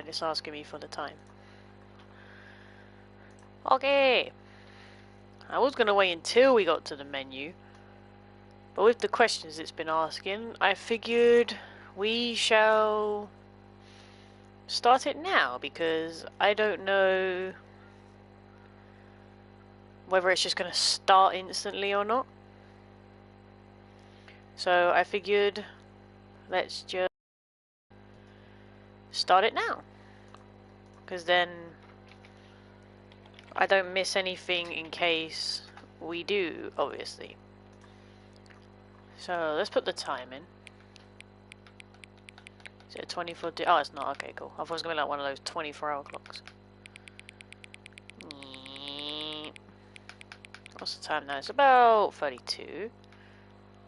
and it's asking me for the time. Okay. I was gonna wait until we got to the menu, but with the questions it's been asking, I figured we shall start it now, because I don't know whether it's just gonna start instantly or not. So I figured let's just start it now, because then I don't miss anything in case we do, obviously. So let's put the time in. Is it a 24? Oh, it's not. Okay, cool. I thought it was gonna be like one of those 24-hour clocks. What's the time now? It's about 32.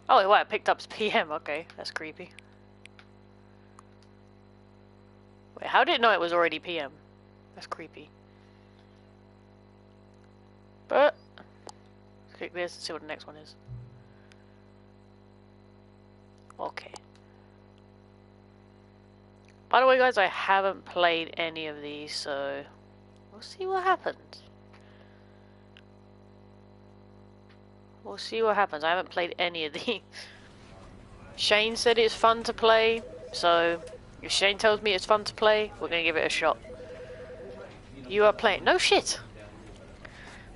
Oh, wait, it picked up as PM. Okay, that's creepy. Wait, how did it know it was already PM? That's creepy. But click this and see what the next one is. Okay. By the way, guys, I haven't played any of these, so we'll see what happens. We'll see what happens. I haven't played any of these. Shane said it's fun to play, so if Shane tells me it's fun to play, we're gonna give it a shot. You are playing. No shit!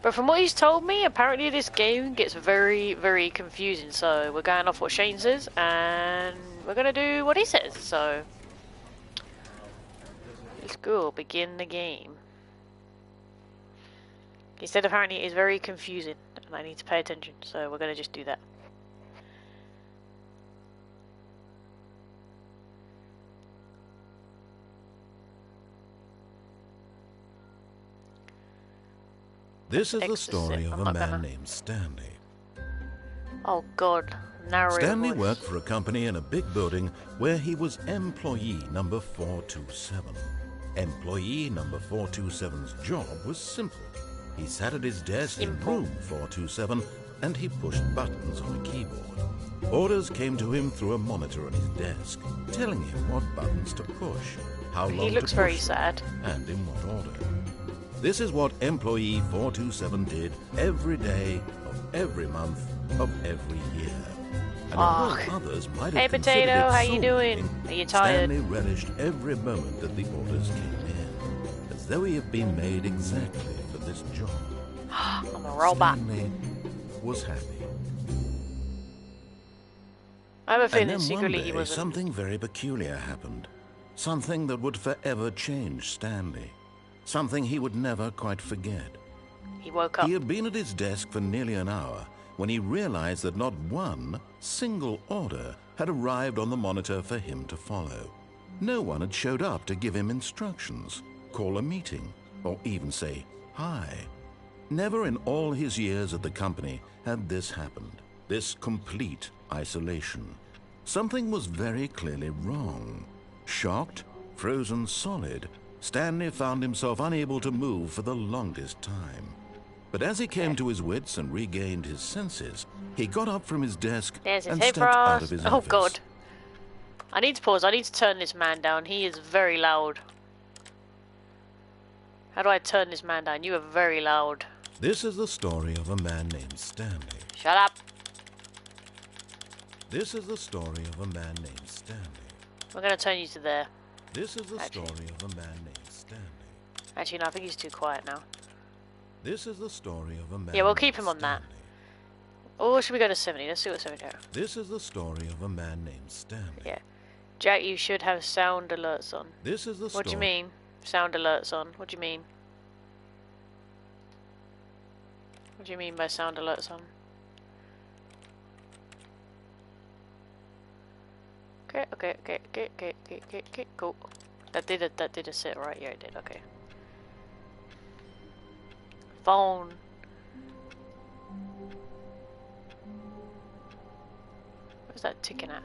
But from what he's told me, apparently this game gets very, very confusing, so we're going off what Shane says, and we're gonna do what he says, so let's go, begin the game. He said apparently it is very confusing, and I need to pay attention, so we're gonna just do that. This is the story of a man named Stanley. Oh god, narrow Stanley voice. worked for a company in a big building where he was employee number 427. Employee number 427's job was simple. He sat at his desk in room 427 and he pushed buttons on a keyboard. Orders came to him through a monitor on his desk, telling him what buttons to push, how long to push them, He looks very sad. and in what order. This is what employee 427 did every day of every month of every year. And although others might have hey considered Potato, it how you doing? Are you tired? Stanley relished every moment that the orders came in, as though he had been made exactly for this job. I'm a robot. Stanley was happy. I have a And feeling then secretly one he day, wasn't. something very peculiar happened. Something that would forever change Stanley. Something he would never quite forget. He woke up. He had been at his desk for nearly an hour when he realized that not one single order had arrived on the monitor for him to follow. No one had showed up to give him instructions, call a meeting, or even say hi. Never in all his years at the company had this happened, this complete isolation. Something was very clearly wrong. Shocked, frozen solid, Stanley found himself unable to move for the longest time. But as he came to his wits and regained his senses, he got up from his desk and stepped out of his office. Oh god. I need to pause. I need to turn this man down. He is very loud. How do I turn this man down? You are very loud. This is the story of a man named Stanley. Shut up. This is the story of a man named Stanley. We're going to turn you to there. This is the story of a man named Stanley. Actually, no, I think he's too quiet now. This is the story of a man. Yeah, we'll keep him on Stanley. that. Or should we go to 70? Let's see what 70 are. This is the story of a man named Stanley. Yeah. Jack, you should have sound alerts on. This is the story. What do you mean? Sound alerts on. What do you mean? What do you mean by sound alerts on? Okay, cool. That did a sit, right? Yeah, it did, okay. Phone. Where's that ticking at?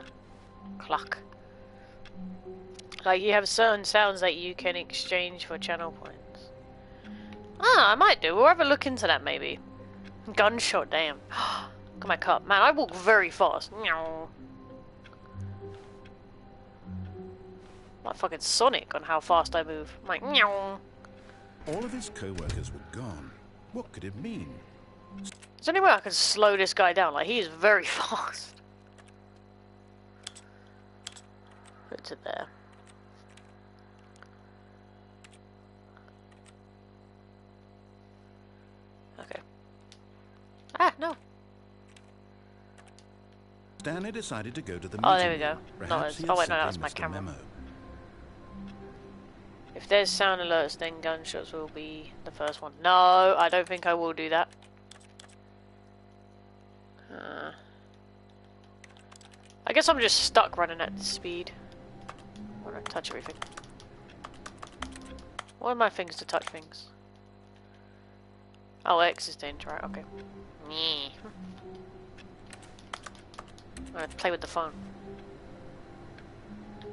Clock. Like, you have certain sounds that you can exchange for channel points. Ah, I might do. We'll have a look into that, maybe. Gunshot, damn. Look at my cup. Man, I walk very fast. Like fucking Sonic on how fast I move. I'm like, meow. All of his co-workers were gone. What could it mean? Is there any way I can slow this guy down? Like, he is very fast. Put it there. Okay. Ah, no. Stanley decided to go to the meeting. Oh, there we go. room. No, Perhaps he oh had wait, no, simply that was my missed a camera. memo. If there's sound alerts, then gunshots will be the first one. No, I don't think I will do that. I guess I'm just stuck running at this speed. I want to touch everything. What are my things to touch things? Oh, X is to interact, okay. I'm gonna play with the phone.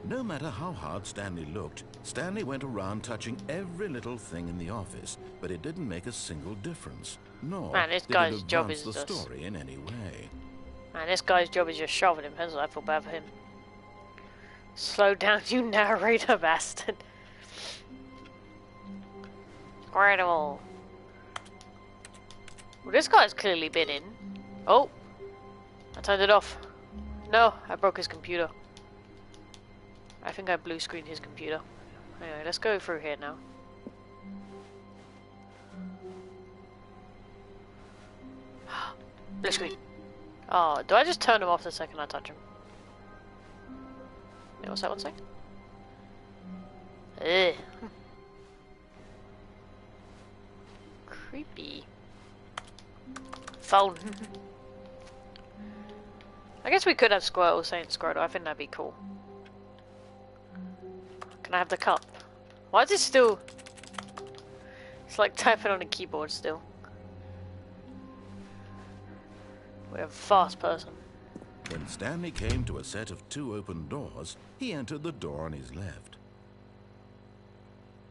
No matter how hard Stanley looked, Stanley went around touching every little thing in the office, but it didn't make a single difference. Nor Man, this did guy's it job advance is the just... story in any way. Man, this guy's job is just shoving in pencil. I feel bad for him. Slow down, you narrator bastard. Incredible. Well, this guy's clearly been in. Oh, I turned it off. No, I broke his computer. I think I blue screened his computer. Anyway, let's go through here now. Blue screen. Oh, do I just turn him off the second I touch him? Yeah, what's that one say? Ugh. Creepy. Phone. I guess we could have Squirtle saying Squirtle. I think that'd be cool. Can I have the cup? Why is it still... It's like typing on a keyboard still. We're a fast person. When Stanley came to a set of 2 open doors, he entered the door on his left.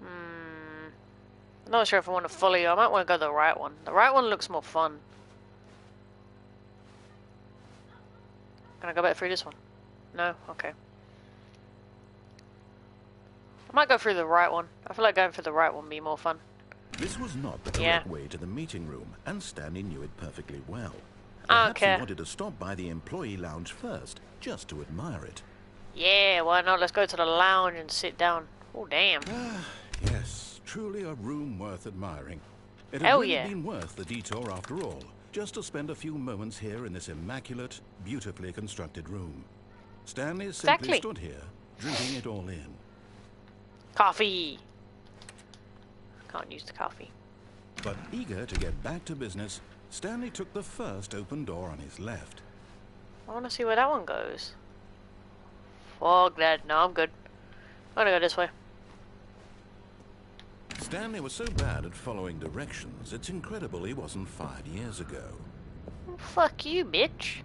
I'm not sure if I want to follow you. I might want to go the right one. The right one looks more fun. Can I go back through this one? No? Okay. I might go through the right one. I feel like going for the right one would be more fun. This was not the correct way to the meeting room, and Stanley knew it perfectly well. Perhaps he wanted to stop by the employee lounge first, just to admire it. Yeah, why not? Let's go to the lounge and sit down. Oh, damn. Yes, truly a room worth admiring. It had Hell really yeah. been worth the detour after all, just to spend a few moments here in this immaculate, beautifully constructed room. Stanley simply stood here, drinking it all in. Coffee. Can't use the coffee. But eager to get back to business, Stanley took the first open door on his left. I want to see where that one goes. Fuck that. No, I'm good. I'm gonna go this way. Stanley was so bad at following directions, it's incredible he wasn't 5 years ago. Fuck you, bitch.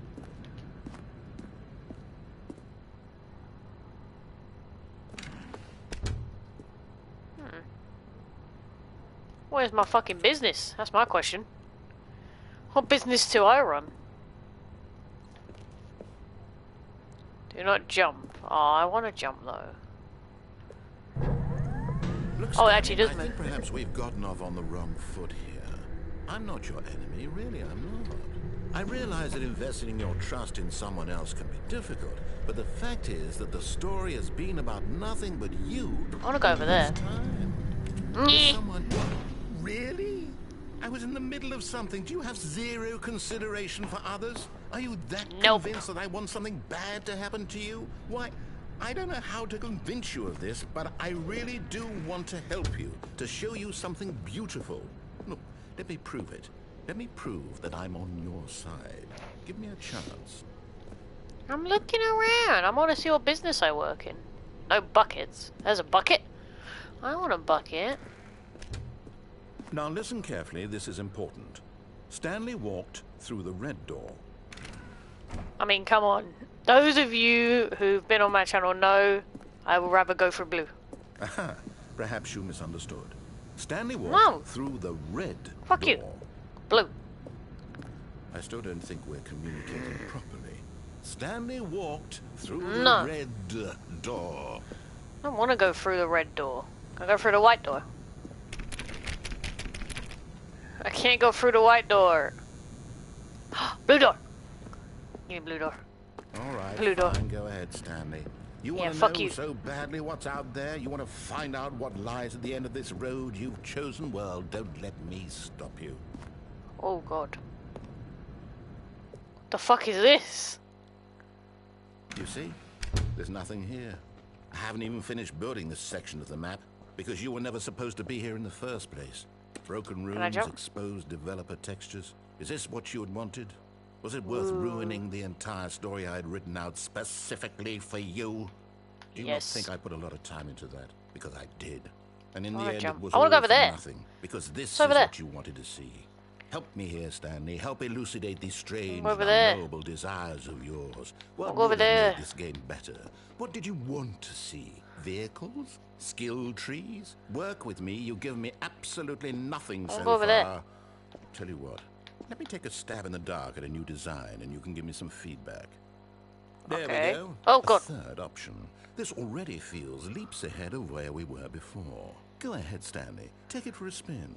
Where's my fucking business? That's my question. What business do I run? Do not jump. Oh, I want to jump though. Look, Oh, it actually does I move. think perhaps we've gotten off on the wrong foot here. I'm not your enemy, really, I'm not. I realize that investing your trust in someone else can be difficult, but the fact is that the story has been about nothing but you. I want to go over there. Someone... Really? I was in the middle of something. Do you have zero consideration for others? Are you that convinced that I want something bad to happen to you? Why, I don't know how to convince you of this, but I really do want to help you, to show you something beautiful. Look, let me prove it. Let me prove that I'm on your side. Give me a chance. I'm looking around. I want to see what business I work in. No buckets. There's a bucket. I want a bucket. Now listen carefully, this is important. Stanley walked through the red door. I mean, come on. Those of you who've been on my channel know I would rather go for blue. Aha, perhaps you misunderstood. Stanley walked through the red Fuck door. you. Blue. I still don't think we're communicating properly. Stanley walked through the red door. I don't want to go through the red door. I go through the white door. I can't go through the white door. Blue door. Give me blue door. All right, Blue door. fine. Go ahead, Stanley. You Yeah, want to fuck know you. so badly what's out there? You want to find out what lies at the end of this road you've chosen? Well, don't let me stop you. Oh god. The fuck is this? You see? There's nothing here. I haven't even finished building this section of the map because you were never supposed to be here in the first place. Broken rooms, exposed developer textures. Is this what you had wanted? Was it worth ruining the entire story I had written out specifically for you? Do you not think I put a lot of time into that? Because I did. And in the end, it was all for nothing. Because this is what you wanted to see. Help me here, Stanley. Help elucidate these strange and unknowable desires of yours. What would have made this game better? What did you want to see? Vehicles? Skill trees? Work with me. You've given me absolutely nothing so far. Tell you what. Let me take a stab in the dark at a new design, and you can give me some feedback. There we go. Oh, God. A third option. This already feels leaps ahead of where we were before. Go ahead, Stanley. Take it for a spin.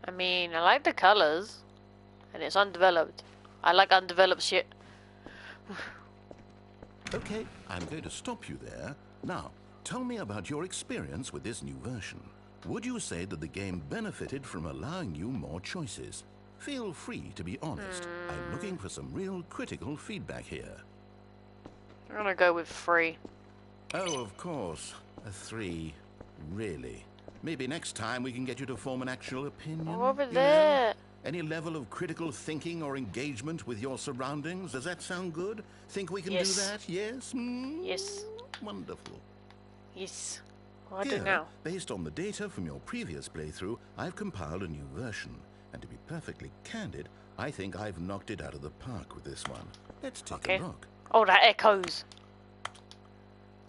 I mean, I like the colors, and it's undeveloped. I like undeveloped shit. Okay, I'm going to stop you there. Now, tell me about your experience with this new version. Would you say that the game benefited from allowing you more choices? Feel free to be honest. I'm looking for some real critical feedback here. I'm gonna go with 3. Oh, of course. A 3. Really? Maybe next time we can get you to form an actual opinion. Over there. Any level of critical thinking or engagement with your surroundings? Does that sound good? Think we can do that? Yes? Yes. Wonderful. Yes. What do I do now? Based on the data from your previous playthrough, I've compiled a new version. And to be perfectly candid, I think I've knocked it out of the park with this one. Let's take a look. Oh, that echoes.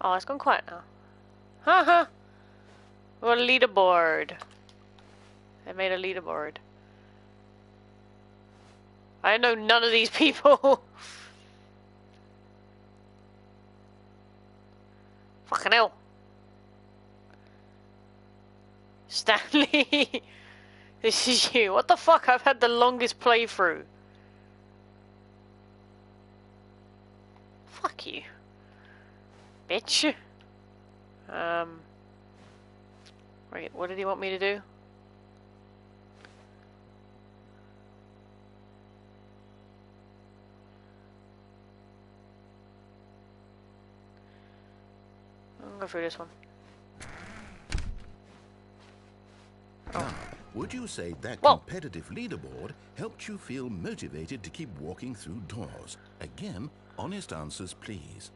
Oh, it's gone quiet now. Haha. What a leaderboard. They made a leaderboard. I know none of these people. Fucking hell. Stanley. This is you. What the fuck? I've had the longest playthrough. Fuck you. Bitch. Wait, what did he want me to do? I'll go through this one. Now, would you say that competitive leaderboard helped you feel motivated to keep walking through doors? Again, honest answers, please.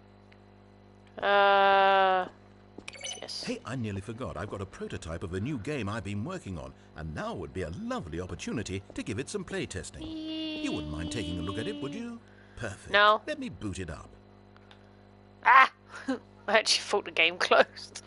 Yes. Hey, I nearly forgot. I've got a prototype of a new game I've been working on, and now would be a lovely opportunity to give it some playtesting. You wouldn't mind taking a look at it, would you? Perfect. No. Let me boot it up. Ah! I actually thought the game closed.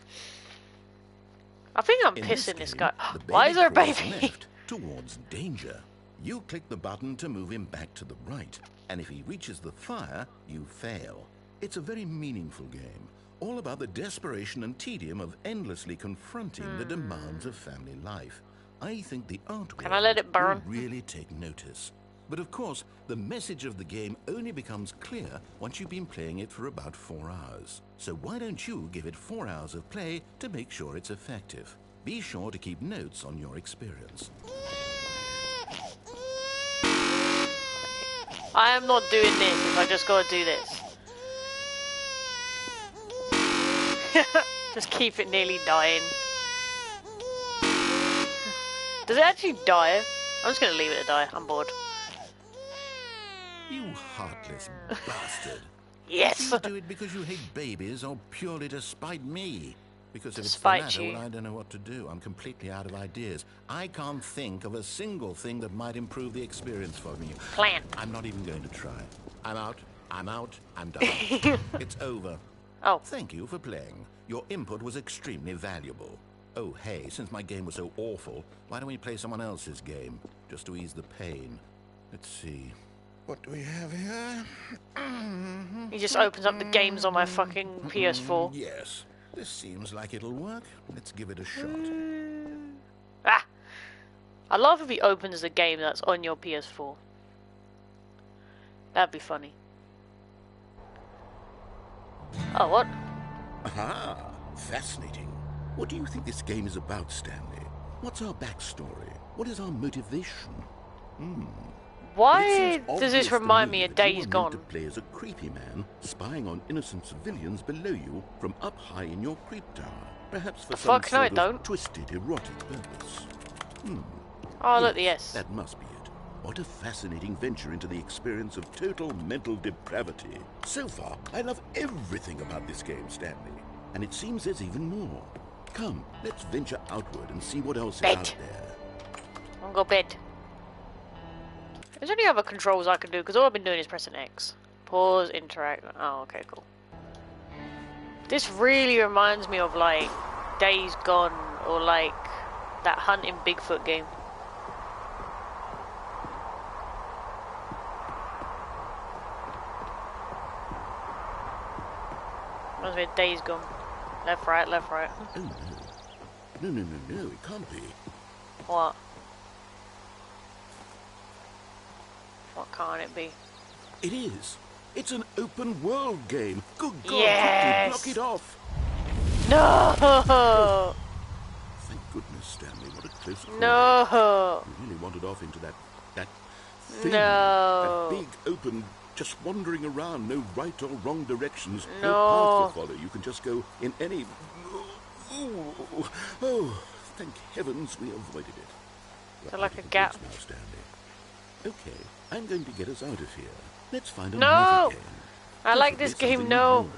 I think I'm pissing this guy. Why is there a baby? Left towards danger. You click the button to move him back to the right, and if he reaches the fire, you fail. It's a very meaningful game, all about the desperation and tedium of endlessly confronting the demands of family life. I think the artwork will really take notice. But of course, the message of the game only becomes clear once you've been playing it for about 4 hours. So why don't you give it 4 hours of play to make sure it's effective? Be sure to keep notes on your experience. I am not doing this if I just gotta do this. Just keep it nearly dying. Does it actually die? I'm just gonna leave it to die. I'm bored. You heartless bastard. Yes! Do you do it because you hate babies or purely to spite me? Because if it's the Spite latter, you. well, I don't know what to do. I'm completely out of ideas. I can't think of a single thing that might improve the experience for me. Plan. I'm not even going to try. I'm out. I'm out. I'm done. It's over. Oh. Thank you for playing. Your input was extremely valuable. Oh, hey, since my game was so awful, why don't we play someone else's game? Just to ease the pain. Let's see. What do we have here? He just opens up the games on my fucking PS4. Yes, this seems like it'll work. Let's give it a shot. Ah! I love if he opens the game that's on your PS4. That'd be funny. Oh, what? Aha! Fascinating. What do you think this game is about, Stanley? What's our backstory? What is our motivation? Why does this remind me of Days Gone? To play as a creepy man, spying on innocent civilians below you from up high in your creep tower. Perhaps for some sort of twisted, erotic purpose. Oh, look, yes. That must be it. What a fascinating venture into the experience of total mental depravity. So far, I love everything about this game, Stanley. And it seems there's even more. Come, let's venture outward and see what else is out there. I'll go bed. Is there any other controls I can do? Because all I've been doing is pressing X. Pause, interact. Oh, okay, cool. This really reminds me of, like, Days Gone or, like, that Hunting Bigfoot game. Reminds me of Days Gone. Left, right, left, right. Oh, no. No, it can't be. What? What can't it be? It is. It's an open world game. Good God, yes! quickly, block it off. No! Thank goodness, Stanley. What a close call. No! You really wandered off into that thing. No! That big, open, just wandering around, no right or wrong directions. No. No path to follow. You can just go in any... Oh, thank heavens we avoided it. Is there like a gap? Now, Stanley. Okay, I'm going to get us out of here. Let's find No! another game. I like this game, no.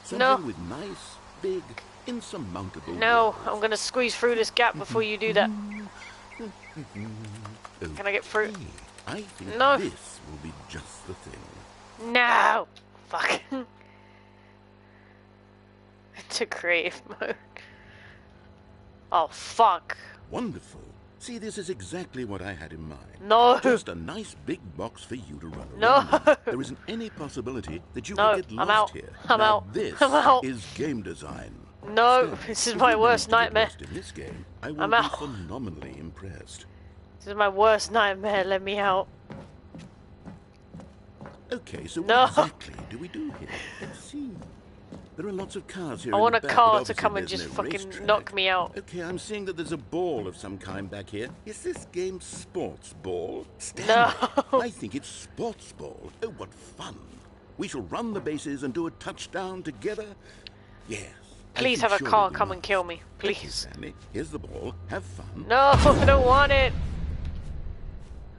Something with nice, big, insurmountable No, walls. I'm gonna squeeze through this gap before you do that. Okay, Can I get through? I think No. this will be just the thing. No! Fuck. Into creative mode. Oh, fuck. Wonderful. See, this is exactly what I had in mind. No! Just a nice big box for you to run around No! in. There isn't any possibility that you No, could get I'm lost out. here. I'm now, out. This I'm out. is game design. No, Stanley, this is if my you worst manage to get nightmare. lost in this game, I will I'm be out. phenomenally impressed. This is my worst nightmare, let me out. Okay, so No. what exactly do we do here? Let's see. There are lots of cars here. I in want the a back, car but to come and obviously just there's no fucking racetrack. knock me out. Okay, I'm seeing that there's a ball of some kind back here. Is this game sports ball? Stanley, No. I think it's sports ball. Oh, what fun. We shall run the bases and do a touchdown together. Yes. Please have a car come and kill me. Thank you, Please. Stanley. Here's the ball. Have fun. No, I don't want it.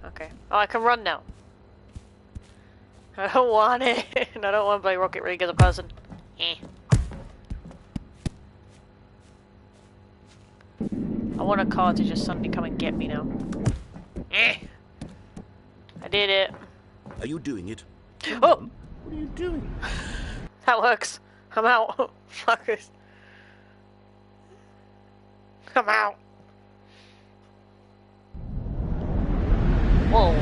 Okay. Oh, I can run now. I don't want it. I don't want to play Rocket League as a person. Eh. I want a car to just suddenly come and get me now. Eh. I did it. Are you doing it? Oh! What are you doing? That works. I'm out. Fuckers. Come out. Whoa.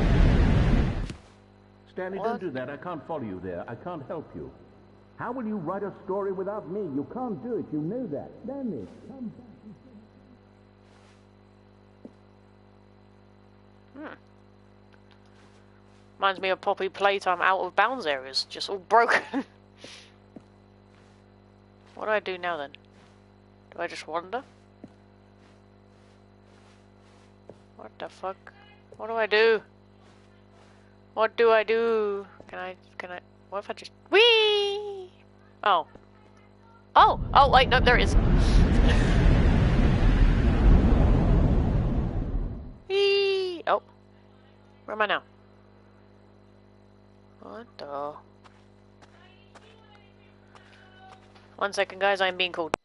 Stanley, What? don't do that. I can't follow you there. I can't help you. How will you write a story without me? You can't do it. You know that. Stanley, come back. Reminds me of Poppy Playtime out of bounds areas. Just all broken. What do I do now then? Do I just wander? What the fuck? What do I do? What do I do? Can I, what if I just, whee! Oh. Oh, wait, no, there it is. Whee! Oh. Where am I now? What the? 1 second, guys, I'm being called.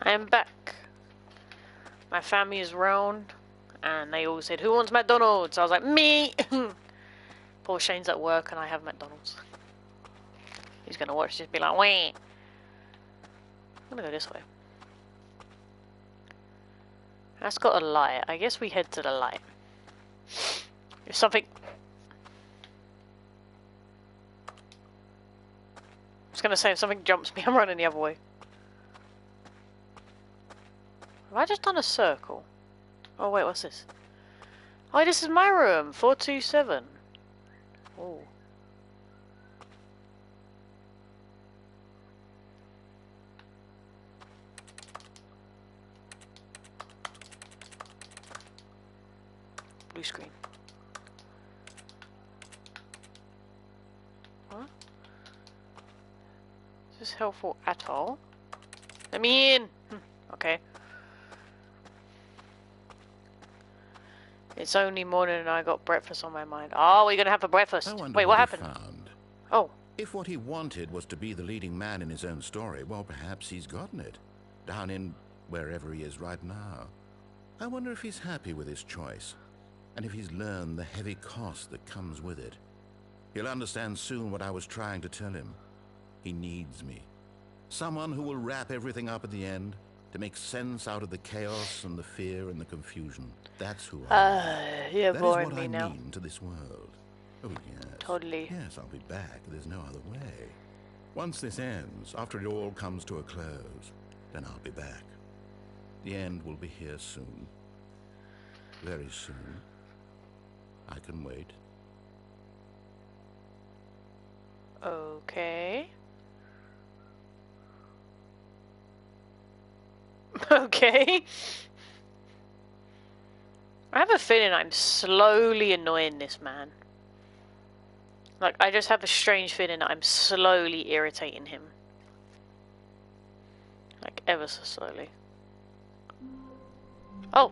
I am back. My family is round, and they all said, "Who wants McDonald's?" I was like, "Me." Poor Shane's at work, and I have McDonald's. He's gonna watch this, be like, "Wait." I'm gonna go this way. That's got a light. I guess we head to the light. If something... I was gonna say, if something jumps me, I'm running the other way. Have I just done a circle? Oh wait, what's this? Oh, this is my room, 427. Oh. Blue screen. What? Is this helpful at all? Let me in! Okay. It's only morning and I got breakfast on my mind. Oh, we're gonna have for breakfast. I wonder Wait, what he happened? found. Oh. If what he wanted was to be the leading man in his own story, well, perhaps he's gotten it. Down in wherever he is right now. I wonder if he's happy with his choice, and if he's learned the heavy cost that comes with it. He'll understand soon what I was trying to tell him. He needs me. Someone who will wrap everything up at the end, to make sense out of the chaos and the fear and the confusion. That's who I am. You're That is boring what me I now. mean to this world. Oh, yes. Totally. Yes, I'll be back. There's no other way. Once this ends, after it all comes to a close, then I'll be back. The end will be here soon. Very soon. I can wait. Okay. Okay. I have a feeling I'm slowly annoying this man. Like, I just have a strange feeling that I'm slowly irritating him. Like, ever so slowly. Oh!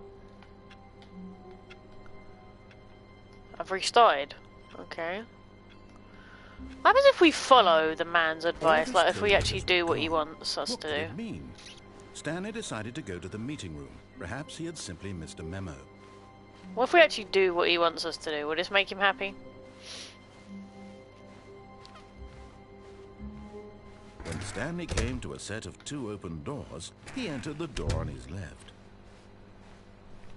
I've restarted. Okay. What happens if we follow the man's advice? Like, if we actually do what he wants us What to could do? it mean? Stanley decided to go to the meeting room. Perhaps he had simply missed a memo. What if we actually do what he wants us to do? Will this make him happy? When Stanley came to a set of 2 open doors, he entered the door on his left.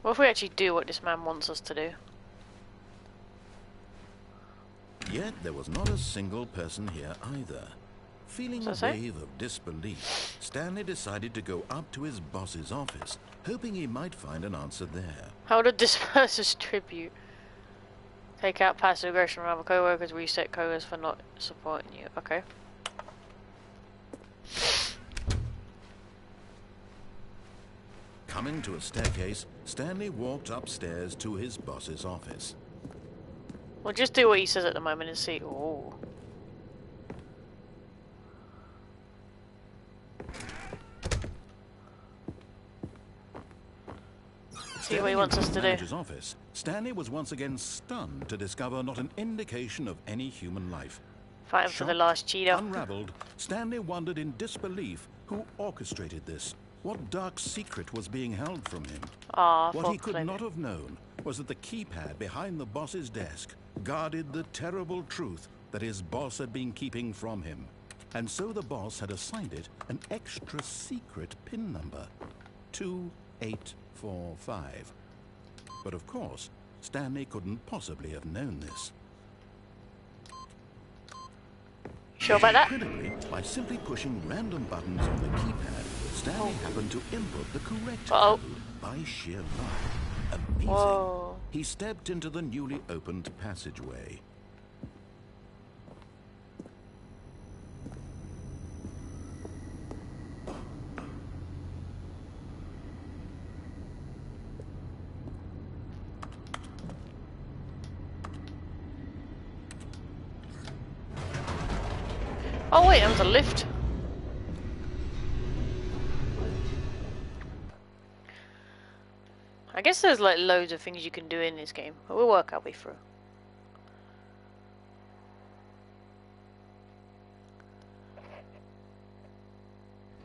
What if we actually do what this man wants us to do? Yet there was not a single person here either. Feeling a What's that say? wave of disbelief, Stanley decided to go up to his boss's office, hoping he might find an answer there. How to disperse his tribute. Take out passive aggression from other co-workers, reset co-workers for not supporting you. Okay. Coming to a staircase, Stanley walked upstairs to his boss's office. We'll just do what he says at the moment and see. Ooh. See what he wants us to do. Manager's office, Stanley was once again stunned to discover not an indication of any human life. Fighting for the Shocked, last Cheeto. Unraveled, Stanley wondered in disbelief who orchestrated this. What dark secret was being held from him? What he could not have known was that the keypad behind the boss's desk guarded the terrible truth that his boss had been keeping from him. And so the boss had assigned it an extra secret PIN number, 2845. But of course, Stanley couldn't possibly have known this. Sure about that? Critically, by simply pushing random buttons on the keypad, Stanley happened to input the correct code by sheer luck. Amazing. Whoa. He stepped into the newly opened passageway. Oh wait, that was a lift. I guess there's like loads of things you can do in this game, but we'll work our way through.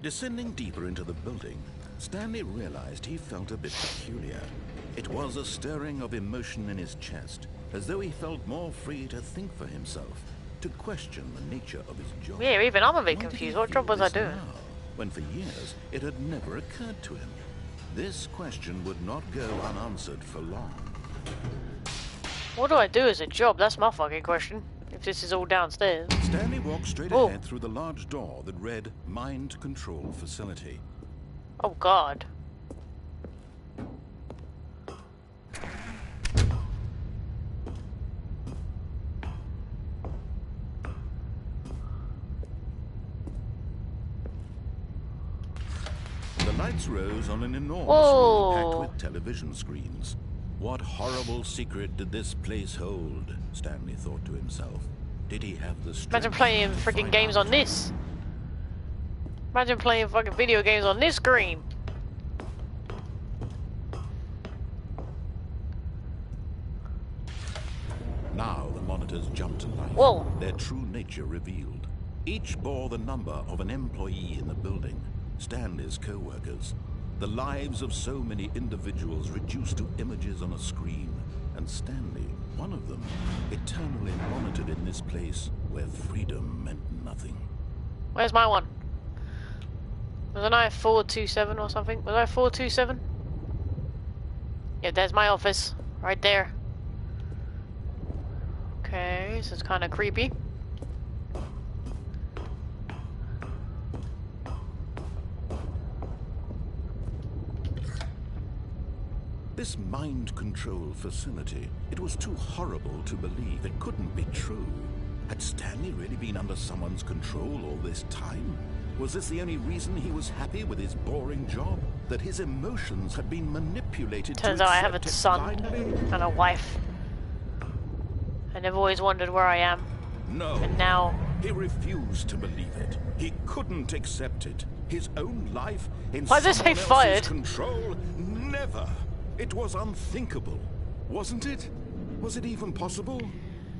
Descending deeper into the building, Stanley realized he felt a bit peculiar. It was a stirring of emotion in his chest, as though he felt more free to think for himself, to question the nature of his job. Yeah, even I'm a bit Why did confused. he What feel job was I this doing? now, when for years it had never occurred to him? This question would not go unanswered for long. What do I do as a job? That's my fucking question. If this is all downstairs. Stanley walked straight Oh. ahead through the large door that read Mind Control Facility. Oh god. The lights rose on an enormous Whoa. room packed with television screens. What horrible secret did this place hold? Stanley thought to himself. Did he have the strength? Imagine playing to freaking find games out? on this. Imagine playing fucking video games on this screen. Now the monitors jumped to life. Whoa. Their true nature revealed. Each bore the number of an employee in the building, Stanley's co-workers. The lives of so many individuals reduced to images on a screen, and Stanley, one of them, eternally monitored in this place where freedom meant nothing. Where's my one? Wasn't I 427 or something? Was I 427? Yeah, there's my office. Right there. Okay, this is kind of creepy. This mind control facility, it was too horrible to believe. It couldn't be true. Had Stanley really been under someone's control all this time? Was this the only reason he was happy with his boring job? That his emotions had been manipulated Turns to out I have accept a it son blindly? and a wife. And I've always wondered where I am. No. And now... He refused to believe it. He couldn't accept it. His own life in Why does it say someone else's fired? control? Never. It was unthinkable, wasn't it? Was it even possible?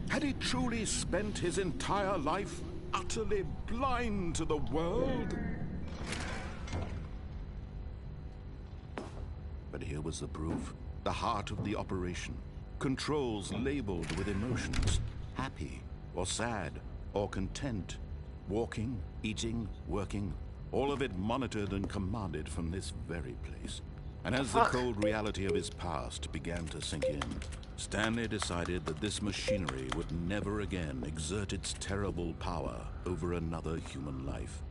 Had he truly spent his entire life utterly blind to the world? But here was the proof. The heart of the operation. Controls labeled with emotions. Happy, or sad, or content. Walking, eating, working. All of it monitored and commanded from this very place. And as the cold reality of his past began to sink in, Stanley decided that this machinery would never again exert its terrible power over another human life.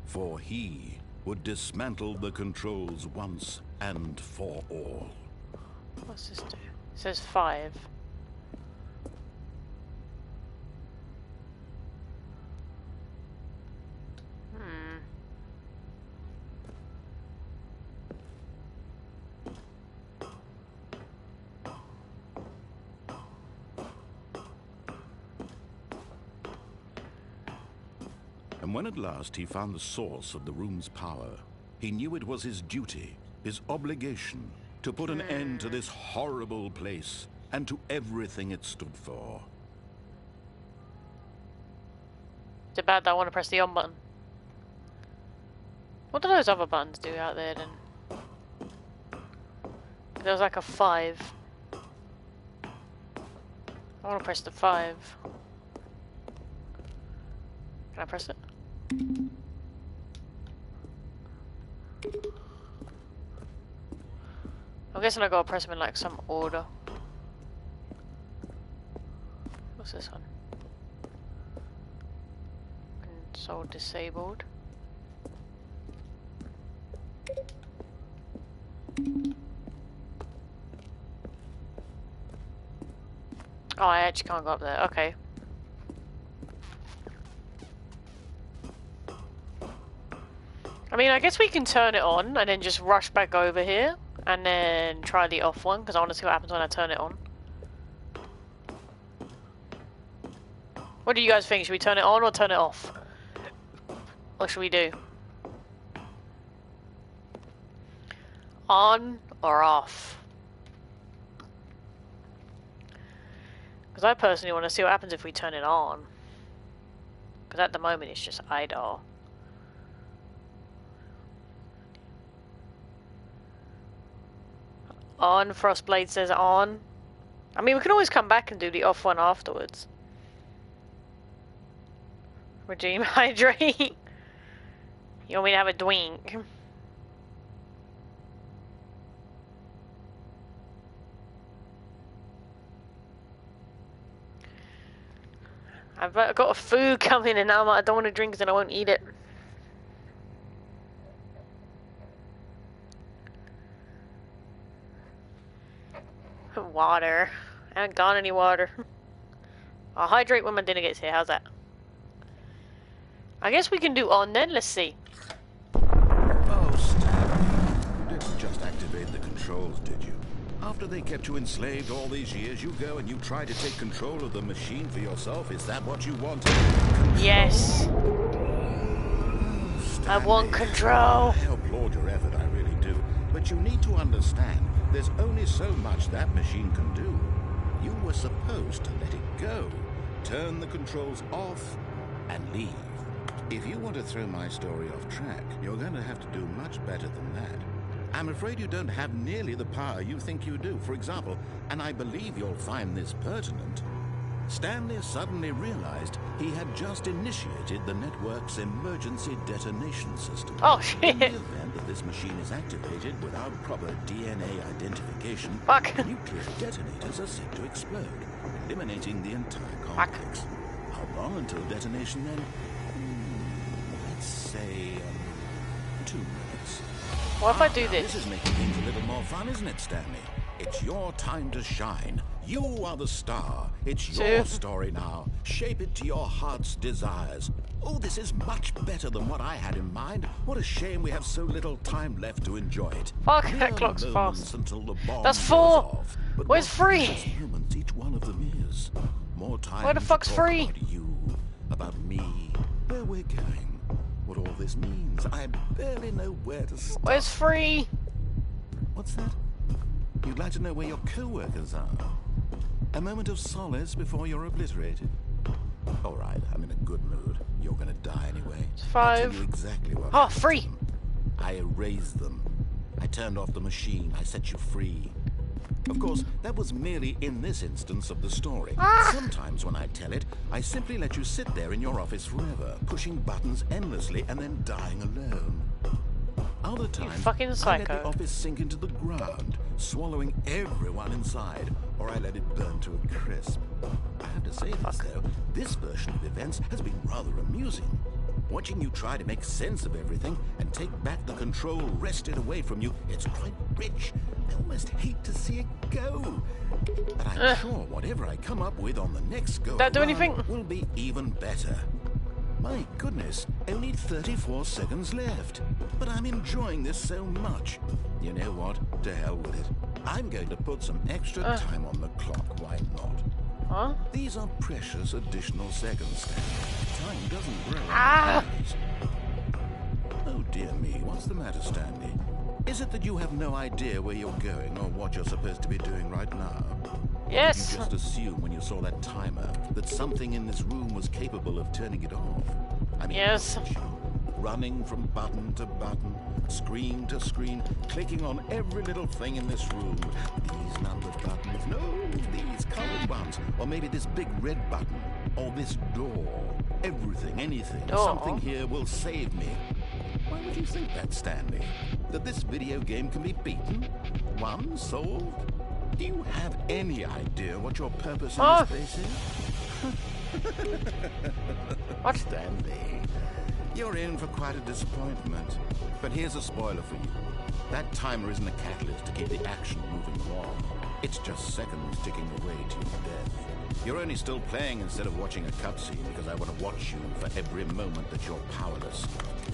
For he would dismantle the controls once and for all. What's this do? It says 5. And when at last he found the source of the room's power, he knew it was his duty, his obligation, to put an end to this horrible place and to everything it stood for. Is it bad that I want to press the on button? What do those other buttons do out there then? There was like a 5. I want to press the 5. Can I press it? I'm guessing I gotta press them in like some order. What's this one? Console disabled. Oh, I actually can't go up there. Okay. I mean, I guess we can turn it on and then just rush back over here and then try the off one because I want to see what happens when I turn it on. What do you guys think? Should we turn it on or turn it off? What should we do? On or off? Because I personally want to see what happens if we turn it on. Because at the moment it's just idle. On. Frostblade says on. I mean, we can always come back and do the off one afterwards. Regime hydrate. You want me to have a drink? I've got a food coming and now I don't want to drink because I won't eat it. Water. I haven't got any water. I'll hydrate when my dinner gets here. How's that? I guess we can do on then. Let's see. Oh, Stanley. You didn't just activate the controls, did you? After they kept you enslaved all these years, you go and you try to take control of the machine for yourself. Is that what you wanted? Control? Yes. I want control. I applaud your effort, I really do. But you need to understand, there's only so much that machine can do. You were supposed to let it go. Turn the controls off and leave. If you want to throw my story off track, you're going to have to do much better than that. I'm afraid you don't have nearly the power you think you do. For example, and I believe you'll find this pertinent, Stanley suddenly realized he had just initiated the network's emergency detonation system. Oh, shit. In the event that this machine is activated without proper DNA identification, Fuck. nuclear detonators are set to explode, eliminating the entire complex. How long until detonation then? Let's say 2 minutes. What if I do Now, this? This is making things a little more fun, isn't it, Stanley? It's your time to shine. You are the star. It's your story now. Shape it to your heart's desires. Oh, this is much better than what I had in mind. What a shame we have so little time left to enjoy it. Fuck, Mere that clock's moments fast. Until the bomb That's goes 4. off. But Where's what 3? precious moments each one of them is. More time Where the to fuck's talk 3? About you, about me, where we're going, what all this means. I barely know where to start. Where's 3? What's that? You'd like to know where your co-workers are? A moment of solace before you're obliterated. All right, I'm in a good mood. You're gonna die anyway. It's I'll tell 5. you exactly what Oh, happened to 3. them. I erased them. I turned off the machine. I set you free. Of course, that was merely in this instance of the story. Sometimes when I tell it, I simply let you sit there in your office forever, pushing buttons endlessly and then dying alone. Other times, fucking I let psycho. the office sink into the ground, swallowing everyone inside, or I let it burn to a crisp. I have to say this, though, this version of events has been rather amusing. Watching you try to make sense of everything and take back the control wrested away from you, it's quite rich. I almost hate to see it go. But I'm sure whatever I come up with on the next go That do anything? will be even better. My goodness, only 34 seconds left. But I'm enjoying this so much. You know what? To hell with it. I'm going to put some extra time on the clock. Why not? Huh? These are precious additional seconds, Stanley. Time doesn't grow. Ah! Oh dear me, what's the matter, Stanley? Is it that you have no idea where you're going or what you're supposed to be doing right now? Yes. Did you just assume when you saw that timer that something in this room was capable of turning it off? I mean, Yes. look at you, running from button to button, screen to screen, clicking on every little thing in this room. These numbered buttons, no, these colored ones, or maybe this big red button, or this door. Everything, anything, Door. something here will save me. Why would you think that, Stanley? That this video game can be beaten? Won? Solved? Do you have any idea what your purpose in this place is? What? Stanley, you're in for quite a disappointment. But here's a spoiler for you. That timer isn't a catalyst to keep the action moving along. It's just seconds ticking away to your death. You're only still playing instead of watching a cutscene because I want to watch you for every moment that you're powerless.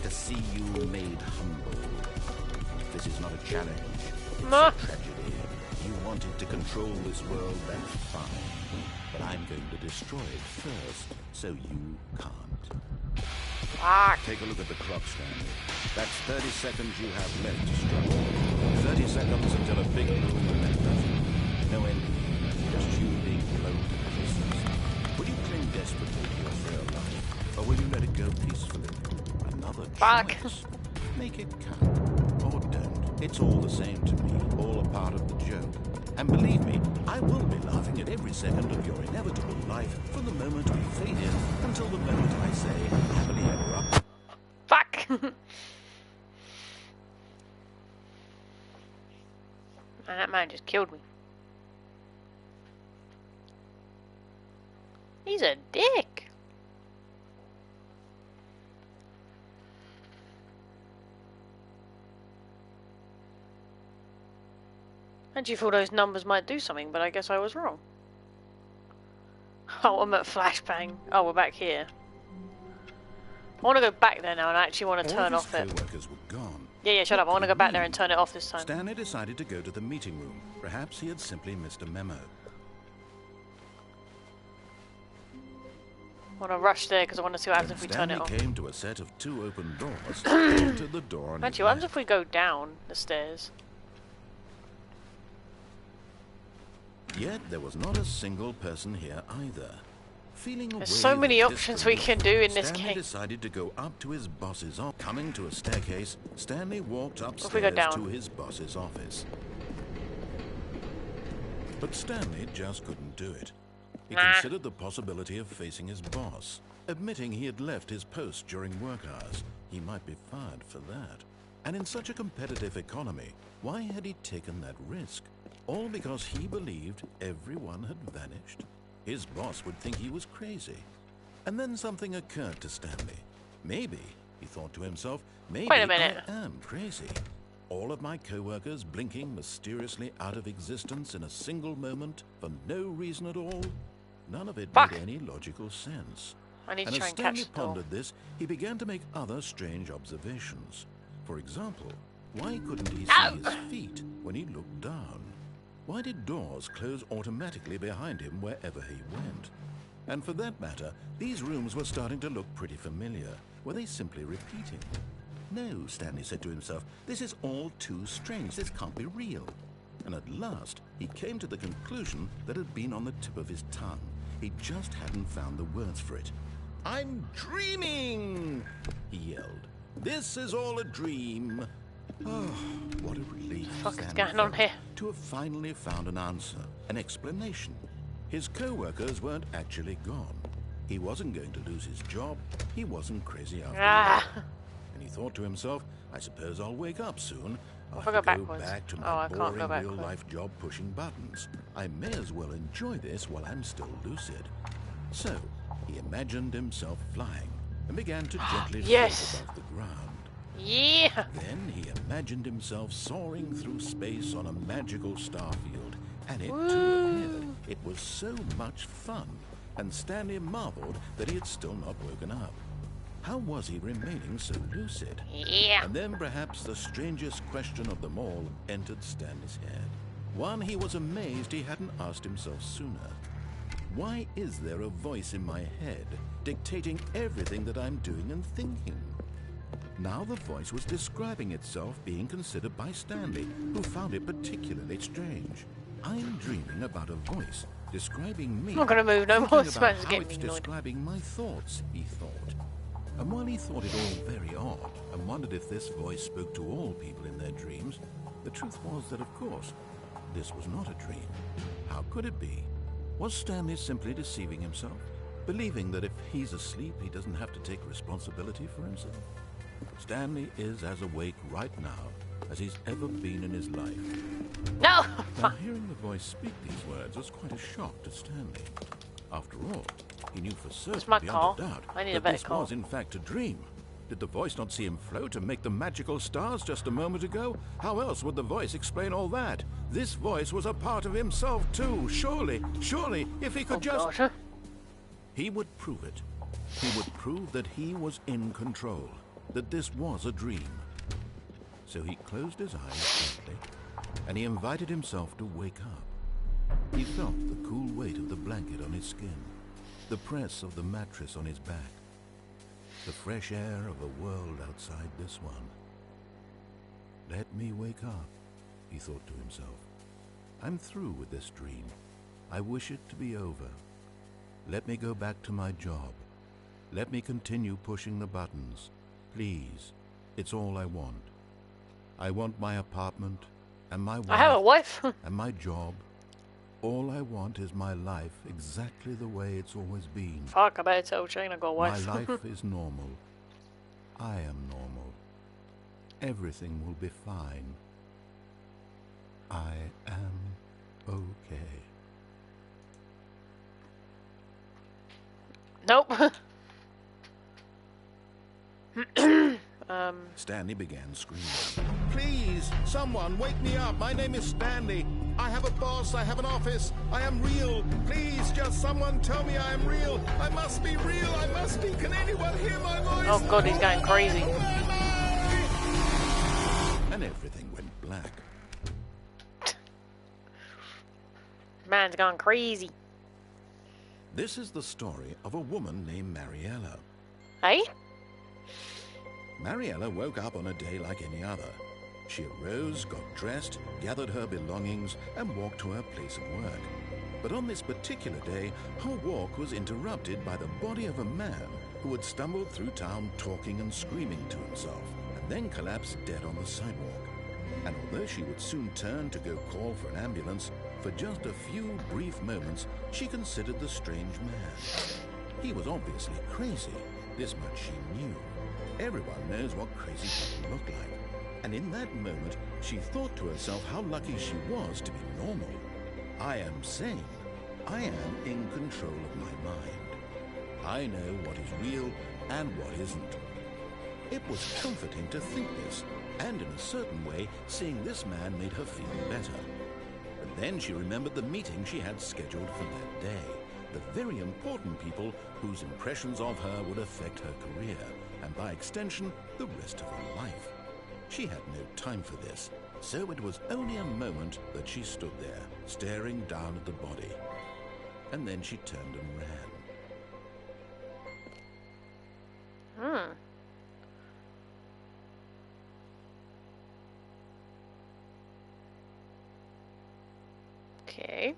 To see you made humble. This is not a challenge. It's No. a tragedy. You wanted to control this world, that's fine. But I'm going to destroy it first, so you can't. Fuck. Take a look at the clock, Stanley. That's 30 seconds you have left to struggle. 30 seconds until a big boom and then nothing. No ending. Just you being blown to pieces. Will you cling desperately to your frail life, or will you let it go peacefully? Another Fuck. choice. Make it count, or don't. It's all the same to me, all a part of the joke. And believe me, I will be laughing at every second of your inevitable life from the moment we fade in until the moment I say, happily ever after. Fuck! Man, that man just killed me. He's a dick. I actually thought those numbers might do something, but I guess I was wrong. Ultimate flashbang. Oh, we're back here. I want to go back there now, and I actually want to turn off it. Co-workers were gone. Yeah, shut up. I want to go back there and turn it off this time. Stanley decided to go to the meeting room. Perhaps he had simply missed a memo. I want to rush there because I want to see what happens if we turn it off. Stanley came to a set of 2 open doors. Entered the door on Actually, what happens if we go down the stairs? Yet there was not a single person here either. Feeling There's so many options we can do in this game. Stanley decided to go up to his boss's office. Coming to a staircase, Stanley walked upstairs to his boss's office. But Stanley just couldn't do it. He considered the possibility of facing his boss. Admitting he had left his post during work hours, he might be fired for that. And in such a competitive economy, why had he taken that risk? All because he believed everyone had vanished? His boss would think he was crazy. And then something occurred to Stanley. Maybe, he thought to himself, maybe Wait a minute. I am crazy. All of my co-workers blinking mysteriously out of existence in a single moment for no reason at all? None of it made any logical sense. I need to And try as and catch Stanley the door. pondered this, he began to make other strange observations. For example, why couldn't he see his feet when he looked down? Why did doors close automatically behind him wherever he went? And for that matter, these rooms were starting to look pretty familiar. Were they simply repeating? No, Stanley said to himself, this is all too strange. This can't be real. And at last, he came to the conclusion that had been on the tip of his tongue. He just hadn't found the words for it. I'm dreaming, he yelled. This is all a dream. Oh, what a relief What's Stanley going on felt here? to have finally found an answer, an explanation. His co-workers weren't actually gone. He wasn't going to lose his job. He wasn't crazy after all. And he thought to himself, I suppose I'll wake up soon. I'll have to go back to my boring real-life job pushing buttons. I may as well enjoy this while I'm still lucid. So, he imagined himself flying and began to gently float above the ground. Yeah! Then he imagined himself soaring through space on a magical starfield, and it too appeared. It was so much fun, and Stanley marveled that he had still not woken up. How was he remaining so lucid? Yeah! And then perhaps the strangest question of them all entered Stanley's head. One he was amazed he hadn't asked himself sooner. Why is there a voice in my head dictating everything that I'm doing and thinking? Now the voice was describing itself being considered by Stanley, who found it particularly strange. I'm dreaming about a voice describing me. I'm not gonna move no more. This man's getting It's me annoyed. describing my thoughts, he thought. And while he thought it all very odd, and wondered if this voice spoke to all people in their dreams, the truth was that, of course, this was not a dream. How could it be? Was Stanley simply deceiving himself, believing that if he's asleep, he doesn't have to take responsibility for himself? Stanley is as awake right now as he's ever been in his life. No! Now, hearing the voice speak these words was quite a shock to Stanley. After all, he knew for certain, my beyond car. a doubt, I need a that better this car. was in fact a dream. Did the voice not see him float and make the magical stars just a moment ago? How else would the voice explain all that? This voice was a part of himself too. Surely, if he could just... God. He would prove it. He would prove that he was in control, that this was a dream. So he closed his eyes gently, and he invited himself to wake up. He felt the cool weight of the blanket on his skin, the press of the mattress on his back, the fresh air of a world outside this one. Let me wake up, he thought to himself. I'm through with this dream. I wish it to be over. Let me go back to my job. Let me continue pushing the buttons. Please, it's all I want. I want my apartment, and my wife, I have a wife. and my job. All I want is my life exactly the way it's always been. Fuck, I better tell Shane I got a wife. My life is normal. I am normal. Everything will be fine. I am okay. Nope. Stanley began screaming. Please, someone, wake me up. My name is Stanley. I have a boss. I have an office. I am real. Please, just someone tell me I am real. I must be real. I must be. Can anyone hear my voice? Oh god, he's going crazy. And everything went black. Man's gone crazy. This is the story of a woman named Mariella. Hey? Mariella woke up on a day like any other. She arose, got dressed, gathered her belongings, and walked to her place of work. But on this particular day, her walk was interrupted by the body of a man who had stumbled through town talking and screaming to himself, and then collapsed dead on the sidewalk. And although she would soon turn to go call for an ambulance, for just a few brief moments, she considered the strange man. He was obviously crazy. This much she knew. Everyone knows what crazy people look like. And in that moment, she thought to herself how lucky she was to be normal. I am sane. I am in control of my mind. I know what is real and what isn't. It was comforting to think this, and in a certain way, seeing this man made her feel better. But then she remembered the meeting she had scheduled for that day, the very important people whose impressions of her would affect her career, and by extension, the rest of her life. She had no time for this, so it was only a moment that she stood there, staring down at the body. And then she turned and ran. Okay.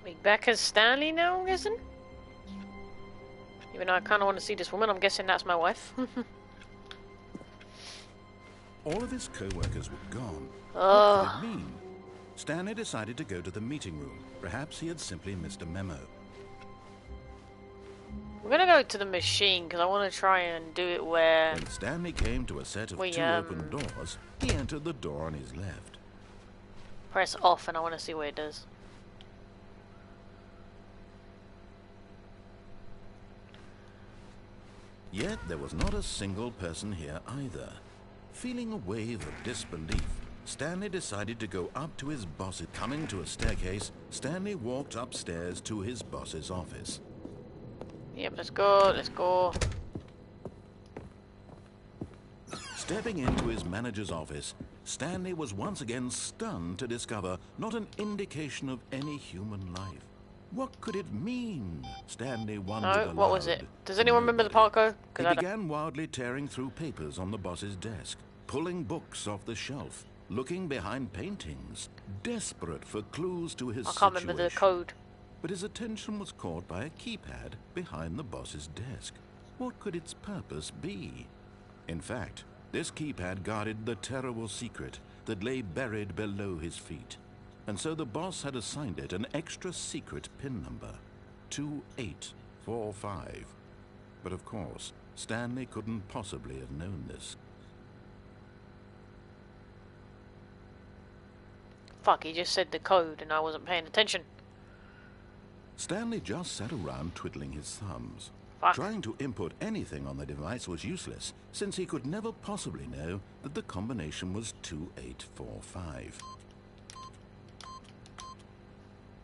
We back as Stanley now, I'm guessing? Even though I kind of want to see this woman, I'm guessing that's my wife. All of his co-workers were gone. Oh. What could it mean? Stanley decided to go to the meeting room. Perhaps he had simply missed a memo. We're gonna go to the machine because I want to try and do it where... When Stanley came to a set of two open doors, he entered the door on his left. Press off and I want to see what it does. Yet there was not a single person here either. Feeling a wave of disbelief, Stanley decided to go up to his boss. Coming to a staircase, Stanley walked upstairs to his boss's office. Yep, let's go, let's go. Stepping into his manager's office, Stanley was once again stunned to discover not an indication of any human life. What could it mean? Stanley wondered aloud. No, what was it? Does anyone remember the part code? He began wildly tearing through papers on the boss's desk, pulling books off the shelf, looking behind paintings, desperate for clues to his situation. I can't remember the code. But his attention was caught by a keypad behind the boss's desk. What could its purpose be? In fact, this keypad guarded the terrible secret that lay buried below his feet. And so the boss had assigned it an extra secret PIN number, 2845. But of course, Stanley couldn't possibly have known this. Fuck, he just said the code and I wasn't paying attention. Stanley just sat around twiddling his thumbs. Fuck. Trying to input anything on the device was useless, since he could never possibly know that the combination was 2845.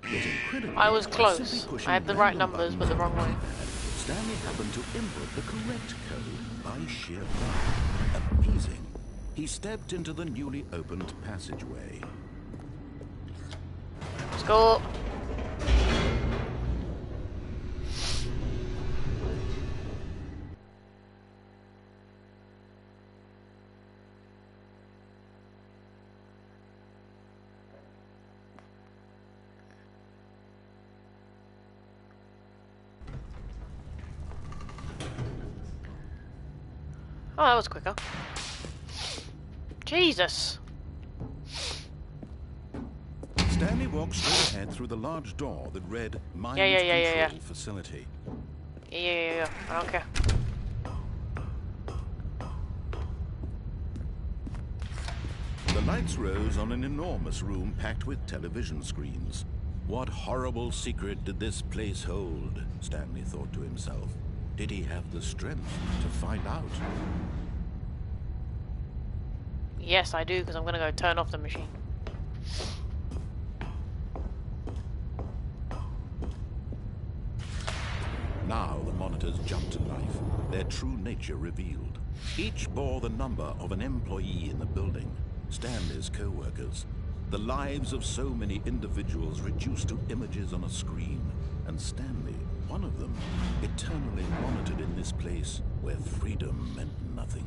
Yet incredibly, I was by close. simply pushing I had the right random numbers, but buttons the on wrong way. keypad, Stanley happened to input the correct code by sheer luck. Amazing. He stepped into the newly opened passageway. Let's go. Oh, that was quicker. Jesus. Stanley walked straight ahead through the large door that read Mind Yeah. Control Facility. Yeah. I don't care. The lights rose on an enormous room packed with television screens. What horrible secret did this place hold? Stanley thought to himself. Did he have the strength to find out? Yes, I do, because I'm going to go turn off the machine. Now the monitors jumped to life, their true nature revealed. Each bore the number of an employee in the building, Stanley's co-workers. The lives of so many individuals reduced to images on a screen, and Stanley, one of them, eternally monitored in this place where freedom meant nothing.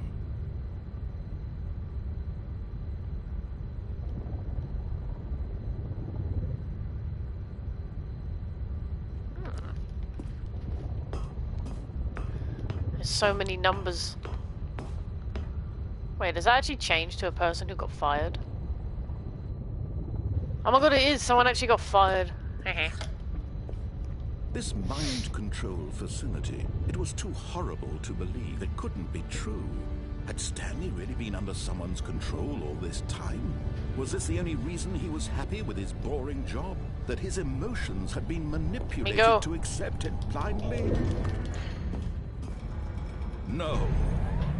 There's so many numbers. Wait, does that actually change to a person who got fired? Oh my god, it is! Someone actually got fired. This mind control facility, it was too horrible to believe. It couldn't be true. Had Stanley really been under someone's control all this time? Was this the only reason he was happy with his boring job? That his emotions had been manipulated to accept it blindly? No.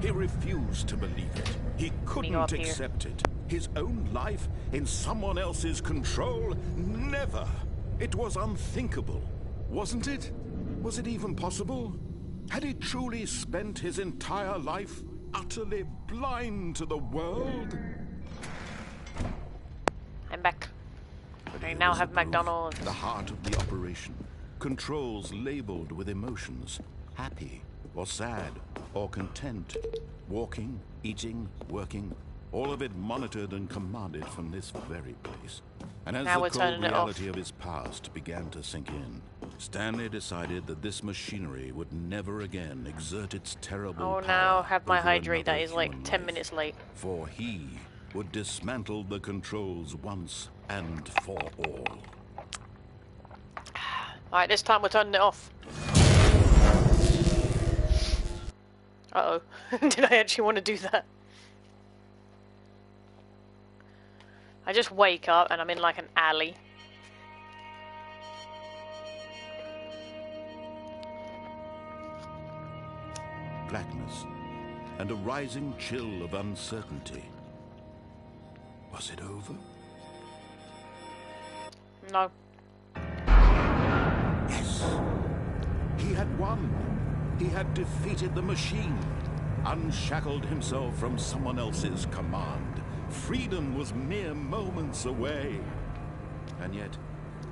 He refused to believe it. He couldn't accept it. His own life in someone else's control? Never. It was unthinkable. Wasn't it? Was it even possible? Had he truly spent his entire life utterly blind to the world? I'm back. I now have McDonald's. The heart of the operation. Controls labeled with emotions. Happy or sad or content. Walking, eating, working. All of it monitored and commanded from this very place. And as the cold reality of his past began to sink in, Stanley decided that this machinery would never again exert its terrible power. Oh, now have my hydrate that is like 10 minutes late. For he would dismantle the controls once and for all. Alright, this time we're turning it off. Uh-oh. Did I actually want to do that? I just wake up and I'm in like an alley. Blackness and a rising chill of uncertainty. Was it over? No. Yes. He had won. He had defeated the machine, unshackled himself from someone else's command. Freedom was mere moments away. And yet,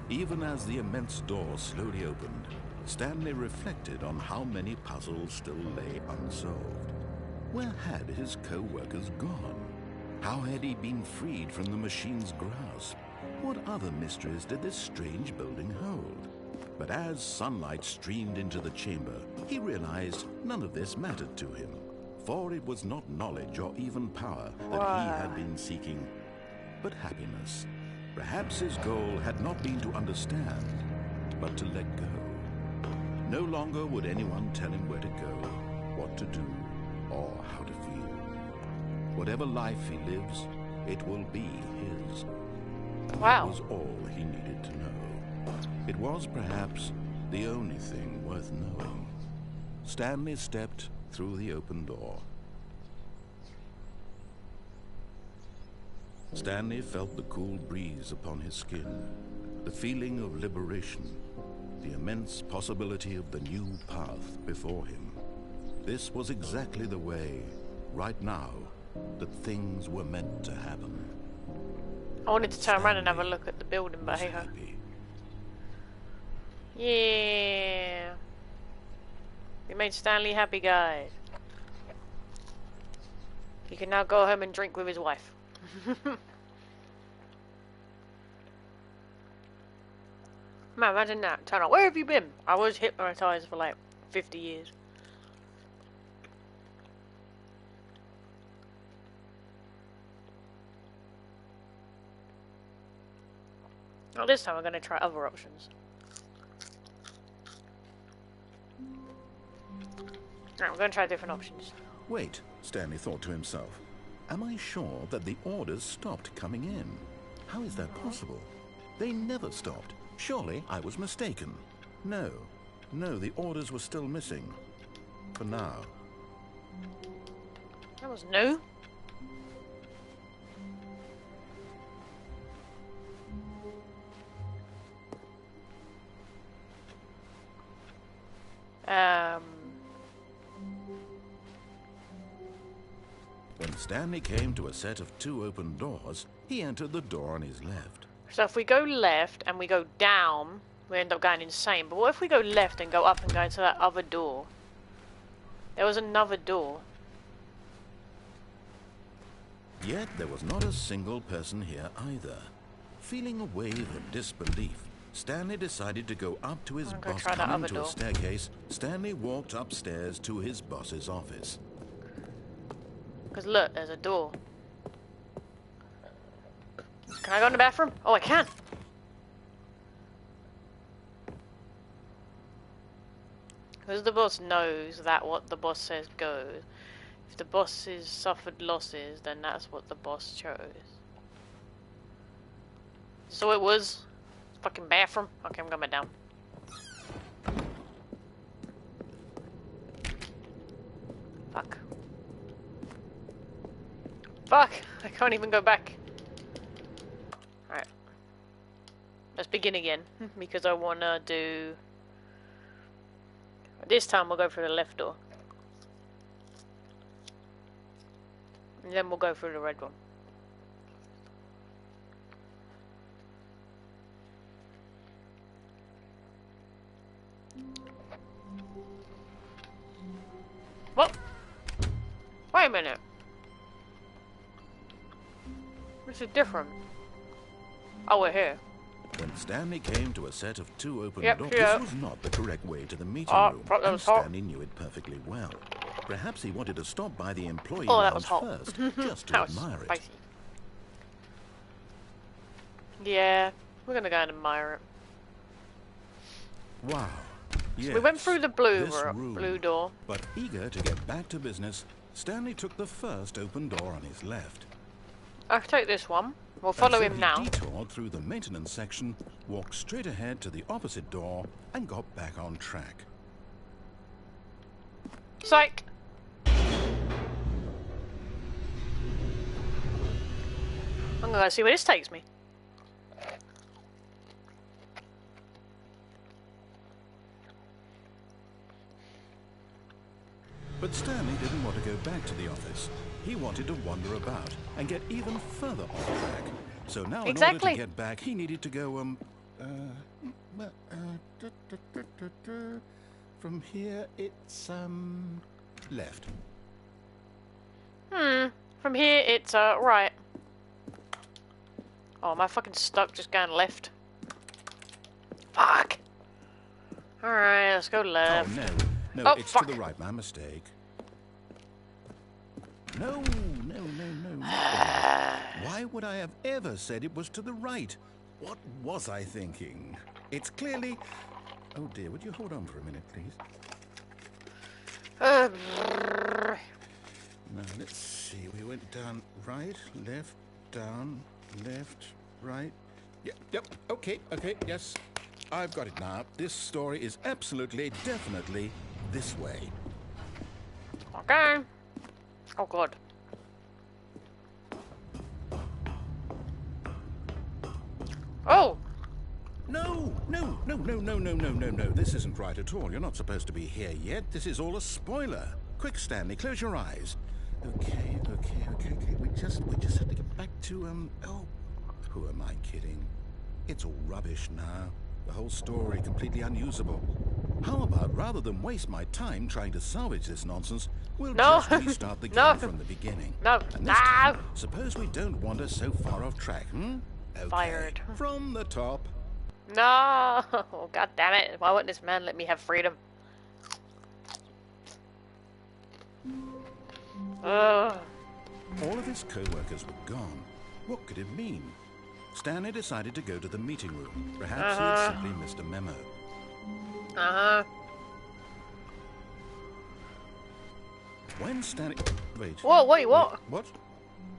even as the immense door slowly opened, Stanley reflected on how many puzzles still lay unsolved. Where had his co-workers gone? How had he been freed from the machine's grasp? What other mysteries did this strange building hold? But as sunlight streamed into the chamber, he realized none of this mattered to him. For it was not knowledge or even power that he had been seeking, but happiness. Perhaps his goal had not been to understand, but to let go. No longer would anyone tell him where to go, what to do, or how to feel. Whatever life he lives, it will be his. Wow. That was all he needed to know. It was perhaps the only thing worth knowing. Stanley stepped through the open door. Stanley felt the cool breeze upon his skin, the feeling of liberation, the immense possibility of the new path before him. This was exactly the way, right now, that things were meant to happen. I wanted to turn around and have a look at the building, but hey ho. Yeah. We made Stanley happy, guys. He can now go home and drink with his wife. Man, imagine that. Turn on. Where have you been? I was hypnotized for like 50 years. Well, this time we're going to try other options. Alright, we're going to try different options. Wait, Stanley thought to himself. Am I sure that the orders stopped coming in? How is that possible? They never stopped. Surely I was mistaken. No, the orders were still missing. For now. That was new. When Stanley came to a set of 2 open doors, he entered the door on his left. So if we go left and we go down, we end up going insane. But what if we go left and go up and go into that other door? There was another door. Yet there was not a single person here either. Feeling a wave of disbelief, Stanley decided to go up to his boss. Coming to a staircase, Stanley walked upstairs to his boss's office. Because look, there's a door. Can I go in the bathroom? Oh, I can. Because the boss knows that what the boss says goes. If the boss has suffered losses, then that's what the boss chose. So it was. Fucking bathroom. Okay, I'm going down. Fuck. Fuck! I can't even go back. Alright. Let's begin again. Because I wanna do... This time we'll go through the left door. And then we'll go through the red one. What? Wait a minute. This is different. Oh, we're here. When Stanley came to a set of 2 open doors, yeah. This was not the correct way to the meeting room, and Stanley knew it perfectly well. Perhaps he wanted to stop by the employee lounge first, just to admire it. Spicy. Yeah, we're gonna go and admire it. Wow. Yes, So we went through the blue door. But eager to get back to business, Stanley took the first open door on his left. I'll take this one. We'll follow him now. He detoured through the maintenance section, walked straight ahead to the opposite door, and got back on track. Psych! I'm gonna go see where this takes me. But Stanley didn't want to go back to the office. He wanted to wander about and get even further off track. So now in order to get back, he needed to go, from here it's, left. From here it's, right. Oh, am I fucking stuck just going left? Fuck! Alright, let's go left. Oh, no, it's fuck. to the right, my mistake. No. Why would I have ever said it was to the right? What was I thinking? It's clearly... Oh dear, would you hold on for a minute, please? Now, let's see. We went down right, left, down, left, right. Yep, okay, yes. I've got it now. This story is absolutely, definitely this way. Okay. Oh, God. Oh! No. This isn't right at all. You're not supposed to be here yet. This is all a spoiler. Quick, Stanley, close your eyes. Okay. We just have to get back to, oh, who am I kidding? It's all rubbish now. The whole story completely unusable. How about, rather than waste my time trying to salvage this nonsense, we'll just restart the game from the beginning. No. And this time, suppose we don't wander so far off track, Okay. Fired. From the top. No! God damn it. Why wouldn't this man let me have freedom? All of his co-workers were gone. What could it mean? Stanley decided to go to the meeting room. Perhaps he had simply missed a memo. When Stanley... Wait. Whoa, wait, what? What?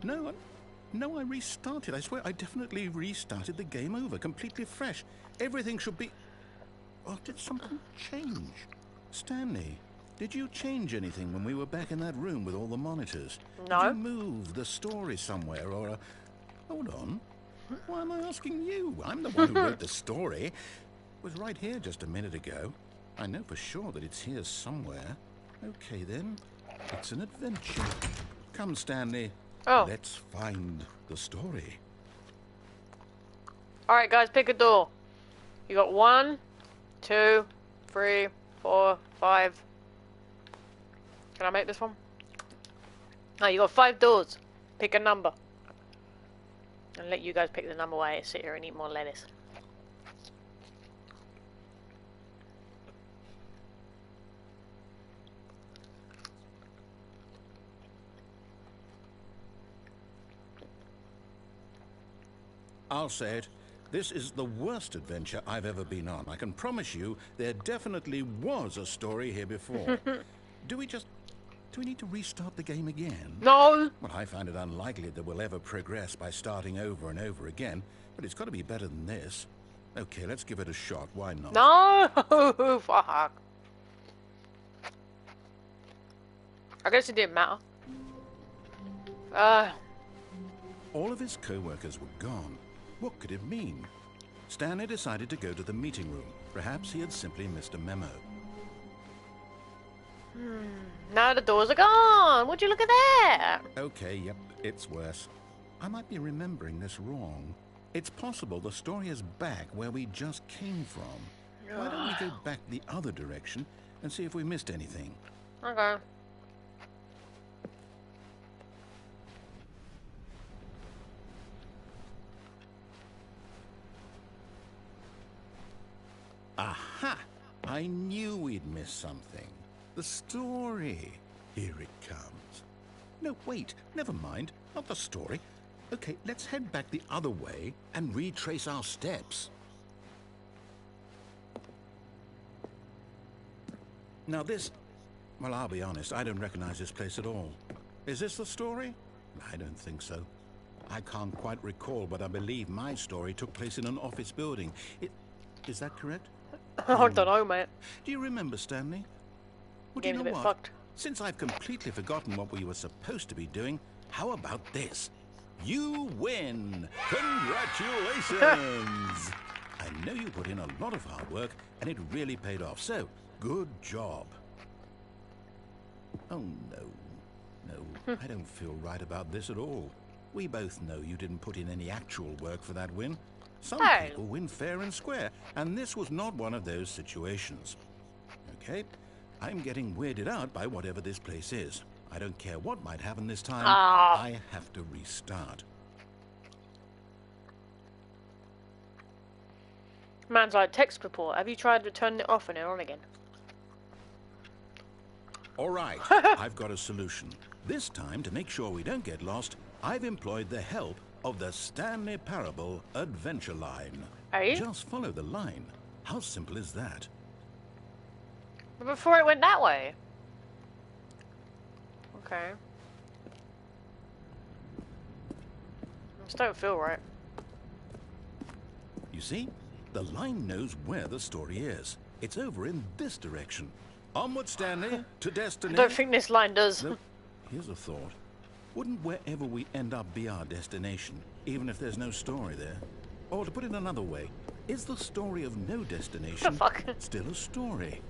No, I restarted. I swear, I definitely restarted the game over, completely fresh. Everything should be... Oh, did something change? Stanley, did you change anything when we were back in that room with all the monitors? No. Did you move the story somewhere or... Hold on. Why am I asking you? I'm the one who wrote the story. It was right here just a minute ago. I know for sure that it's here somewhere. Okay, then. It's an adventure. Come, Stanley. Oh. Let's find the story. Alright, guys, pick a door. You got 1, 2, 3, 4, 5. Can I make this one? Oh, you got 5 doors. Pick a number. And let you guys pick the number while I sit here and eat more lettuce. I'll say it. This is the worst adventure I've ever been on. I can promise you there definitely was a story here before. Do we need to restart the game again? No! Well, I find it unlikely that we'll ever progress by starting over and over again, but it's got to be better than this. Okay, let's give it a shot. Why not? No! Fuck. I guess it didn't matter. All of his co-workers were gone. What could it mean? Stanley decided to go to the meeting room. Perhaps he had simply missed a memo. Now the doors are gone! Would you look at that? Okay, yep, it's worse. I might be remembering this wrong. It's possible the story is back where we just came from. Why don't we go back the other direction and see if we missed anything? Okay. Aha! I knew we'd missed something. The story. Here it comes. No, wait, never mind. Not the story. Okay, let's head back the other way and retrace our steps. Now this... Well, I'll be honest, I don't recognize this place at all. Is this the story? I don't think so. I can't quite recall, but I believe my story took place in an office building. Is that correct? I don't know, mate. Do you remember, Stanley? Well, do you Game's a know bit what? fucked. Since I've completely forgotten what we were supposed to be doing, how about this? You win! Congratulations! I know you put in a lot of hard work, and it really paid off, so good job. Oh, no, I don't feel right about this at all. We both know you didn't put in any actual work for that win. Some people win fair and square, and this was not one of those situations. Okay, I'm getting weirded out by whatever this place is. I don't care what might happen this time. I have to restart. Man's like, text report. Have you tried to turn it off and on again? All right, I've got a solution. This time, to make sure we don't get lost, I've employed the help of the Stanley Parable Adventure Line. Hey? Just follow the line. How simple is that? But before it went that way. Okay. I just don't feel right. You see? The line knows where the story is. It's over in this direction. Onward, Stanley, to destiny. I don't think this line does. Nope. Here's a thought. Wouldn't wherever we end up be our destination, even if there's no story there? Or to put it another way, is the story of no destination still a story?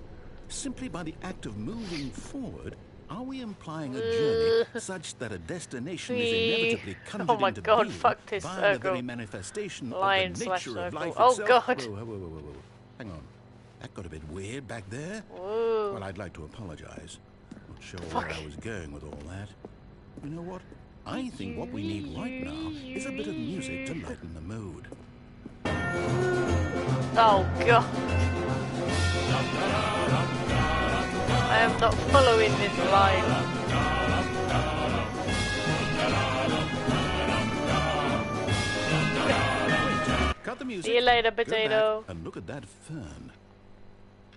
Simply by the act of moving forward, are we implying a journey such that a destination is inevitably conjured into being fuck this by the circle. very manifestation Line of the slash nature of circle. life Oh, itself? God. Whoa. Hang on. That got a bit weird back there. Ooh. Well, I'd like to apologize. Not sure where I was going with all that. You know what? I think what we need right now is a bit of music to lighten the mood. Oh, God. I am not following this line. the music. See you later, Go potato. back and look at that fern.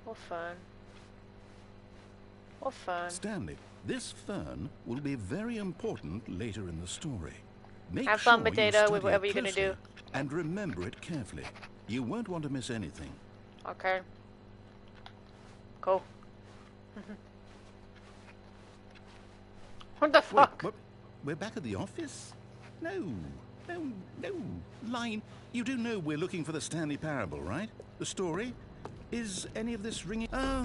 What fun. What fun. Stanley, this fern will be very important later in the story. Make Have fun, sure potato, you with study whatever it you're gonna do. closely and remember it carefully. You won't want to miss anything. Okay. Cool. What the fuck? Wait, what? We're back at the office? No. Line, you do know we're looking for the Stanley Parable, right? The story? Is any of this ringing? Oh,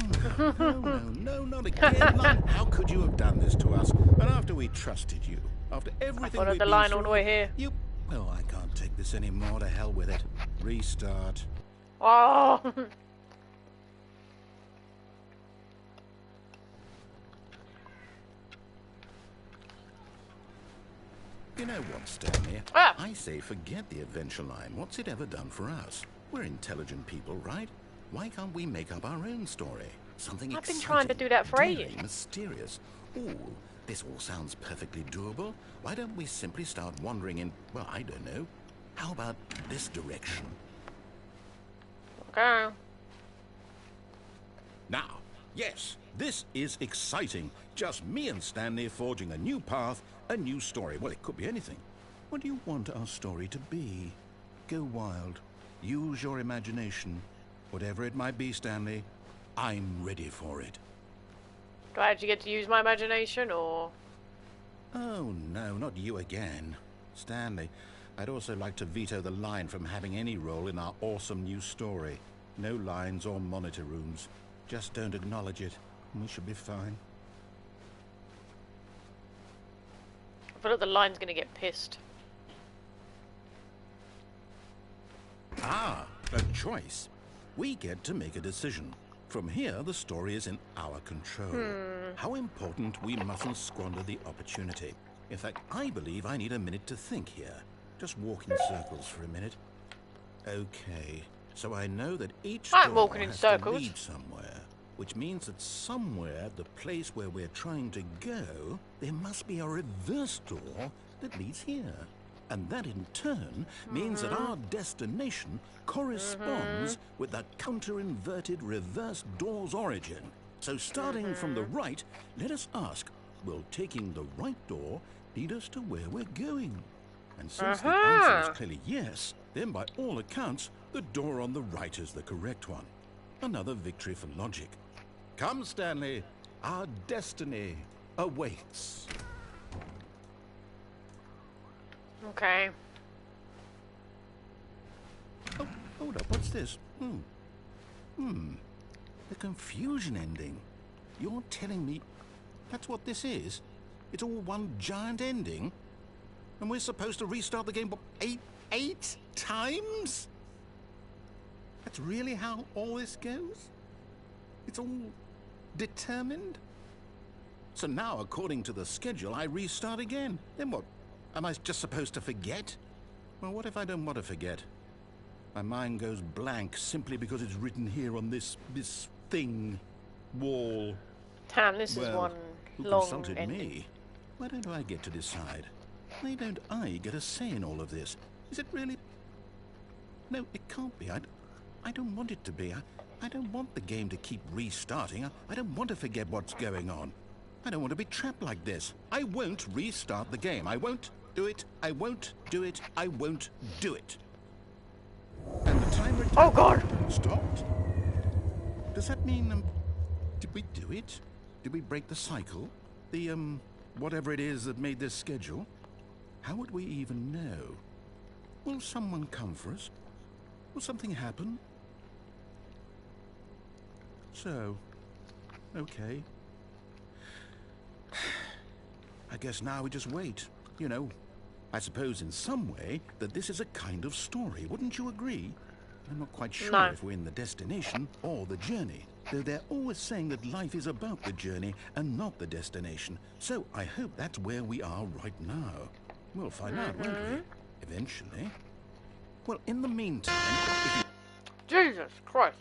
no, not again, Line. How could you have done this to us? And after we trusted you, after everything I followed we've the been line through, all the way here. You... Oh, I can't take this anymore. To hell with it. Restart. Oh! You know what, Stanley? Ah! I say forget the adventure line. What's it ever done for us? We're intelligent people, right? Why can't we make up our own story? Something I've been exciting, trying to do that for daring, ages. mysterious. Ooh, this all sounds perfectly doable. Why don't we simply start wandering in, well, I don't know. How about this direction? Okay. Now, yes, this is exciting. Just me and Stanley forging a new path, a new story. Well, it could be anything. What do you want our story to be? Go wild. Use your imagination. Whatever it might be, Stanley, I'm ready for it. Do I actually get to use my imagination, or...? Oh, no, not you again. Stanley, I'd also like to veto the line from having any role in our awesome new story. No lines or monitor rooms. Just don't acknowledge it, and we should be fine. I feel like the line's gonna get pissed. Ah, a choice. We get to make a decision. From here, the story is in our control. How important we mustn't squander the opportunity. In fact, I believe I need a minute to think here. Just walk in circles for a minute. Okay, so I know that each I'm door walking in has circles. to lead somewhere, which means that somewhere, the place where we're trying to go, there must be a reverse door that leads here. And that in turn means that our destination corresponds with the counter-inverted reverse door's origin. So starting from the right, let us ask, will taking the right door lead us to where we're going? And since the answer is clearly yes, then by all accounts, the door on the right is the correct one. Another victory for logic. Come, Stanley, our destiny awaits. Okay. Oh, hold up, what's this? The confusion ending. You're telling me that's what this is? It's all one giant ending? And we're supposed to restart the game eight times? That's really how all this goes? It's all determined? So now, according to the schedule, I restart again. Then what? Am I just supposed to forget? Well, what if I don't want to forget? My mind goes blank simply because it's written here on this thing, wall. Damn, this is Well, one who long consulted ending. me? Why don't I get to decide? Why don't I get a say in all of this? Is it really... No, it can't be. I don't want it to be. I don't want the game to keep restarting. I don't want to forget what's going on. I don't want to be trapped like this. I won't restart the game. I won't do it. I won't do it. I won't do it. And the timer... Oh god! Stopped? Does that mean, did we do it? Did we break the cycle? The, whatever it is that made this schedule? How would we even know? Will someone come for us? Will something happen? So, okay. I guess now we just wait. You know, I suppose in some way that this is a kind of story. Wouldn't you agree? I'm not quite sure No. if we're in the destination or the journey. Though they're always saying that life is about the journey and not the destination. So I hope that's where we are right now. We'll find out, won't we? Eventually. Well, in the meantime, if you... Jesus Christ.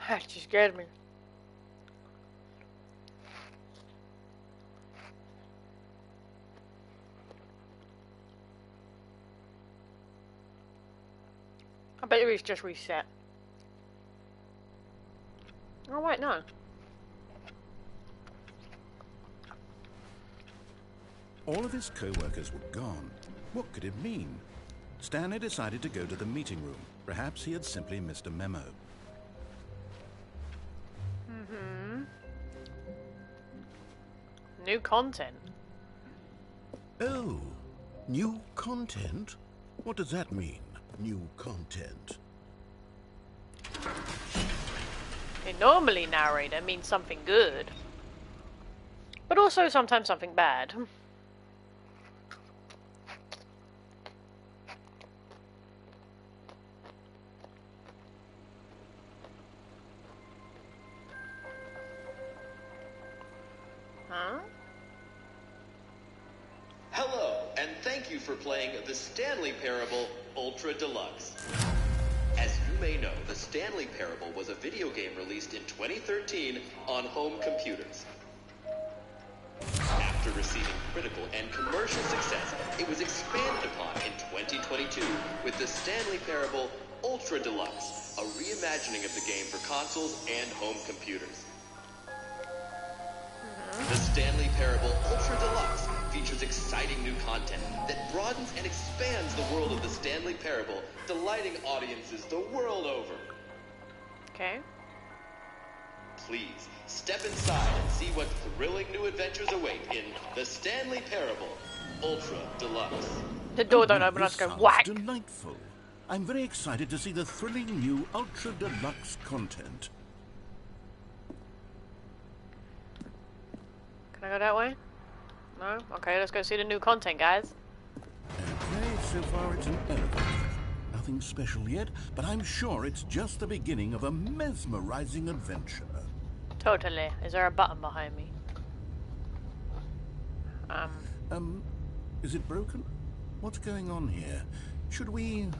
That just scared me. I bet it's just reset. Oh wait, no. All of his co-workers were gone. What could it mean? Stanley decided to go to the meeting room. Perhaps he had simply missed a memo. New content. Oh, new content? What does that mean, new content? In normally narrator means something good. But also sometimes something bad. Huh? Hello, and thank you for playing the Stanley Parable Ultra Deluxe. As you may know, the Stanley Parable was a video game released in 2013 on home computers. After receiving critical and commercial success, it was expanded upon in 2022 with the Stanley Parable Ultra Deluxe, a reimagining of the game for consoles and home computers. The Stanley Parable Ultra Deluxe features exciting new content that broadens and expands the world of the Stanley Parable, delighting audiences the world over. Okay. Please, step inside and see what thrilling new adventures await in the Stanley Parable Ultra Deluxe. The door don't open, I This just go sounds whack. delightful. I'm very excited to see the thrilling new Ultra Deluxe content. Can I go that way? No? Okay, let's go see the new content, guys. Okay, so far it's an elevator. Nothing special yet, but I'm sure it's just the beginning of a mesmerizing adventure. Totally. Is there a button behind me? Is it broken? What's going on here? Should we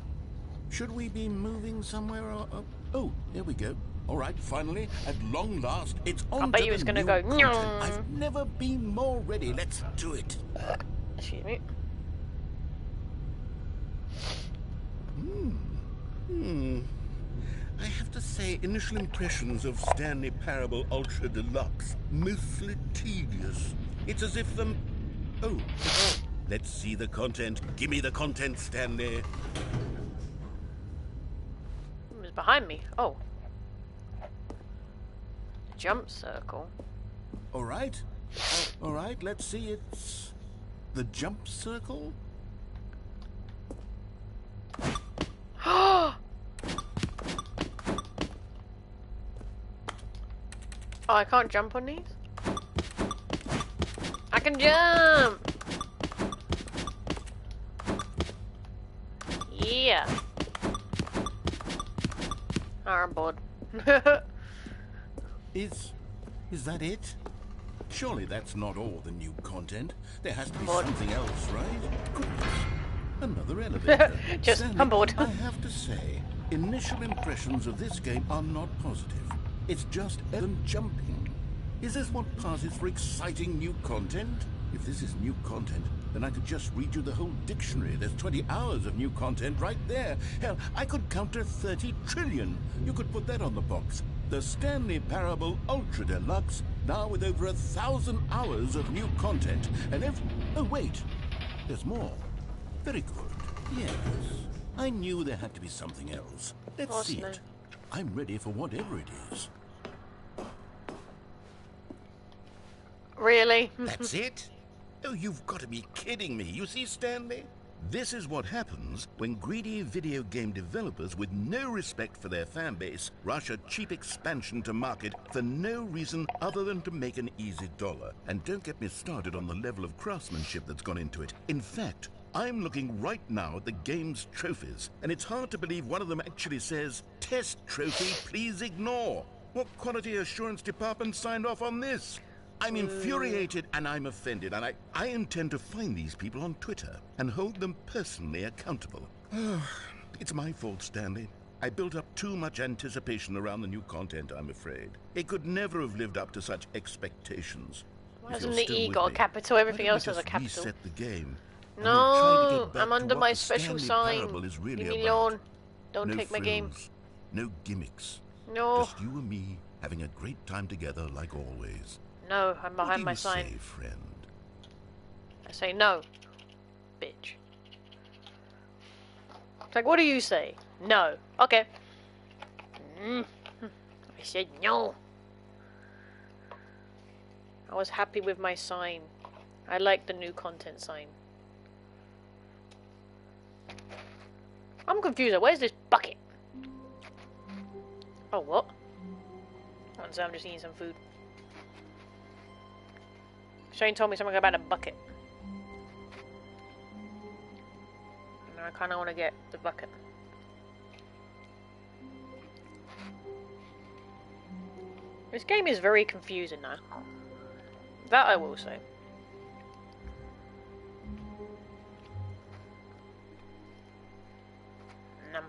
be moving somewhere or... oh, here we go. All right, finally, at long last, it's on bet to you the was gonna new go, content. "Nyong." I've never been more ready. Let's do it. Excuse me. I have to say, initial impressions of Stanley Parable Ultra Deluxe, mostly tedious. It's as if them... Oh, let's see the content. Give me the content, Stanley. It was behind me. Oh. Jump circle. All right, let's see. It's the jump circle. Oh, I can't jump on these? I can jump! Yeah. Oh, I'm bored. Is that it? Surely that's not all the new content. There has to be Bored. something else, right? Goodness. Another elevator. Just, Stanley, I'm bored. I have to say, initial impressions of this game are not positive. It's just jumping. Is this what passes for exciting new content? If this is new content, then I could just read you the whole dictionary. There's 20 hours of new content right there. Hell, I could counter 30 trillion. You could put that on the box. The Stanley Parable Ultra Deluxe, now with over 1,000 hours of new content. And if... oh, wait. There's more. Very good. Yes. I knew there had to be something else. Let's see it. I'm ready for whatever it is. Really? That's it? Oh, you've got to be kidding me. You see, Stanley? This is what happens when greedy video game developers with no respect for their fan base rush a cheap expansion to market for no reason other than to make an easy dollar. And don't get me started on the level of craftsmanship that's gone into it. In fact, I'm looking right now at the game's trophies, and it's hard to believe one of them actually says, "Test trophy, please ignore." What quality assurance department signed off on this? I'm infuriated and I'm offended, and I intend to find these people on Twitter and hold them personally accountable. It's my fault, Stanley. I built up too much anticipation around the new content, I'm afraid. It could never have lived up to such expectations. Why hasn't the E got a capital? Everything else has a capital. Reset the game. No, I'm under my special sign. Really Leave me alone. Don't No take my game. frills, no gimmicks. No. Just you and me having a great time together like always. No, I'm What behind do my you sign. say, friend? I say no. Bitch. It's like, what do you say? No. Okay. I said no. I was happy with my sign. I like the new content sign. I'm confused. Where's this bucket? Oh, what? Oh, so I'm just eating some food. Shane told me something about a bucket. And I kind of want to get the bucket. This game is very confusing now. That I will say. Num.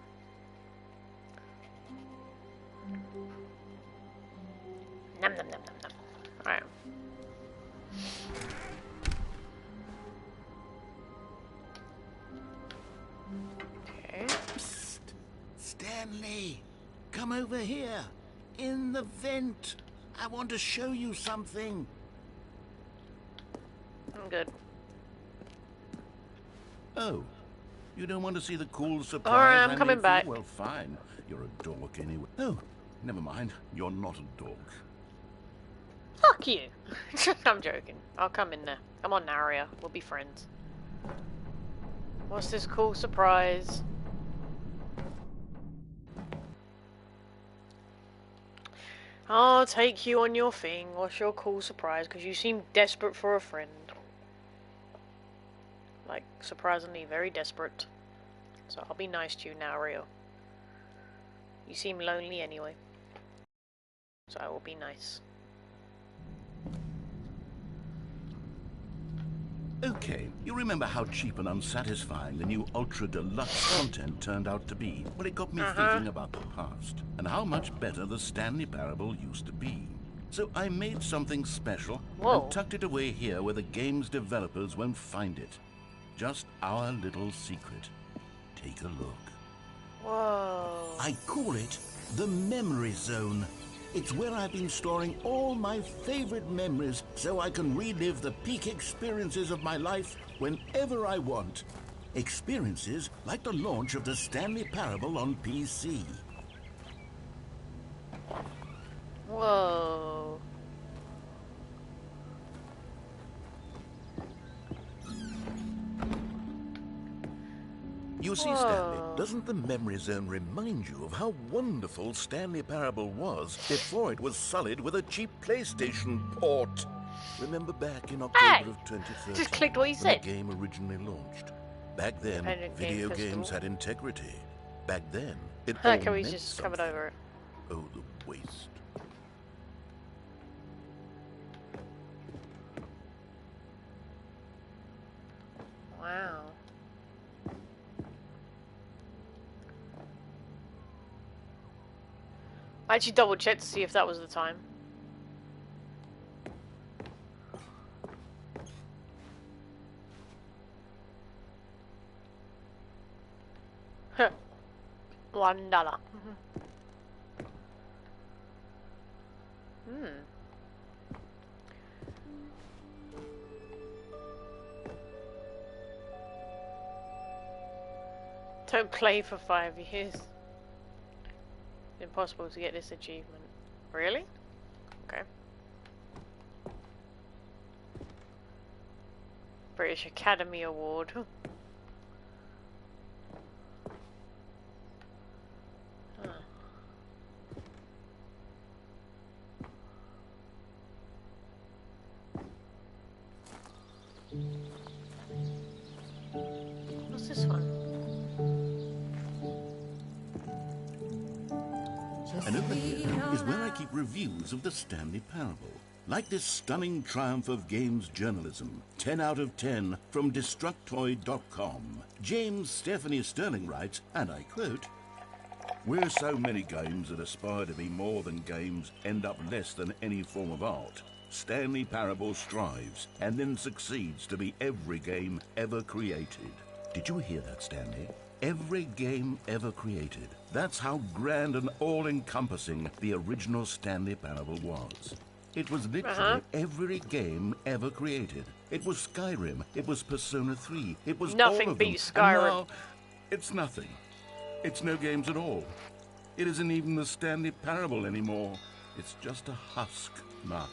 Num num num num num. Alright. Okay. Psst. Stanley, come over here. In the vent. I want to show you something. I'm good. Oh, you don't want to see the cool surprise? Alright, I'm I coming made for back. you? Well, fine. You're a dork anyway. Oh, never mind. You're not a dork. Fuck you! I'm joking. I'll come in there. Come on, Naria. We'll be friends. What's this cool surprise? I'll take you on your thing. What's your cool surprise? Because you seem desperate for a friend. Like, surprisingly, very desperate. So I'll be nice to you now, Rio. You seem lonely anyway. So I will be nice. Okay, you remember how cheap and unsatisfying the new Ultra Deluxe content turned out to be? Well, it got me thinking about the past, and how much better the Stanley Parable used to be. So I made something special and tucked it away here where the game's developers won't find it. Just our little secret. Take a look. Whoa. I call it the Memory Zone. It's where I've been storing all my favorite memories so I can relive the peak experiences of my life whenever I want. Experiences like the launch of the Stanley Parable on PC. Whoa. You see, Stanley, doesn't the Memory Zone remind you of how wonderful Stanley Parable was before it was sullied with a cheap PlayStation port? Remember back in October of 2013, just clicked what he when said. the game originally launched? Back then, Independent video Game games Festival. had integrity. Back then, it all Can we meant just something. covered over it? Oh, the waste. Wow. I actually double checked to see if that was the time. Huh. $1. Hmm. Don't play for 5 years. It's impossible to get this achievement. Really? Okay. British Academy Award. Huh. What's this one? And over here is where I keep reviews of the Stanley Parable. Like this stunning triumph of games journalism, 10 out of 10 from Destructoid.com. James Stephanie Sterling writes, and I quote, "Where so many games that aspire to be more than games end up less than any form of art, Stanley Parable strives and then succeeds to be every game ever created." Did you hear that, Stanley? every game ever created. That's how grand and all-encompassing the original Stanley Parable was. It was literally every game ever created. It was Skyrim, it was Persona 3, it was Nothing all of beats them. And Skyrim. now, it's nothing. It's no games at all. It isn't even the Stanley Parable anymore. It's just a husk now.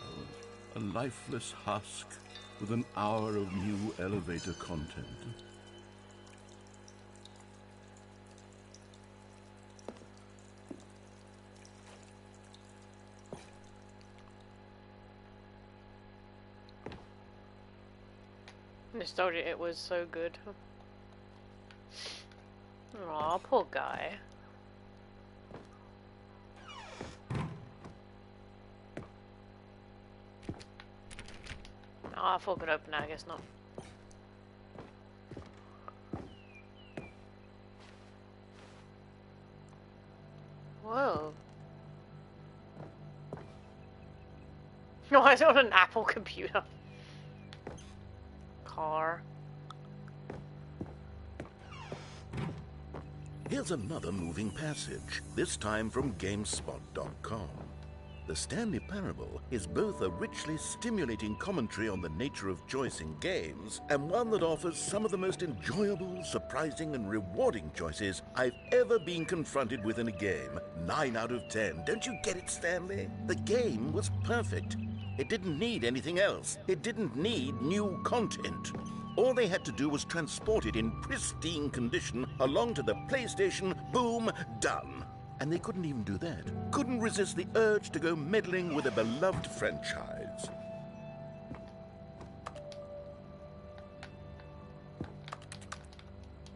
A lifeless husk with an hour of new elevator content. Nostalgia, it was so good. Aw, poor guy. Oh, I thought I could open that, I guess not. Whoa. No, I on an Apple computer. Car. Here's another moving passage, this time from GameSpot.com. The Stanley Parable is both a richly stimulating commentary on the nature of choice in games, and one that offers some of the most enjoyable, surprising, and rewarding choices I've ever been confronted with in a game. 9 out of 10. Don't you get it, Stanley? The game was perfect. It didn't need anything else. It didn't need new content. All they had to do was transport it in pristine condition along to the PlayStation, boom, done. And they couldn't even do that. Couldn't resist the urge to go meddling with a beloved franchise.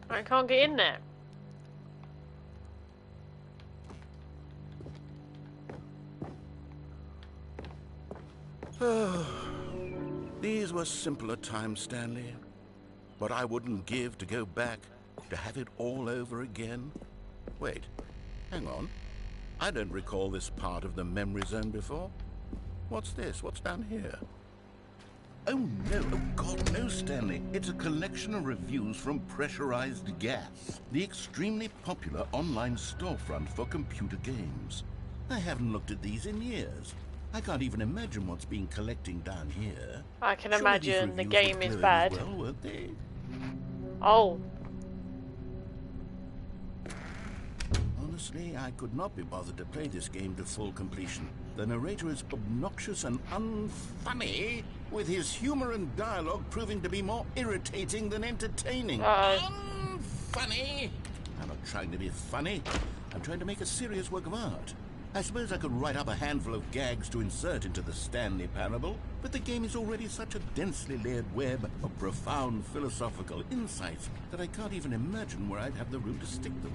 I can't get in there. These were simpler times, Stanley. But I wouldn't give to go back, to have it all over again. Wait, hang on. I don't recall this part of the memory zone before. What's this? What's down here? Oh no, oh God, no, Stanley. It's a collection of reviews from Pressurized Gas, the extremely popular online storefront for computer games. I haven't looked at these in years. I can't even imagine what's been collecting down here. I can Surely imagine these the reviews game were is glowing bad. as well, weren't they? Oh. Honestly, I could not be bothered to play this game to full completion. The narrator is obnoxious and unfunny, with his humor and dialogue proving to be more irritating than entertaining. Unfunny? I'm not trying to be funny. I'm trying to make a serious work of art. I suppose I could write up a handful of gags to insert into the Stanley Parable, but the game is already such a densely layered web of profound philosophical insights that I can't even imagine where I'd have the room to stick them.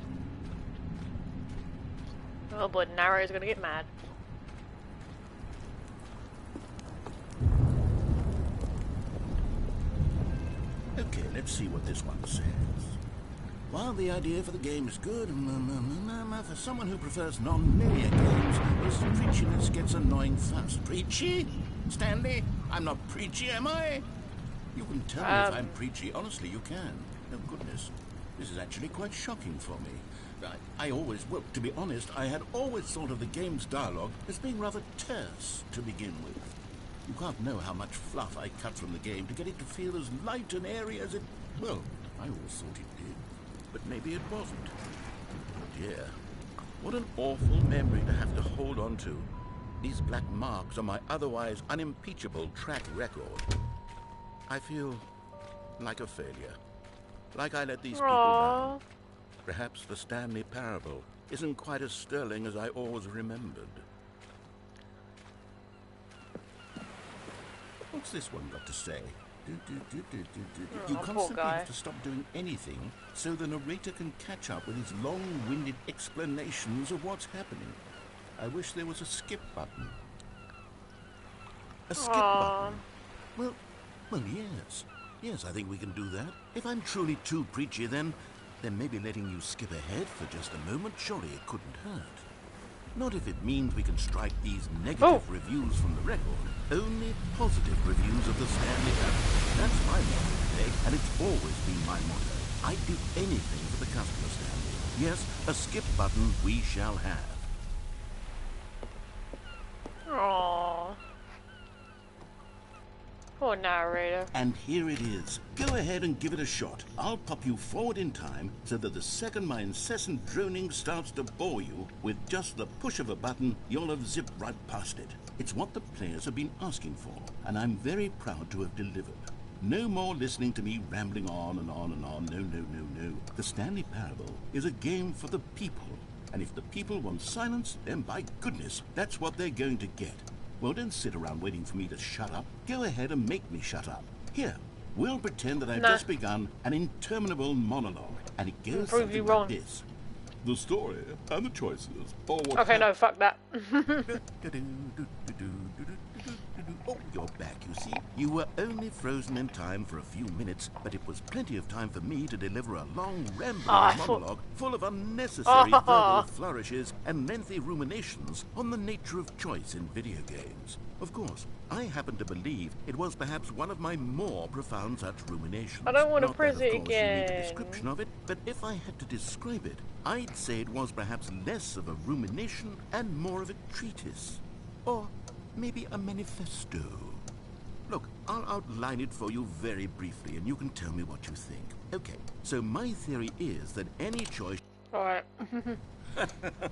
Oh, but Narrow's gonna get mad. Okay, let's see what this one says. While the idea for the game is good, for someone who prefers non-linear games, this preachiness gets annoying fast. Preachy? Stanley? I'm not preachy, am I? You can tell me if I'm preachy. Honestly, you can. Oh, goodness. This is actually quite shocking for me. Well, to be honest, I had always thought of the game's dialogue as being rather terse to begin with. You can't know how much fluff I cut from the game to get it to feel as light and airy as it... Well, I always thought it did. But maybe it wasn't. Oh dear. What an awful memory to have to hold on to. These black marks on my otherwise unimpeachable track record. I feel like a failure. Like I let these people down. Perhaps the Stanley Parable isn't quite as sterling as I always remembered. What's this one got to say? You constantly have to stop doing anything so the narrator can catch up with his long-winded explanations of what's happening. I wish there was a skip button. A skip button? Well, yes. Yes, I think we can do that. If I'm truly too preachy, then maybe letting you skip ahead for just a moment, surely it couldn't hurt. Not if it means we can strike these negative reviews from the record. Only positive reviews of the Stanley Parable. That's my motto today, and it's always been my motto. I'd do anything for the customer, Stanley. Yes, a skip button we shall have. Aww. Poor narrator. And here it is. Go ahead and give it a shot. I'll pop you forward in time so that the second my incessant droning starts to bore you, with just the push of a button, you'll have zipped right past it. It's what the players have been asking for, and I'm very proud to have delivered. No more listening to me rambling on and on and on. No, no, no, no. The Stanley Parable is a game for the people. And if the people want silence, then by goodness, that's what they're going to get. Well, don't sit around waiting for me to shut up. Go ahead and make me shut up. Here, we'll pretend that I've just begun an interminable monologue. And it goes something like this. The story and the choices. Okay, no, fuck that. Oh, you're back, you see. You were only frozen in time for a few minutes, but it was plenty of time for me to deliver a long, rambling monologue full of unnecessary verbal flourishes and lengthy ruminations on the nature of choice in video games. Of course, I happen to believe it was perhaps one of my more profound such ruminations. I don't want to Not press that, of it course, you need again. a description of it, but if I had to describe it, I'd say it was perhaps less of a rumination and more of a treatise. Or maybe a manifesto. Look, I'll outline it for you very briefly, and you can tell me what you think. Okay, so my theory is that any choice... Alright.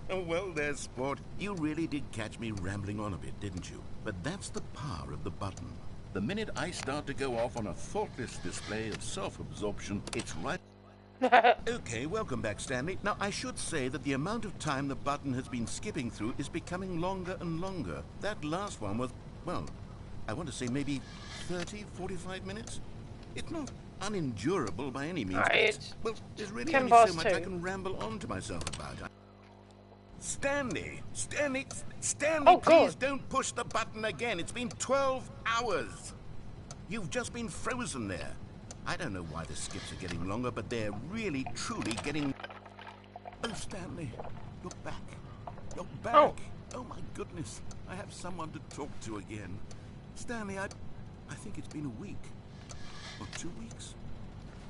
Well, there, sport. You really did catch me rambling on a bit, didn't you? But that's the power of the button. The minute I start to go off on a thoughtless display of self-absorption, it's right... Okay, welcome back, Stanley. Now, I should say that the amount of time the button has been skipping through is becoming longer and longer. That last one was, well, I want to say maybe 30, 45 minutes? It's not unendurable by any means. Right. Well, there's really 10 only past so much 2. I can ramble on to myself about. Stanley, Oh, please God. don't push the button again. It's been 12 hours. You've just been frozen there. I don't know why the skips are getting longer, but they're really, truly getting... Oh, Stanley, look back. You're back. Oh, my goodness. I have someone to talk to again. Stanley, I think it's been a week. Or 2 weeks.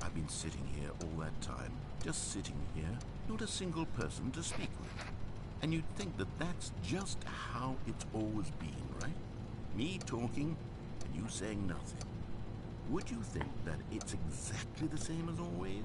I've been sitting here all that time. Just sitting here. Not a single person to speak with. And you'd think that that's just how it's always been, right? Me talking and you saying nothing. Would you think that it's exactly the same as always?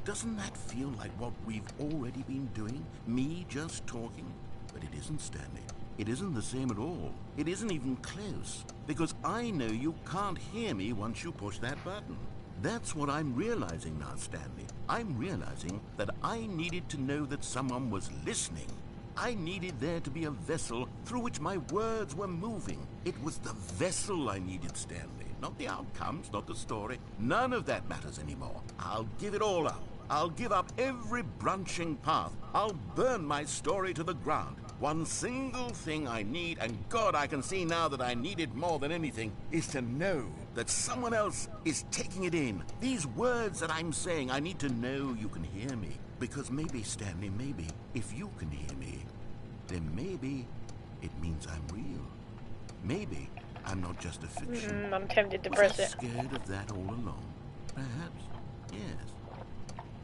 Doesn't that feel like what we've already been doing? Me just talking? But it isn't, Stanley. It isn't the same at all. It isn't even close. Because I know you can't hear me once you push that button. That's what I'm realizing now, Stanley. I'm realizing that I needed to know that someone was listening. I needed there to be a vessel through which my words were moving. It was the vessel I needed, Stanley. Not the outcomes, not the story. None of that matters anymore. I'll give it all up. I'll give up every branching path. I'll burn my story to the ground. One single thing I need, and God, I can see now that I need it more than anything, is to know that someone else is taking it in. These words that I'm saying, I need to know you can hear me. Because maybe, Stanley, maybe, if you can hear me, then maybe it means I'm real. Maybe I'm not just a fiction. I'm tempted to Was press I it. scared of that all along? Perhaps, yes.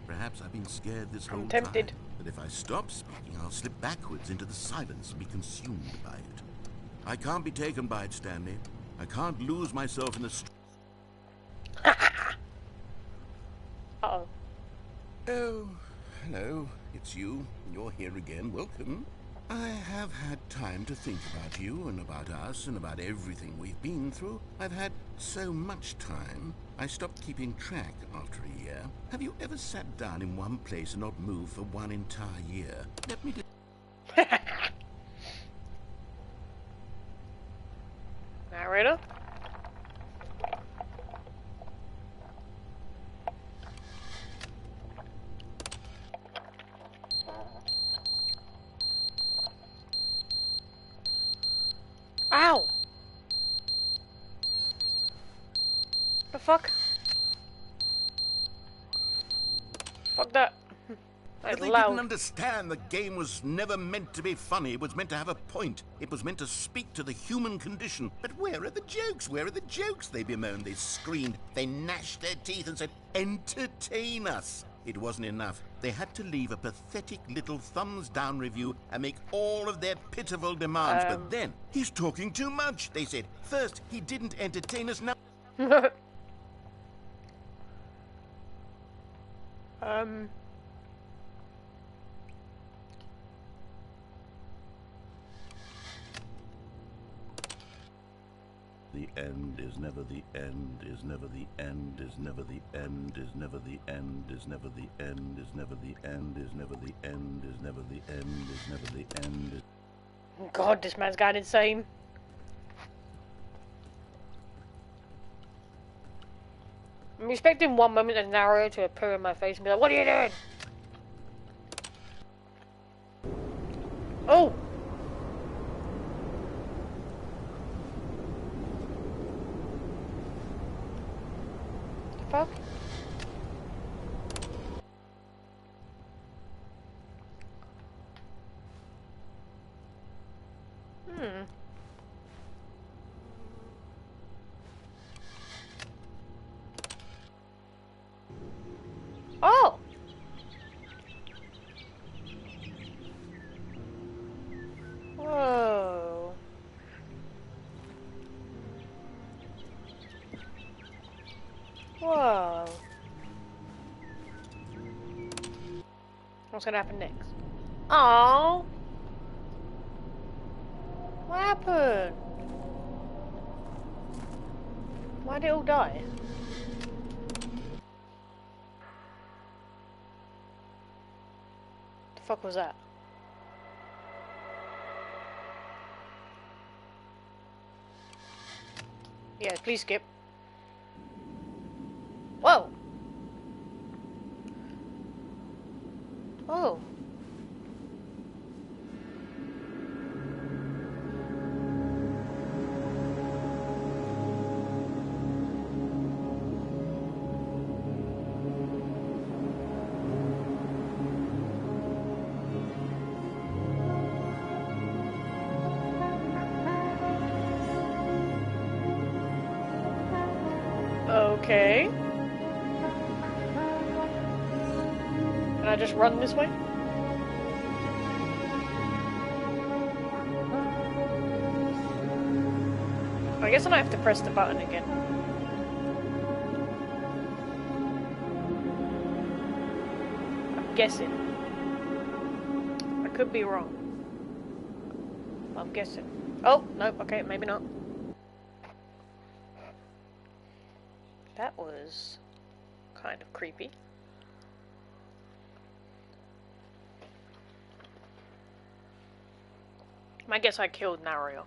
Perhaps I've been scared this whole tempted. time. That if I stop speaking, I'll slip backwards into the silence and be consumed by it. I can't be taken by it, Stanley. I can't lose myself in the Uh-oh. Oh, hello. It's you. You're here again. Welcome. I have had time to think about you and about us and about everything we've been through. I've had so much time, I stopped keeping track after a year. Have you ever sat down in one place and not moved for one entire year? Let me Narrator? Ow! The fuck? Fuck that. That's But they loud. didn't understand the game was never meant to be funny. It was meant to have a point. It was meant to speak to the human condition. But where are the jokes? Where are the jokes? They bemoaned, they screamed, they gnashed their teeth and said, entertain us. It wasn't enough. They had to leave a pathetic little thumbs-down review and make all of their pitiful demands. But then, he's talking too much, they said. First, he didn't entertain us now. The end is never the end, is never the end, is never the end, is never the end, is never the end, is never the end, is never the end, is never the end, is never the end. God, this man's gone insane. I'm expecting one moment of narrow to appear in my face and be like, "What are you doing?" Oh! The fuck? Oh! Whoa. Whoa. What's gonna happen next? Oh. What happened? Why did it all die? The fuck was that? Yeah, please skip. Whoa! Oh. Okay. Can I just run this way? I guess I might have to press the button again. I'm guessing. I could be wrong. I'm guessing. Oh, nope, okay, maybe not. That was kind of creepy. I guess I killed Nario.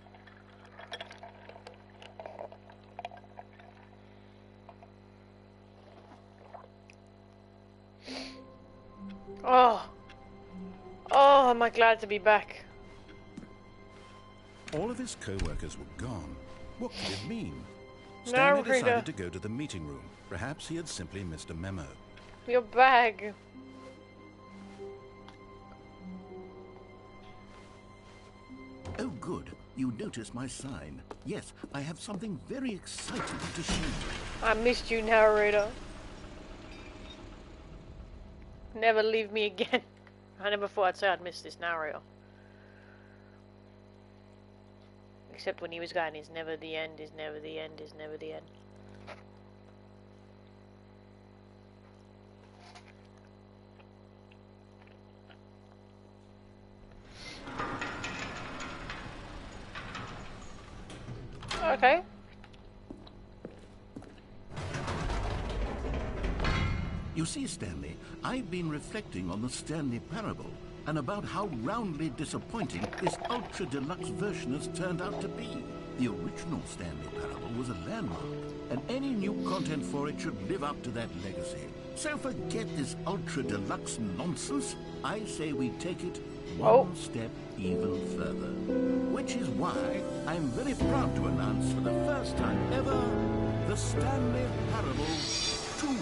Oh. Oh, am I glad to be back. All of his co-workers were gone. What could it mean? Stanley decided to go to the meeting room. Perhaps he had simply missed a memo. Your bag. Oh, good. You noticed my sign. Yes, I have something very exciting to show you. I missed you, narrator. Never leave me again. I never thought I'd say I'd miss this narrator. Except when he was going, is never the end, is never the end, is never the end. Okay. You see, Stanley, I've been reflecting on the Stanley parable and about how roundly disappointing this ultra-deluxe version has turned out to be. The original Stanley parable was a landmark, and any new content for it should live up to that legacy. So forget this ultra-deluxe nonsense. I say we take it one step even further. Which is why I'm very proud to announce for the first time ever, the Stanley Parable 2.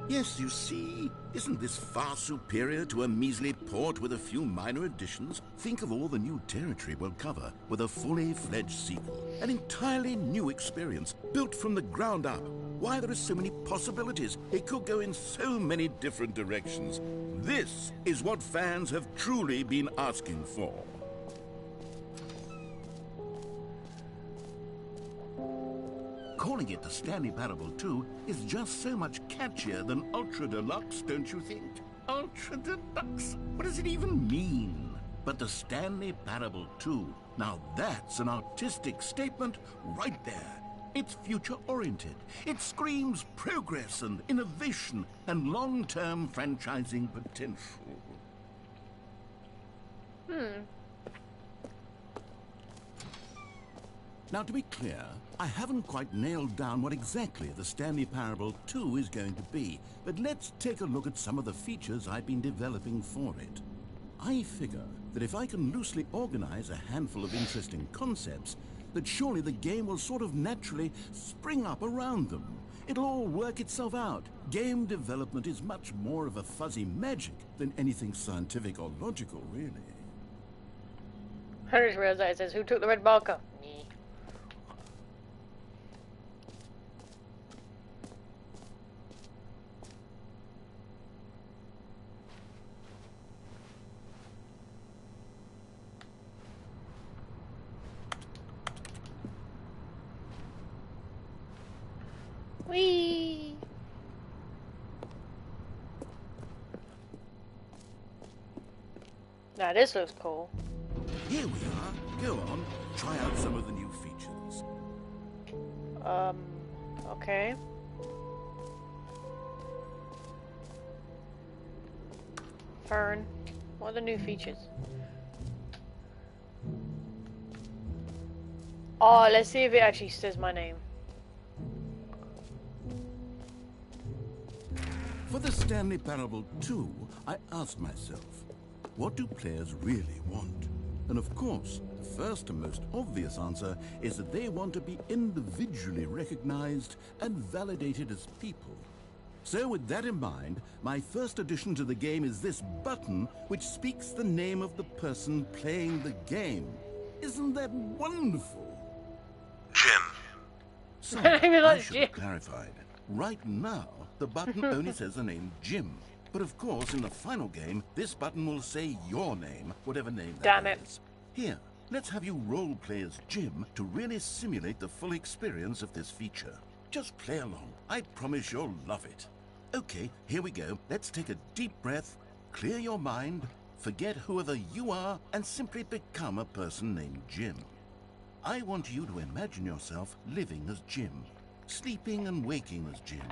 Yes, you see, isn't this far superior to a measly port with a few minor additions? Think of all the new territory we'll cover with a fully fledged sequel. An entirely new experience, built from the ground up. Why, there are so many possibilities. It could go in so many different directions. This is what fans have truly been asking for. Calling it the Stanley Parable 2 is just so much catchier than Ultra Deluxe, don't you think? Ultra Deluxe? What does it even mean? But the Stanley Parable 2, now that's an artistic statement right there. It's future-oriented. It screams progress and innovation and long-term franchising potential. Now, to be clear, I haven't quite nailed down what exactly the Stanley Parable 2 is going to be, but let's take a look at some of the features I've been developing for it. I figure that if I can loosely organize a handful of interesting concepts, that surely the game will sort of naturally spring up around them. It'll all work itself out. Game development is much more of a fuzzy magic than anything scientific or logical, really. I just realized that it says, who took the red marker? Me. Whee! Now this looks cool. Here we are. Go on. Try out some of the new features. Okay. Fern. What are the new features? Oh, let's see if it actually says my name. For the Stanley Parable 2, I asked myself, what do players really want? And of course, the first and most obvious answer is that they want to be individually recognized and validated as people. So with that in mind, my first addition to the game is this button which speaks the name of the person playing the game. Isn't that wonderful? Jim. Sorry, Name is I like should have Jim. clarified. Right now, the button only says the name Jim. But of course, in the final game, this button will say your name, whatever name that Damn it. is. Here, let's have you role-play as Jim to really simulate the full experience of this feature. Just play along. I promise you'll love it. Okay, here we go. Let's take a deep breath, clear your mind, forget whoever you are, and simply become a person named Jim. I want you to imagine yourself living as Jim, sleeping and waking as Jim,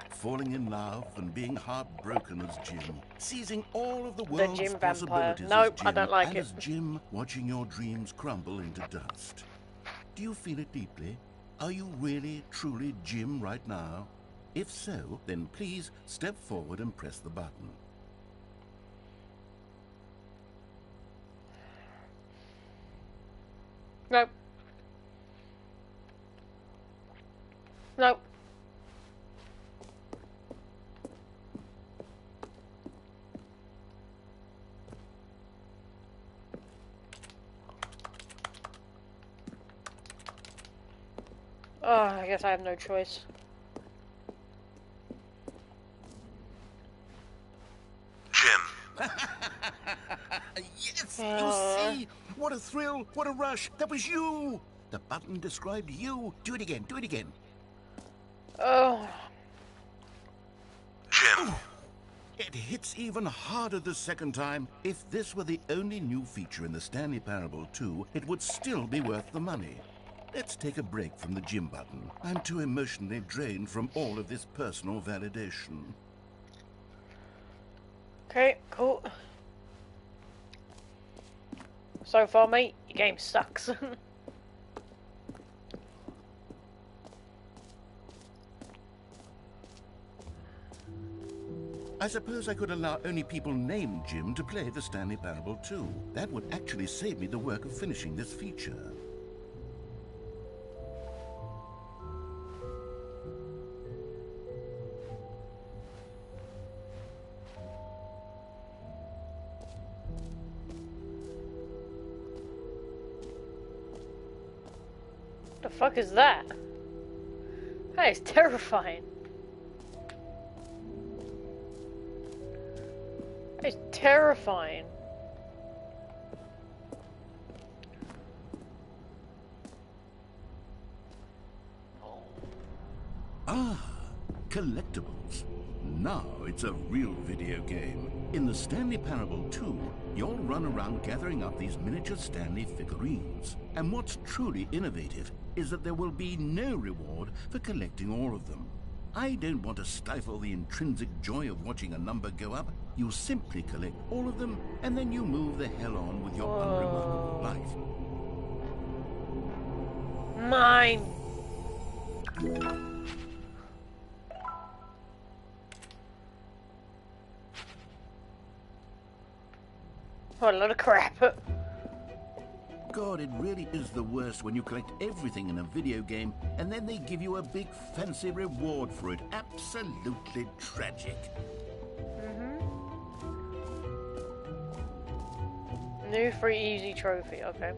falling in love and being heartbroken as Jim, seizing all of the world's Jim vampire. possibilities Nope, as Jim, I don't like and it. as Jim watching your dreams crumble into dust. Do you feel it deeply? Are you really, truly Jim right now? If so, then please step forward and press the button. Nope. Nope. Oh, I guess I have no choice. Jim. Yes, you see? What a thrill, what a rush. That was you. The button described you. Do it again, do it again. Oh. Jim. It hits even harder the second time. If this were the only new feature in the Stanley Parable 2, it would still be worth the money. Let's take a break from the Jim button. I'm too emotionally drained from all of this personal validation. Okay, cool. So far, mate, your game sucks. I suppose I could allow only people named Jim to play the Stanley Parable 2. That would actually save me the work of finishing this feature. The fuck is that? That is terrifying. That is terrifying. Ah, collectibles. Now it's a real video game. In the Stanley Parable 2, you'll run around gathering up these miniature Stanley figurines. And what's truly innovative is that there will be no reward for collecting all of them. I don't want to stifle the intrinsic joy of watching a number go up. You simply collect all of them, and then you move the hell on with your unremarkable life. Mine. What a lot of crap. God, it really is the worst when you collect everything in a video game and then they give you a big fancy reward for it. Absolutely tragic. New free easy trophy, okay.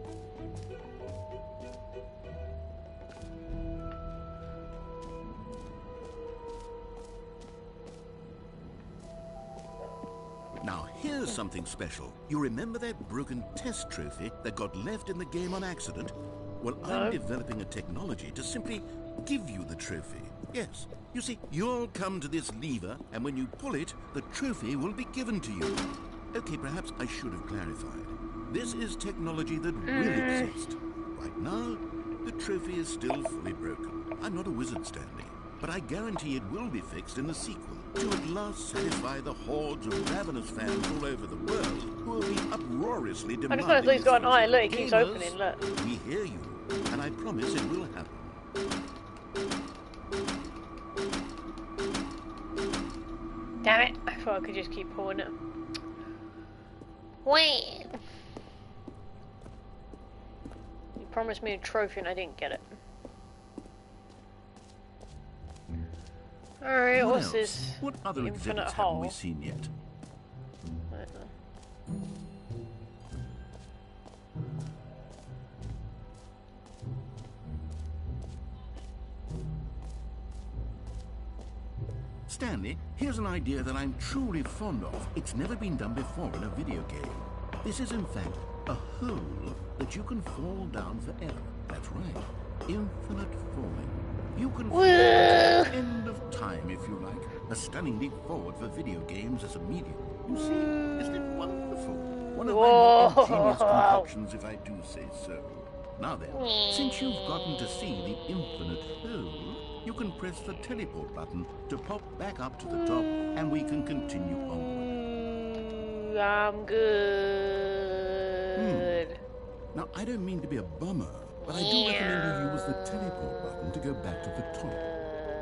Now, here's something special. You remember that broken test trophy that got left in the game on accident? Well, I'm developing a technology to simply give you the trophy. Yes. You see, you'll come to this lever, and when you pull it, the trophy will be given to you. Okay, perhaps I should have clarified. This is technology that will exist. Right now, the trophy is still fully broken. I'm not a wizard, Stanley, but I guarantee it will be fixed in the sequel to at last satisfy the hordes of ravenous fans all over the world who will be uproariously demanding. I just noticed he's got an eye. Look, it keeps Gamers, opening. Look. we hear you, and I promise it will happen. Damn it! I thought I could just keep pulling it. Wait. You promised me a trophy and I didn't get it. Alright, What what's else? this? What other Infinite exhibits haven't we hole. seen yet? Stanley, here's an idea that I'm truly fond of. It's never been done before in a video game. This is, in fact, a hole that you can fall down forever. That's right. Infinite falling. You can fall to the end of time, if you like. A stunning leap forward for video games as a medium. You see, isn't it wonderful? One of my more ingenious concoctions, if I do say so. Now then, since you've gotten to see the infinite hole, you can press the teleport button to pop back up to the top, and we can continue onward. I'm good. Now, I don't mean to be a bummer, but I do recommend you use the teleport button to go back to the top.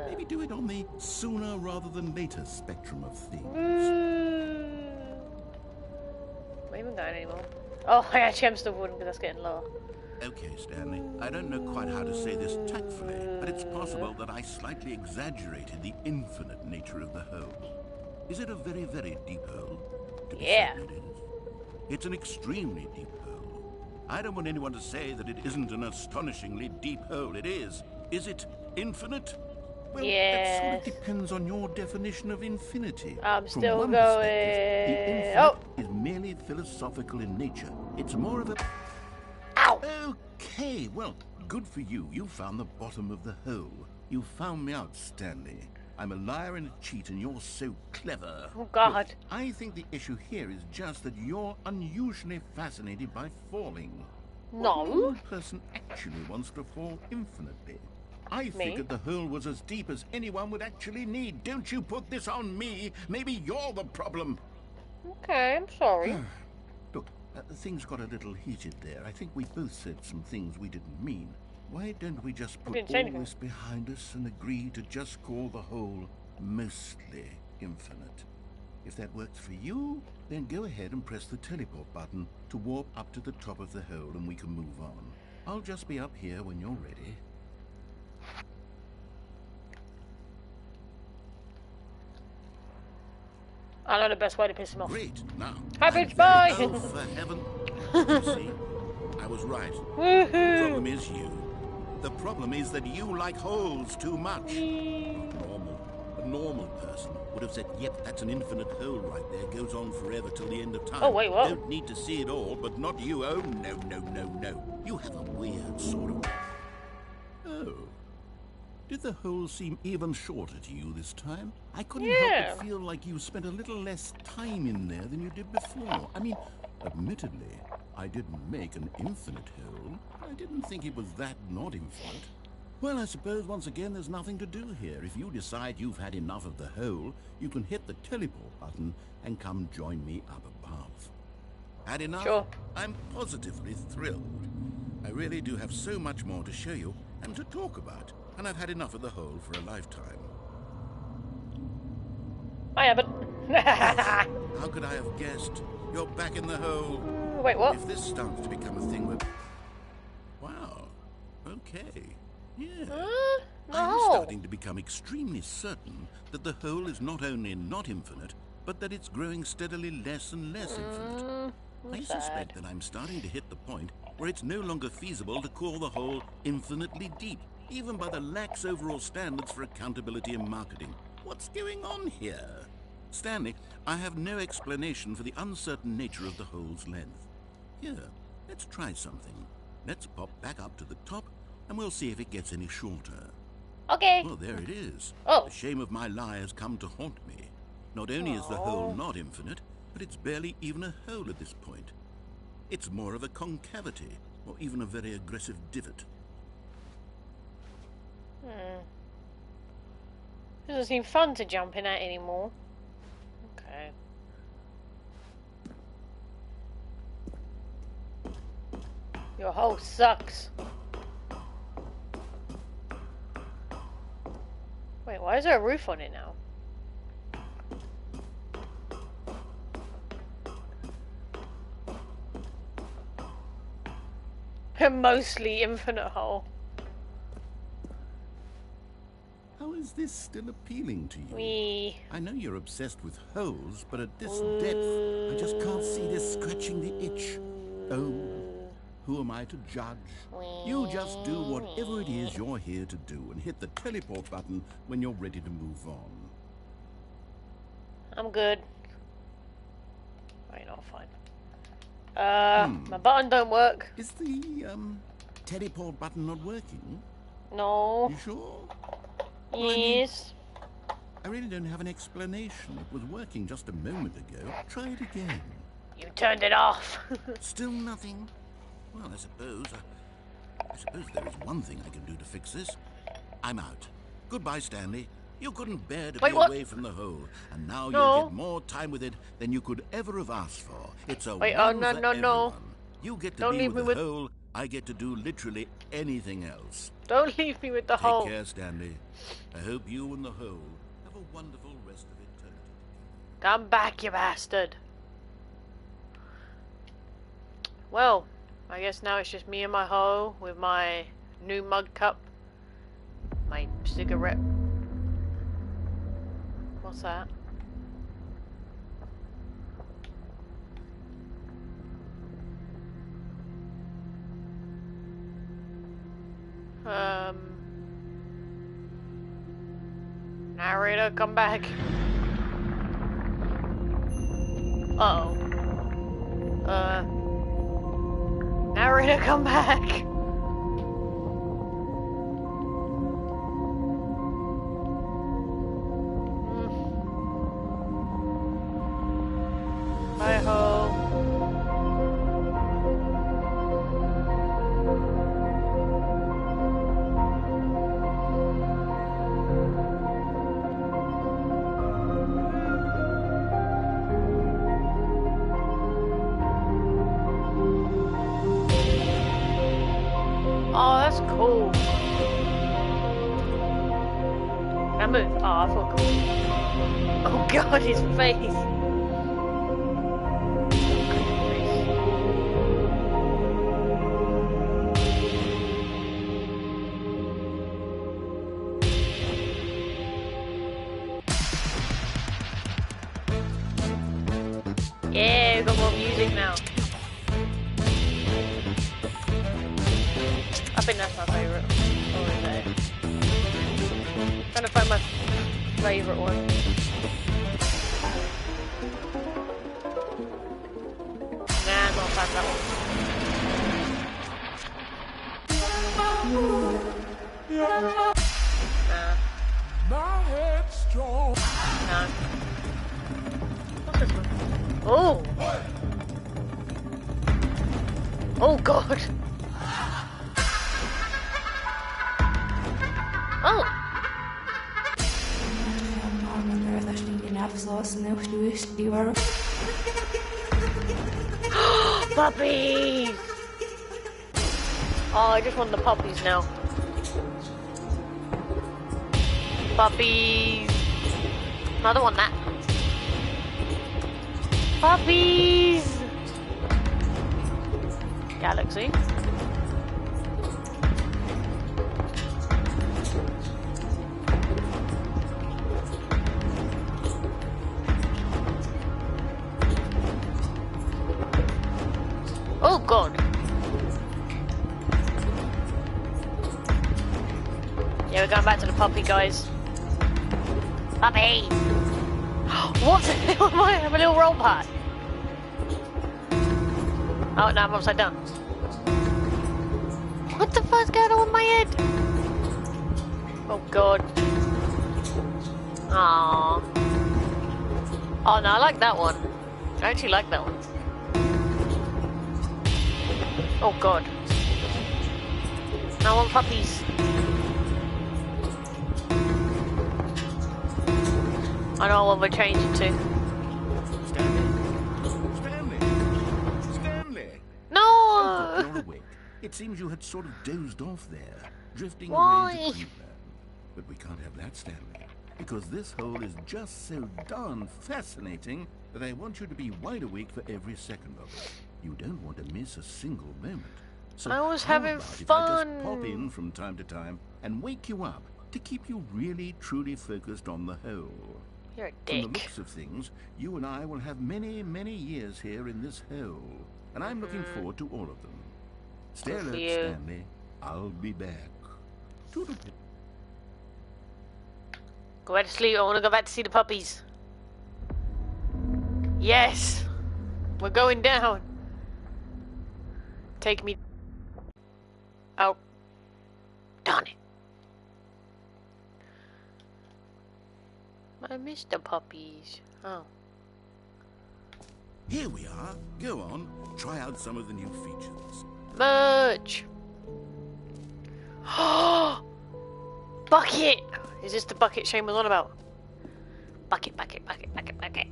Maybe do it on the sooner rather than later spectrum of things. Not even going anymore. Oh, actually, I'm still wooden because that's getting lower. Okay, Stanley, I don't know quite how to say this tactfully, but it's possible that I slightly exaggerated the infinite nature of the hole. Is it a very, very deep hole? To be Yeah. certain it is. It's an extremely deep hole. I don't want anyone to say that it isn't an astonishingly deep hole. It is. Is it infinite? Well, that sort of depends on your definition of infinity. I'm From still one going. perspective, the infinite is merely philosophical in nature. It's more of a... Ow! Okay, well, good for you. You found the bottom of the hole. You found me out, Stanley. I'm a liar and a cheat, and you're so clever. Oh, God. Look, I think the issue here is just that you're unusually fascinated by falling. No. One person actually wants to fall infinitely. I figured the hole was as deep as anyone would actually need. Don't you put this on me. Maybe you're the problem. Okay, I'm sorry. Look, things got a little heated there. I think we both said some things we didn't mean. Why don't we just put didn't say all anything. this behind us and agree to just call the hole mostly infinite? If that works for you, then go ahead and press the teleport button to warp up to the top of the hole and we can move on. I'll just be up here when you're ready. I know the best way to piss him off. Great. Now, Hi, I'm bitch, very- bye. Oh, for heaven. You see, I was right. The problem is you. The problem is that you like holes too much. A normal person would have said, yep, that's an infinite hole right there. Goes on forever till the end of time. Oh, wait, what? Don't need to see it all, but not you. Oh, no, no, no, no. You have a weird sort of... Oh. Did the hole seem even shorter to you this time? I couldn't help but feel like you spent a little less time in there than you did before. I mean, admittedly, I didn't make an infinite hole. I didn't think it was that not infinite. Well, I suppose once again there's nothing to do here. If you decide you've had enough of the hole, you can hit the teleport button and come join me up above. Had enough? Sure. I'm positively thrilled. I really do have so much more to show you and to talk about, and I've had enough of the hole for a lifetime. I haven't. How could I have guessed? You're back in the hole. Wait, what? If this starts to become a thing with... Wow. Okay. Yeah. I'm No. starting to become extremely certain that the hole is not only not infinite, but that it's growing steadily less and less infinite. I suspect that I'm starting to hit the point where it's no longer feasible to call the hole infinitely deep, even by the lax overall standards for accountability and marketing. What's going on here? Stanley, I have no explanation for the uncertain nature of the hole's length. Here, let's try something. Let's pop back up to the top, and we'll see if it gets any shorter. Okay. Well, there it is. Oh. The shame of my lie has come to haunt me. Not only is the hole not infinite, but it's barely even a hole at this point. It's more of a concavity, or even a very aggressive divot. Doesn't seem fun to jump in at anymore. Okay. Your hole sucks. Wait, why is there a roof on it now? A mostly infinite hole. How is this still appealing to you? Wee. I know you're obsessed with holes, but at this depth, I just can't see this scratching the itch. Oh, who am I to judge? You just do whatever it is you're here to do and hit the teleport button when you're ready to move on. I'm good. Right, no, fine. My button don't work. Is the, teleport button not working? No. You sure? Yes. I really don't have an explanation. It was working just a moment ago. Try it again. You turned it off. Still nothing? Well, I suppose there is one thing I can do to fix this. I'm out. Goodbye, Stanley. You couldn't bear to Wait, be what? away from the hole, and now No. you'll get more time with it than you could ever have asked for. It's a Wait, one no, for no, no. everyone. You get to Don't be leave with me the with- hole. I get to do literally anything else. Don't leave me with the Take hole. care, Stanley. I hope you and the hole have a wonderful rest of eternity. Come back, you bastard. Well, I guess now it's just me and my hole with my new mug cup. My cigarette. What's that? Narrator, come back. Uh-oh. Narrator, come back. Bye, ho. Oh, that's cool. Can I move? Oh, I thought cool. Oh god, his face. Yeah, we got more music now. I think that's my favourite. trying to find my favorite one. Nah, not found that one. No. Oh! Oh god! Oh! Puppies! Oh, I just want the puppies now. Puppies! No, I don't want that. Puppies! Galaxy. Oh god. Yeah, we're going back to the puppy, guys. Puppy! What the hell am I? I'm a little robot. Oh, no, I'm upside down. What the fuck's going on with my head? Oh god. Aww. Oh no, I like that one. I actually like that one. Oh god. I want puppies. I know what we're changing to. Stanley! No! Oh, you're awake. It seems you had sort of dozed off there, drifting Why? away into dreamland. But we can't have that, Stanley, because this hole is just so darn fascinating that I want you to be wide awake for every second of it. You don't want to miss a single moment. So I was how having about if I fun. just pop in from time to time and wake you up to keep you really, truly focused on the hole? You're a From the dick. looks of things, you and I will have many, many years here in this hole, and I'm looking forward to all of them. Stay Good for alert, you. Stanley. I'll be back. Toodle. Go back to sleep. I want to go back to see the puppies. Yes! We're going down. Take me. Oh. Darn it. I missed the puppies. Oh. Here we are. Go on. Try out some of the new features. Merch! Bucket! Is this the bucket Shane was on about? Bucket, bucket, bucket, bucket, bucket.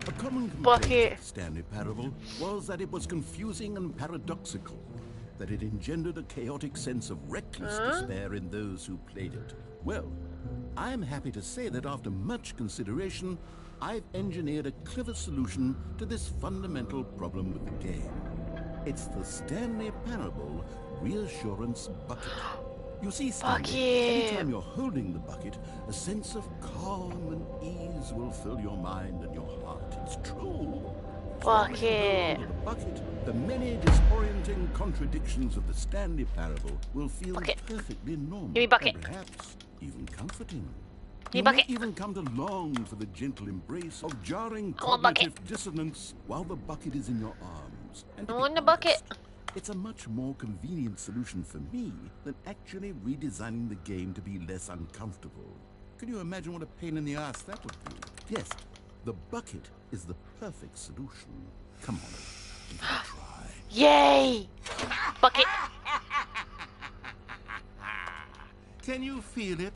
A common complaint Bucket. of the Stanley Parable was that it was confusing and paradoxical, that it engendered a chaotic sense of reckless despair in those who played it. Well, I'm happy to say that after much consideration, I've engineered a clever solution to this fundamental problem with the game. It's the Stanley Parable Reassurance Bucket. You see, Stanley, Bucket. anytime you're holding the bucket, a sense of calm and ease will fill your mind and your heart. It's true. As long as you Bucket. hold the bucket, the many disorienting contradictions of the Stanley Parable will feel Bucket. perfectly normal. Give me bucket. And perhaps even comforting. me You bucket. may even come to long for the gentle embrace of jarring I want bucket. cognitive dissonance while the bucket is in your arms. And to I be want the bucket. honest, it's a much more convenient solution for me than actually redesigning the game to be less uncomfortable. Can you imagine what a pain in the ass that would be? Yes, the bucket is the perfect solution. Come on, give it a try. Yay! Bucket. Can you feel it?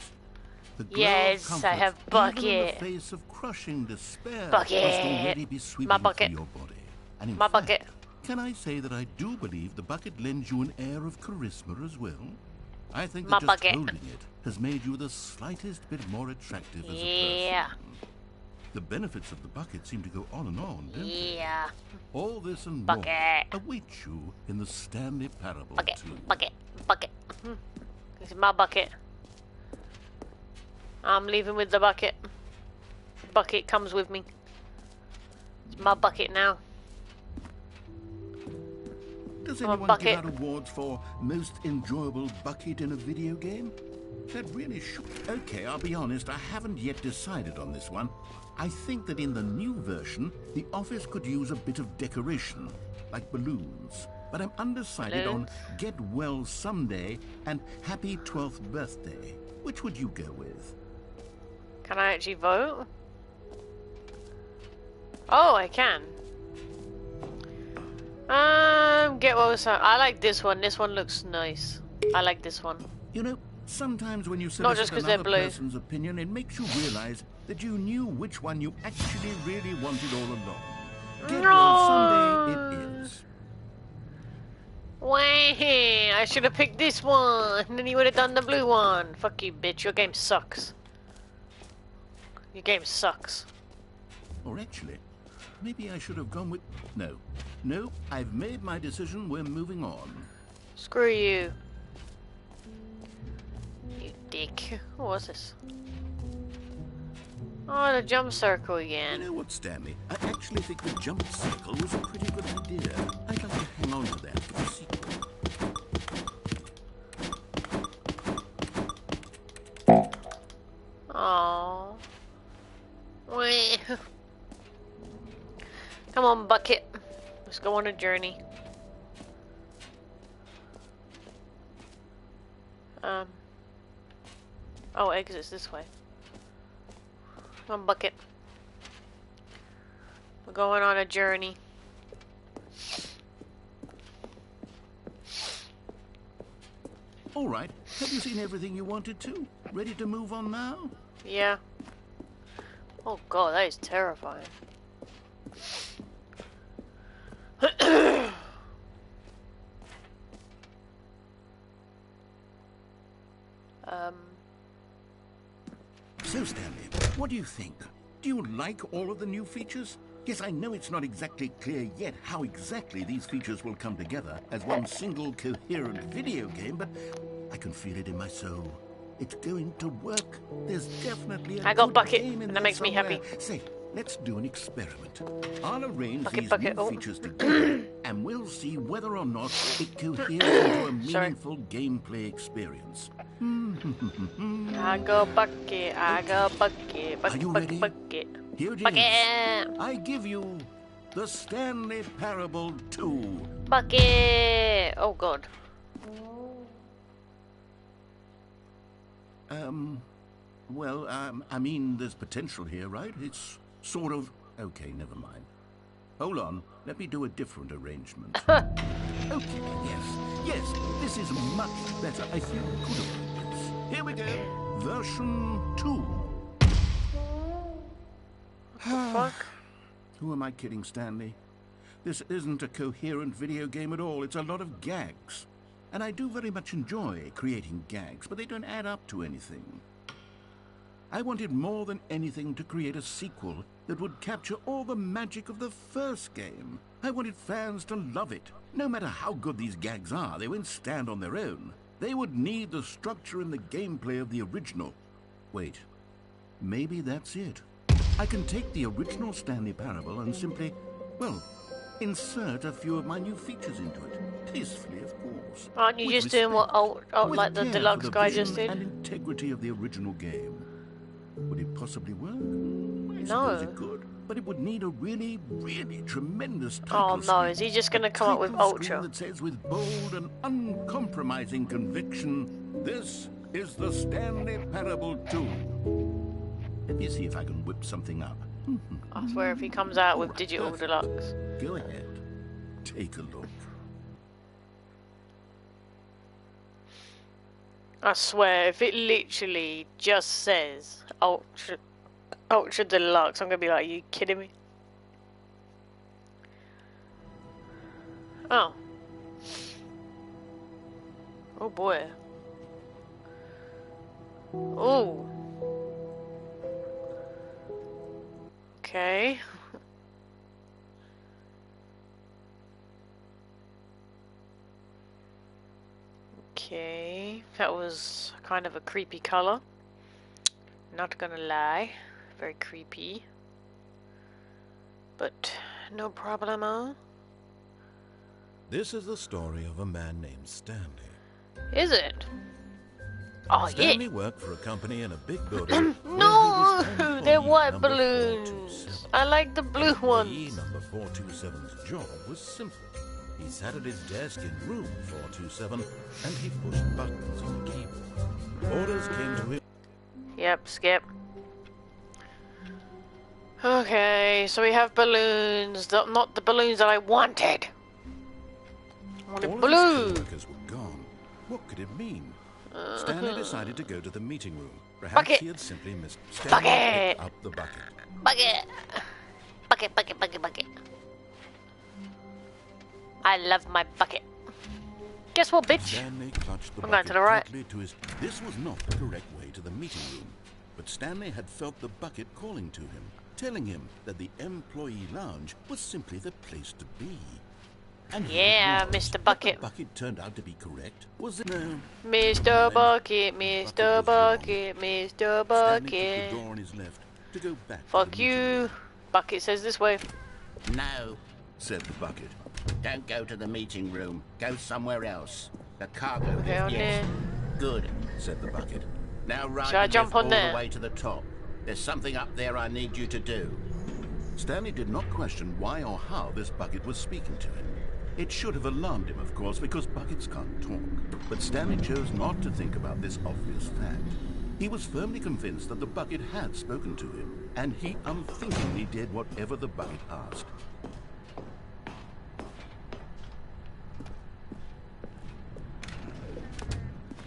The glow Yes, of I comfort, have even in bucket. the face of crushing despair, Bucket. must already be sweeping My bucket. through your body. And in My fact, bucket. can I say that I do believe the bucket lends you an air of charisma as well? I think My that just bucket. holding it has made you the slightest bit more attractive as a Yeah. person. The benefits of the bucket seem to go on and on, don't they? Yeah. All this and Bucket. more await you in the Stanley Parable Bucket. too. Bucket. Bucket. This is my bucket. I'm leaving with the bucket. Bucket comes with me. It's my bucket now. Does I'm a anyone bucket. give out awards for most enjoyable bucket in a video game? That really should... Okay, I'll be honest, I haven't yet decided on this one. I think that in the new version, the office could use a bit of decoration, like balloons. But I'm undecided on Get Well Someday and Happy 12th Birthday. Which would you go with? Can I actually vote? Oh, I can. Get Well Someday. I like this one. This one looks nice. I like this one. You know, sometimes when you Not just solicit 'cause they're another blue. person's opinion, it makes you realize that you knew which one you actually really wanted all along. Get Well Someday it is. Wah, I should have picked this one, and then you would have done the blue one. Fuck you, bitch. Your game sucks. Your game sucks. Or actually, maybe I should have gone with... No, I've made my decision. We're moving on. Screw you. You dick. What was this? Oh, the jump circle You again. know what, Stanley? I actually think the jump circle was a pretty good idea. I'd like to hang on to that for the sequel. Aww. Come on, Bucket. Let's go on a journey. Oh, exits this way. Come on, Bucket. We're going on a journey. All right. Have you seen everything you wanted to? Ready to move on now? Yeah. Oh god, that is terrifying. So, Stanley, what do you think? Do you like all of the new features? Yes, I know it's not exactly clear yet how exactly these features will come together as one single coherent video game, but I can feel it in my soul. It's going to work. There's definitely a I got good Bucket, game in and that there makes me somewhere. happy. Say, let's do an experiment. I'll arrange Bucket, these new oh. features together, and we'll see whether or not it coheres into a meaningful gameplay experience. I go Bucket, I go Bucket, Are you ready? Bucket. Here it is. Bucket! I give you the Stanley Parable 2. Bucket! Oh god. I mean, there's potential here, right? It's sort of... Okay, never mind. Hold on, let me do a different arrangement. Okay, yes, this is much better. I feel good about this. Here we go. Version 2. What the fuck? Who am I kidding, Stanley? This isn't a coherent video game at all. It's a lot of gags. And I do very much enjoy creating gags, but they don't add up to anything. I wanted more than anything to create a sequel that would capture all the magic of the first game. I wanted fans to love it. No matter how good these gags are, they won't stand on their own. They would need the structure and the gameplay of the original. Wait, maybe that's it. I can take the original Stanley Parable and simply, well, insert a few of my new features into it. Tastefully, of course. Aren't you With just doing what respect, with like the care deluxe for the guy vision just did? and integrity of the original game. Would it possibly work? I No. suppose it could, but it would need a really, really tremendous title Oh no, screen. is he just gonna come up with Title screen Ultra? that says with bold and uncompromising conviction, "This is the Stanley Parable 2." Let me see if I can whip something up. I swear if he comes out with Alright, digital perfect. deluxe. Go ahead. Take a look. I swear if it literally just says Ultra Deluxe, I'm gonna be like, are you kidding me? Oh. Oh boy. Oh. Okay. Okay, that was kind of a creepy color. Not gonna lie, very creepy. But no problemo. This is the story of a man named Stanley. Is it? Oh, Stanley yeah. worked for a company in a big building. No, they're white number balloons. 427. I like the blue Employee ones. number 427's job was simple. He sat at his desk in room 427 and he pushed buttons on the keyboard. Orders came to him. Yep, skip. Okay, so we have balloons. Not the balloons that I wanted. I wanted All of blue. his co-workers were gone. What could it mean? Stanley decided to go to the meeting room. Perhaps Bucket. he had simply missed. Stanley Bucket. picked up the bucket. Bucket. Bucket, bucket, bucket, bucket. I love my bucket. Guess what, bitch? Stanley clutched the I'm going bucket to the right. tightly to his. This was not the correct way to the meeting room, but Stanley had felt the bucket calling to him, telling him that the employee lounge was simply the place to be. And here Yeah, it was. Mr. But Bucket. the bucket turned out to be correct. Was it? No. Mr. Bucket, Mr. Bucket was Bucket, Mr. Stanley took Bucket. the door on his left to go back to Fuck the meeting you. room. Bucket says this way. No, Said the bucket. don't go to the meeting room. Go somewhere else. The cargo lift, Down yes. there. Good. Said the bucket. Now ride Should I the jump lift on all there? the way to the top. There's something up there I need you to do. Stanley did not question why or how this bucket was speaking to him. It should have alarmed him, of course, because buckets can't talk. But Stanley chose not to think about this obvious fact. He was firmly convinced that the bucket had spoken to him, and he unthinkingly did whatever the bucket asked.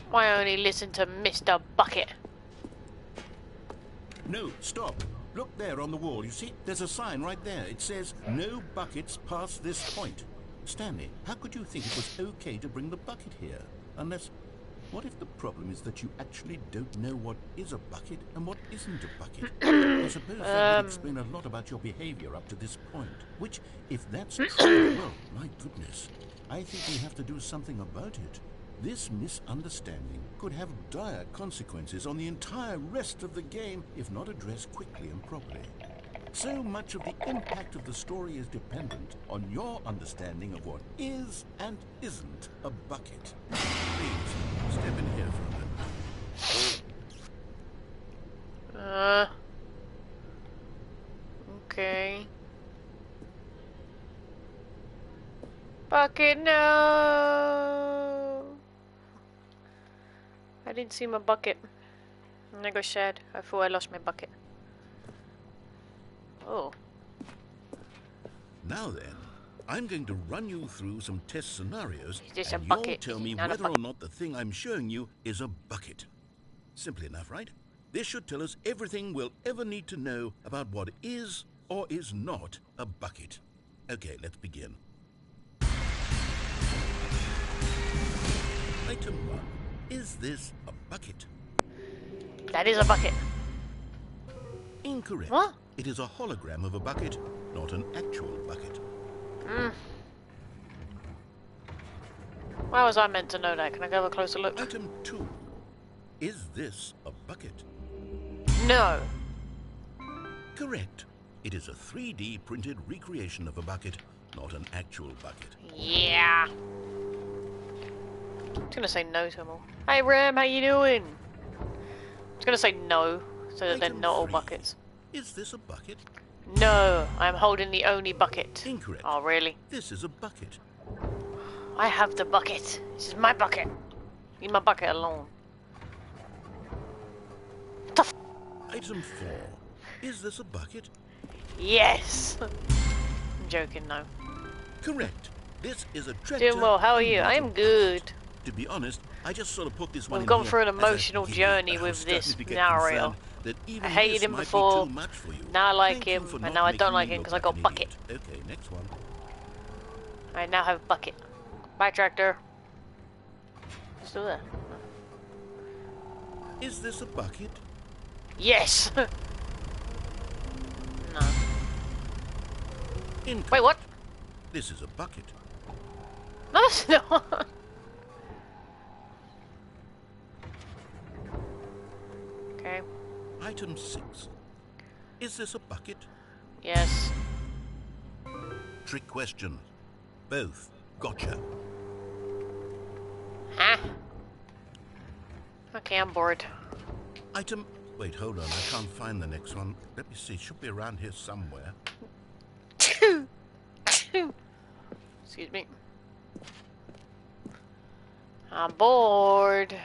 Why only listen to Mr. Bucket? No, stop. Look there on the wall, you see? There's a sign right there. It says, "No buckets past this point." Stanley, how could you think it was okay to bring the bucket here? Unless, what if the problem is that you actually don't know what is a bucket and what isn't a bucket? I suppose that would explain a lot about your behavior up to this point. Which, if that's true, well, my goodness, I think we have to do something about it. This misunderstanding could have dire consequences on the entire rest of the game if not addressed quickly and properly. So much of the impact of the story is dependent on your understanding of what is and isn't a bucket. Please, step in here for a minute. Okay. Bucket, no! I didn't see my bucket. And I got sad. I thought I lost my bucket. Oh. Now then, I'm going to run you through some test scenarios, Is this a and bucket? you'll tell me Not a whether or bucket. not the thing I'm showing you is a bucket. Simple enough, right? This should tell us everything we'll ever need to know about what is or is not a bucket. Okay, let's begin. Item 1. Is this a bucket? That is a bucket. Incorrect. What? It is a hologram of a bucket, not an actual bucket. Why was I meant to know that? Can I go have a closer look? Item 2. Is this a bucket? No. Correct. It is a 3D printed recreation of a bucket, not an actual bucket. Yeah. I'm just gonna say no to them all. Hey Ram, how you doing? I'm just gonna say no, so that they're Item not all 3. buckets. Is this a bucket? No, I'm holding the only bucket. Incorrect. Oh really? This is a bucket. I have the bucket. This is my bucket. Leave my bucket alone. What the f? Item 4. Is this a bucket? Yes. I'm joking, no. Correct. This is a tractor. Doing well, how are and you? not I a am bucket. good. To be honest, I just sort of put this one We've in gone here through an as a emotional giggle, journey but I with was starting this to get scenario. concerned that even I hated this him might be before, too much for you. now I like Thank you him, for and not now I don't making like me him look because I like got an bucket. idiot. Okay, next one. I now have a bucket. Bye, tractor. Still there. Is this a bucket? Yes! No. Incorrect. Wait, what? This is a bucket. No, it's not. Okay. Item 6. Is this a bucket? Yes. Trick question. Both. Gotcha. Huh? Okay, I'm bored. Item... Wait, hold on. I can't find the next one. Let me see. It should be around here somewhere. Excuse me. I'm bored.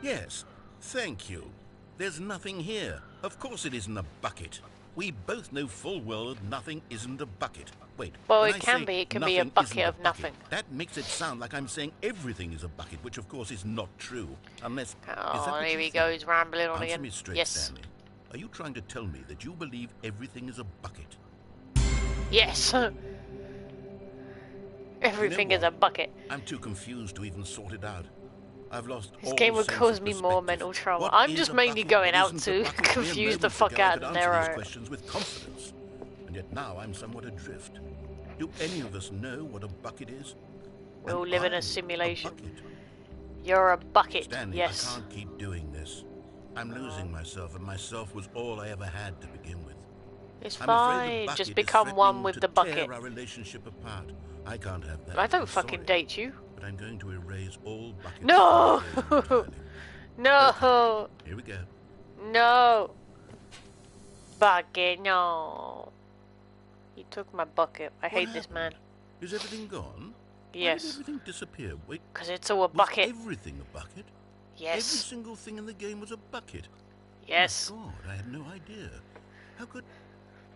Yes, thank you. There's nothing here. Of course it isn't a bucket. We both know full well that nothing isn't a bucket. Wait, Well, when it I can say be. It can be a nothing bucket isn't of nothing. That makes it sound like I'm saying everything is a bucket, which of course is not true. Unless... is that Oh, what here you he think? goes rambling on Answer again. me straight, Yes. Stanley. Are you trying to tell me that you believe everything is a bucket? Yes. Everything You is know a bucket. I'm too confused to even sort it out. I've lost This all game would sense cause of me more perspective. mental trauma. What I'm is just a mainly bucket? going What out isn't a to bucket? Mere confuse the moments fuck ago, I out could of answer these Nero. questions with confidence. And yet now I'm somewhat adrift. Do any of us know what a bucket is? We all Am live in I a simulation. bucket? You're a bucket. Stanley, Yes. I can't keep doing this. I'm losing myself, and myself was all I ever had to begin with. It's I'm afraid the fine. bucket Just is become one threatening with to the bucket. tear our relationship apart. I can't have that. I don't I'm fucking sorry, date you. but I'm going to erase all buckets No! from the game entirely. No! Here we go. No! Bucket, no. He took my bucket. I hate this man. Is everything gone? Why did Yes. everything disappear? Wait, Because it's all a was bucket. everything a bucket? Every Yes. single thing in the game was a bucket. Yes. My God, I had no idea. How could...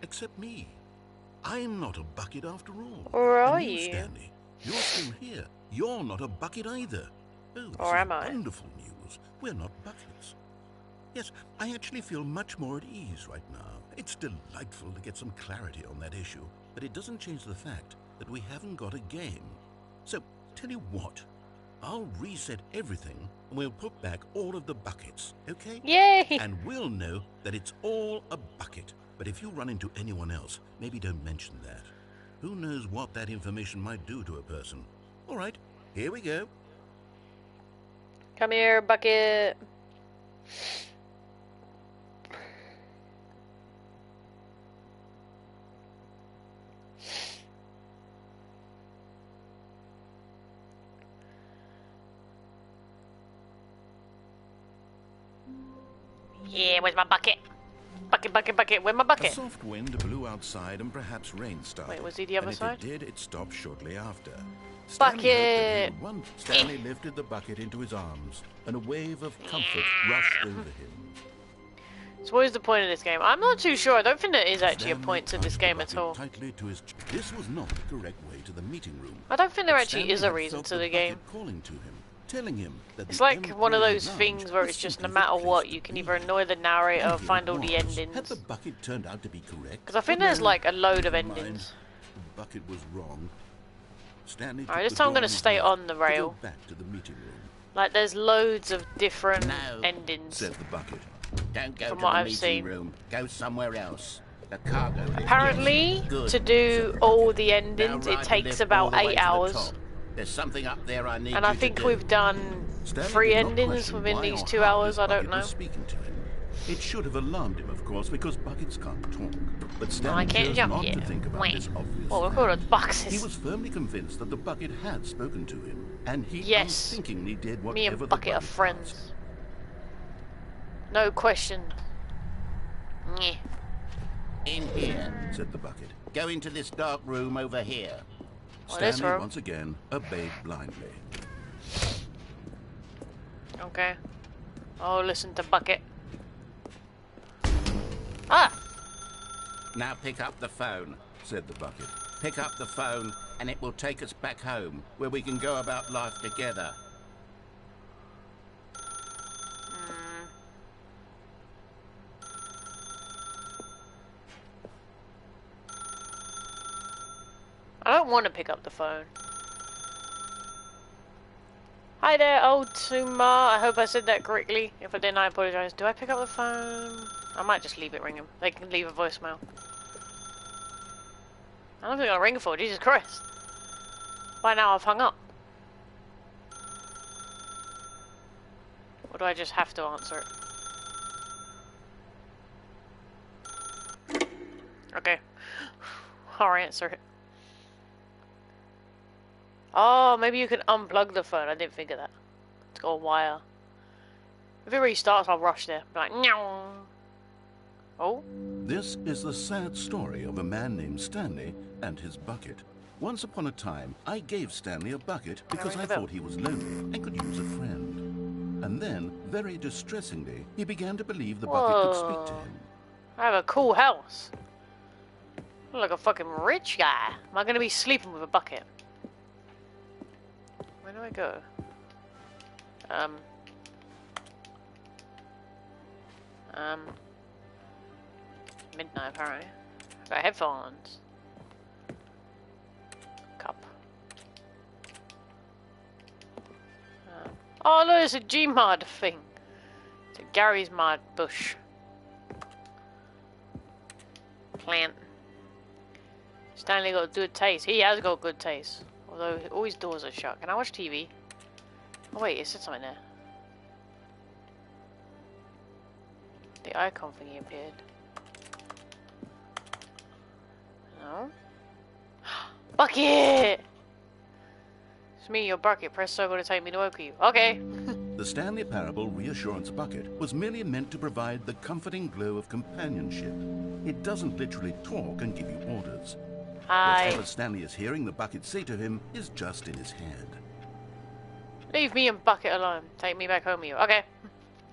Except me. I'm not a bucket after all. Or are And you? Stanley, you're still here. You're not a bucket either. Oh, this Or is am I? wonderful news. We're not buckets. Yes, I actually feel much more at ease right now. It's delightful to get some clarity on that issue, but it doesn't change the fact that we haven't got a game. So, tell you what, I'll reset everything and we'll put back all of the buckets, okay? Yay! And we'll know that it's all a bucket. But if you run into anyone else, maybe don't mention that. Who knows what that information might do to a person. All right, here we go. Come here, bucket. Yeah, where's my bucket? Bucket, bucket, bucket. Where's my A bucket? soft wind blew outside and perhaps rain started. Wait, was he the other and side? if it did, it stopped shortly after. Bucket! Stanley lifted the bucket into his arms, and a wave of comfort rushed over him. So what is the point of this game? I'm not too sure. I don't think there is actually a Stanley point to this tied the game at bucket all. tightly to his This was not the correct way to the meeting room. I don't think there But actually Stanley is a had reason felt to the the game. bucket calling to him, telling him that It's the like one of employee those lounge things where was it's just no simply the matter place what, to you can be. either annoy the narrator or And here find it all the was. endings. Had the bucket turned out to be correct? Because I think Well, there's no, like a load of never mind. endings. The bucket was wrong. Stanley Alright, took this the time I'm door gonna in his stay mouth on the to rail. go back to the meeting room. Like there's loads of different No, endings. said the bucket. Don't go From to what the I've meeting seen. room. Go somewhere else. The cargo lift. Apparently, Yes. Good, to do said the all bucket. the endings, Now it ride the takes lift about all the way 8 to the hours. top. There's something up there I need And you I to think do. we've done Stanley 3 did not endings question within why these or 2 how hours, this I don't bucket know. was speaking to him. It should have alarmed him, of course, because buckets can't talk. But Stanley I can't chose jump not yet. to think about Wait. this obvious Oh, look at fact. all the boxes. He was firmly convinced that the bucket had spoken to him, and he Yes. unthinkingly did whatever Me and the Bucket are bucket friends. asked. No question. Nyeh. In here, said the bucket. Go into this dark room over here. Oh, this Stanley room. once again obeyed blindly. Okay. Oh, listen to Bucket. Ah! Now pick up the phone, said the bucket. Pick up the phone, and it will take us back home, where we can go about life together. I don't want to pick up the phone. Hi there, old Tuma. I hope I said that correctly. If I didn't, I apologize. Do I pick up the phone? I might just leave it ringing. They can leave a voicemail. I don't think I'll ring it for, Jesus Christ. By now I've hung up. Or do I just have to answer it? Okay. I'll answer it. Oh, maybe you can unplug the phone. I didn't think of that. It's got a wire. If it restarts, I'll rush there. Be like, meow. Oh? This is the sad story of a man named Stanley and his bucket. Once upon a time, I gave Stanley a bucket because I thought he was lonely and could use a friend. And then, very distressingly, he began to believe the bucket could speak to him. I have a cool house. I look like a fucking rich guy. Am I going to be sleeping with a bucket? Where do I go? Midnight apparently. Got headphones. Cup. Oh look, it's a Gmod thing. It's a Gary's mod bush. Plant. Stanley got good taste. He has got good taste. Although all his doors are shut. Can I watch TV? Oh wait, it said something there. The icon thingy appeared. No? Bucket! It's me, your bucket. Press circle to take me to work with you. Okay. The Stanley Parable Reassurance Bucket was merely meant to provide the comforting glow of companionship. It doesn't literally talk and give you orders. Hi. Whatever Stanley is hearing the bucket say to him is just in his head. Leave me and Bucket alone. Take me back home with you. Okay.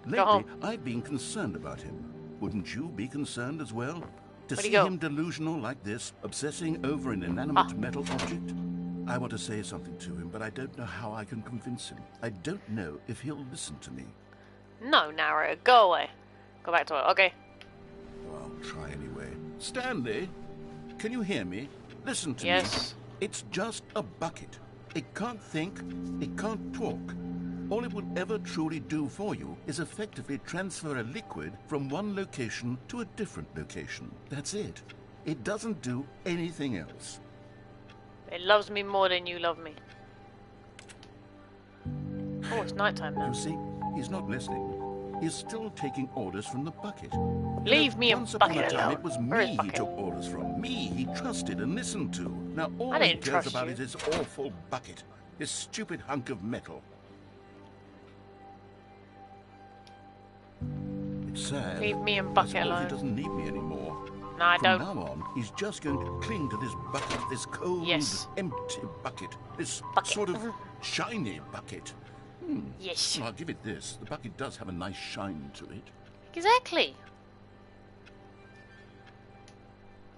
Lately, I've been concerned about him. Wouldn't you be concerned as well? To see him delusional like this, obsessing over an inanimate metal object? I want to say something to him, but I don't know how I can convince him. I don't know if he'll listen to me. No, narrator. Go away. Go back to it. Okay. Well, I'll try anyway. Stanley, can you hear me? Listen to me. Yes. It's just a bucket. It can't think. It can't talk. All it will ever truly do for you is effectively transfer a liquid from one location to a different location. That's it. It doesn't do anything else. It loves me more than you love me. Oh, it's nighttime now. You see, he's not listening. He's still taking orders from the bucket. Leave me Once a upon bucket a time, alone. it was Where is me he Bucket? took orders from. Me he trusted and listened to. Now all I he didn't cares trust about you. is his awful bucket. His stupid hunk of metal. It's sad. Leave me and I Bucket suppose alone. he doesn't need me anymore. No, I From don't. now on, he's just going to cling to this bucket, this cold, Yes. empty bucket, this Bucket. sort of shiny bucket. Yes. Well, I'll give it this. The bucket does have a nice shine to it. Exactly.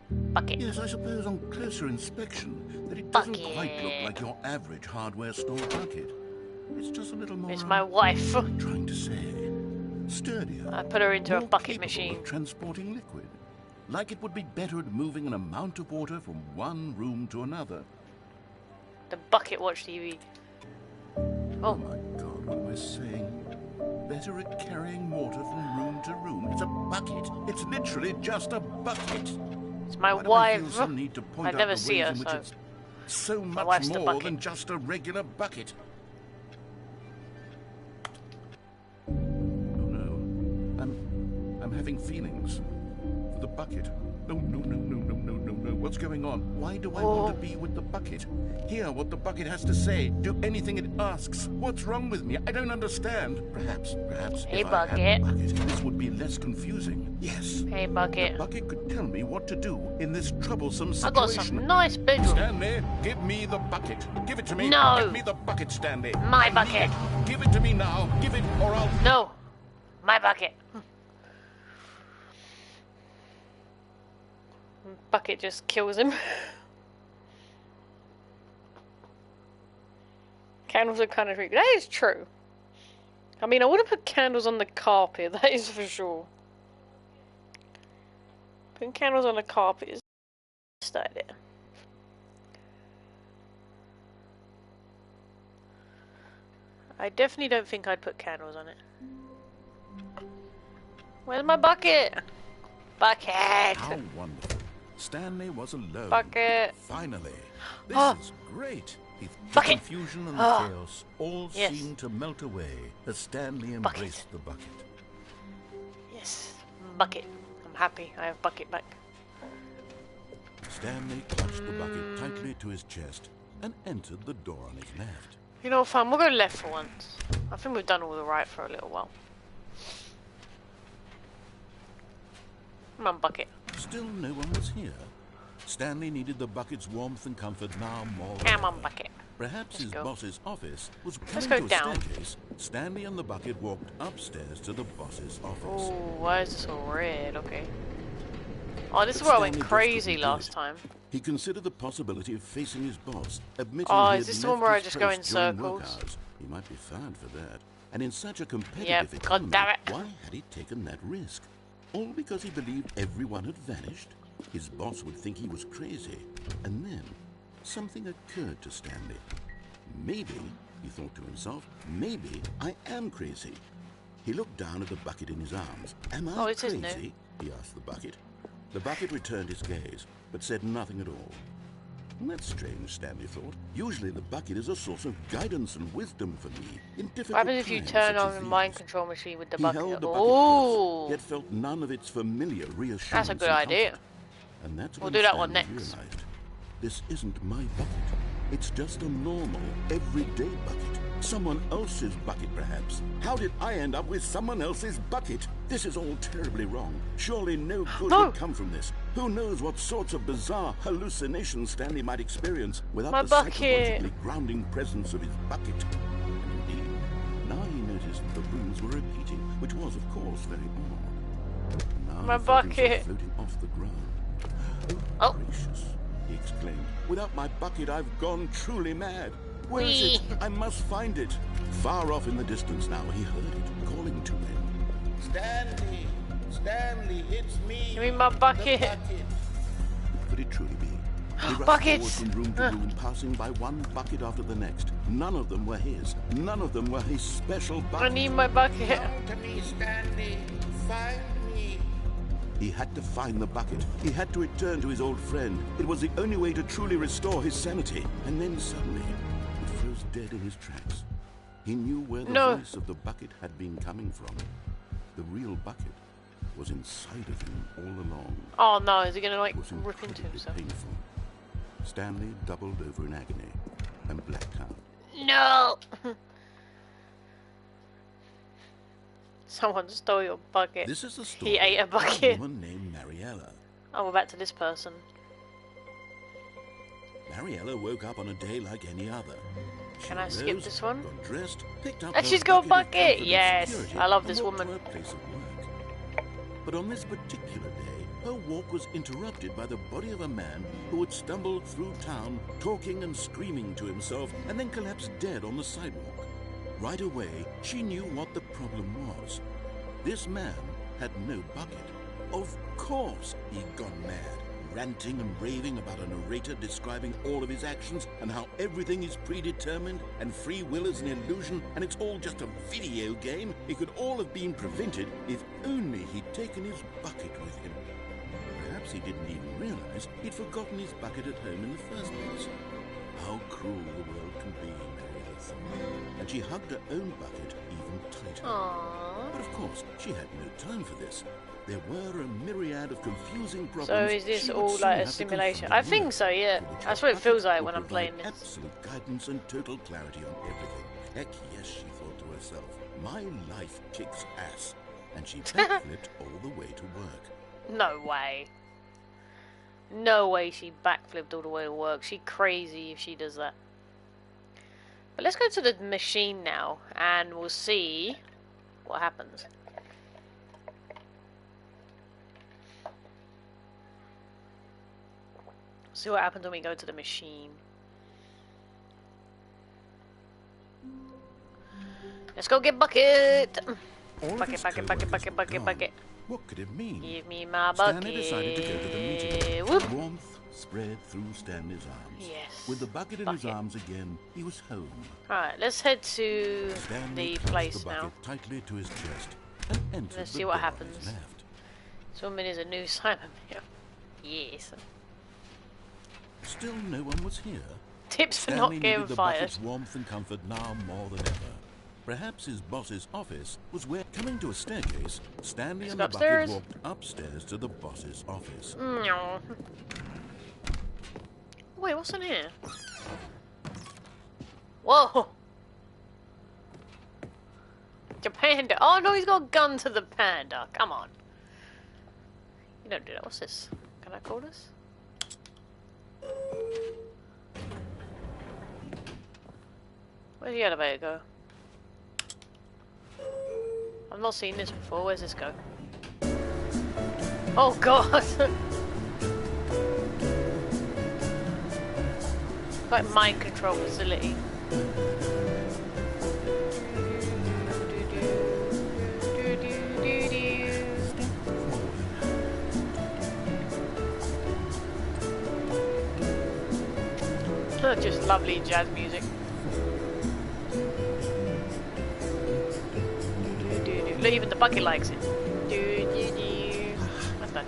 Bucket. Yes, I suppose on closer inspection that it doesn't quite look Bucket. like your average hardware store bucket. It's just a little more. It's my wife. what am I trying to say? Sturdier. I put her into a more bucket capable machine. of transporting liquid. Like it would be better at moving an amount of water from one room to another. The bucket watch TV. Oh my God, what am I saying? Better at carrying water from room to room. It's a bucket. It's literally just a bucket. It's my Why do I feel wife. some need to point I out never the see ways her, in which so it's so my much wife's the more bucket. than just a regular bucket? Oh no, I'm having feelings for the bucket. No. What's going on? Why do I want to be with the bucket? Hear what the bucket has to say. Do anything it asks. What's wrong with me? I don't understand. Perhaps Hey, if I had Bucket. a bucket, this would be less confusing. Yes. Hey, Bucket. The bucket could tell me what to do in this troublesome I situation. got some nice bedroom. Stanley, give me the bucket. Give it to me. No. Give me the bucket, Stanley. My I need bucket. it. Give it to me now. Give it or I'll... No. My bucket. Bucket just kills him. Candles are kind of creepy. That is true. I mean, I would have put candles on the carpet, that is for sure. Putting candles on the carpet is the best idea. I definitely don't think I'd put candles on it. Where's my bucket? Bucket! How wonderful. Stanley was alone. Bucket! Finally. This Oh. is great. The Bucket. confusion and the Oh. chaos all Yes. seemed to melt away as Stanley Bucket. embraced the bucket. Yes, bucket. I'm happy. I have bucket back. Stanley clutched the bucket tightly to his chest and entered the door on his left. You know, fine, we'll go left for once. I think we've done all the right for a little while. Come on, bucket. Still no one was here. Stanley needed the bucket's warmth and comfort now more than Come ever. on, bucket. Perhaps his boss's office was Let's coming go to a down. staircase. Stanley and the bucket walked upstairs to the boss's office. Oh, why is this all red? Okay. Oh, this is But where I went Stanley just crazy couldn't do last it. time. He considered the possibility of facing his boss, admitting Oh, he is had this the one left where I his just go in post during work circles? hours. He might be fired for that. And in such a competitive Yep, economy, God damn it. why had he taken that risk? All because he believed everyone had vanished? His boss would think he was crazy. And then, something occurred to Stanley. Maybe, he thought to himself, maybe I am crazy. He looked down at the bucket in his arms. Am I it is new. crazy? He asked the bucket. The bucket returned his gaze, but said nothing at all. That's strange, Stanley thought. Usually the bucket is a source of guidance and wisdom for me in difficult What happens if you times turn such on as the these. mind control machine with the He bucket? held the bucket Oh, close, yet felt none of its familiar reassurance. that's a good and idea. comfort. And that's We'll when do that one Stanley next. realized, this isn't my bucket. It's just a normal, everyday bucket. Someone else's bucket, perhaps. How did I end up with someone else's bucket? This is all terribly wrong. Surely no good No. would come from this. Who knows what sorts of bizarre hallucinations Stanley might experience without My the bucket. psychologically grounding presence of his bucket. And indeed, now he noticed the rooms were repeating, which was, of course, very odd. Now My he felt himself bucket. floating off the ground. Oh. Gracious, he exclaimed. Without my bucket, I've gone truly mad. Where is Whee! it? I must find it. Far off in the distance now, he heard it, calling to him. Stanley! Stanley, it's me! Give me my bucket. The bucket. Could it truly be? He rushed Buckets! forward from room to room, passing by one bucket after the next. None of them were his. None of them were his special bucket. I need my bucket. Come to me, Stanley. Find me. He had to find the bucket. He had to return to his old friend. It was the only way to truly restore his sanity. And then suddenly, he froze dead in his tracks. He knew where the No. voice of the bucket had been coming from. The real bucket was inside of him all along. Oh no, is he gonna like It was rip into incredibly himself? painful. Stanley doubled over in agony and blacked out. No! Someone stole your bucket. This is the story He ate a of bucket. a woman named Mariella. Oh, we're back to this person. Mariella woke up on a day like any other. She Can I skip arose, this one? got dressed, picked up And her she's got a of bucket! comfort and Yes, security, I love and this walked woman. to her place of work. But on this particular day, her walk was interrupted by the body of a man who had stumbled through town, talking and screaming to himself, and then collapsed dead on the sidewalk. Right away, she knew what the problem was. This man had no bucket. Of course he'd gone mad, ranting and raving about a narrator describing all of his actions and how everything is predetermined and free will is an illusion and it's all just a video game. It could all have been prevented if only he'd taken his bucket with him. Perhaps he didn't even realize he'd forgotten his bucket at home in the first place. How cruel the world can be, Mariella thought, and she hugged her own bucket even tighter. Aww. But of course, she had no time for this. There were a myriad of confusing problems. So is this she would all soon like a have to simulation? confront I and think work, so, yeah. for which That's her what it feels bucket like would when I'm provide playing this. Absolute guidance and total clarity on everything. Heck yes, she thought to herself. My life kicks ass. And she backflipped all the way to work. No way. No way she backflipped all the way to work. She crazy if she does that. But let's go to the machine now and we'll see what happens. See what happens when we go to the machine. Let's go get bucket. All of Bucket, his bucket, bucket, co-workers bucket, were bucket, gone. bucket. What could it mean? Give me my bucket. Stanley decided to go to the meeting. Whoop. Warmth spread through Stanley's arms. Yes. With the bucket in his Bucket. arms again, he was home. Alright, let's head to Stanley the clutched place the now. bucket tightly to his chest and entered Let's the see what door on his happens. left. Someone is a new Simon. Yes. Still no one was here. Tips for Stanley not needed getting the fired. bucket's warmth and comfort now more than ever. Perhaps his boss's office was where, coming to a staircase, Stanley Let's and go the bucket upstairs. walked upstairs to the boss's office. No. Wait, what's in here? Whoa! The panda. Oh no, he's got a gun to the panda. Come on. You don't do that. What's this? Can I call this? Where's the elevator go? I've not seen this before. Where's this go? Oh god! Like mind control facility. Just lovely jazz music. Look, even the bucket likes it. That's done.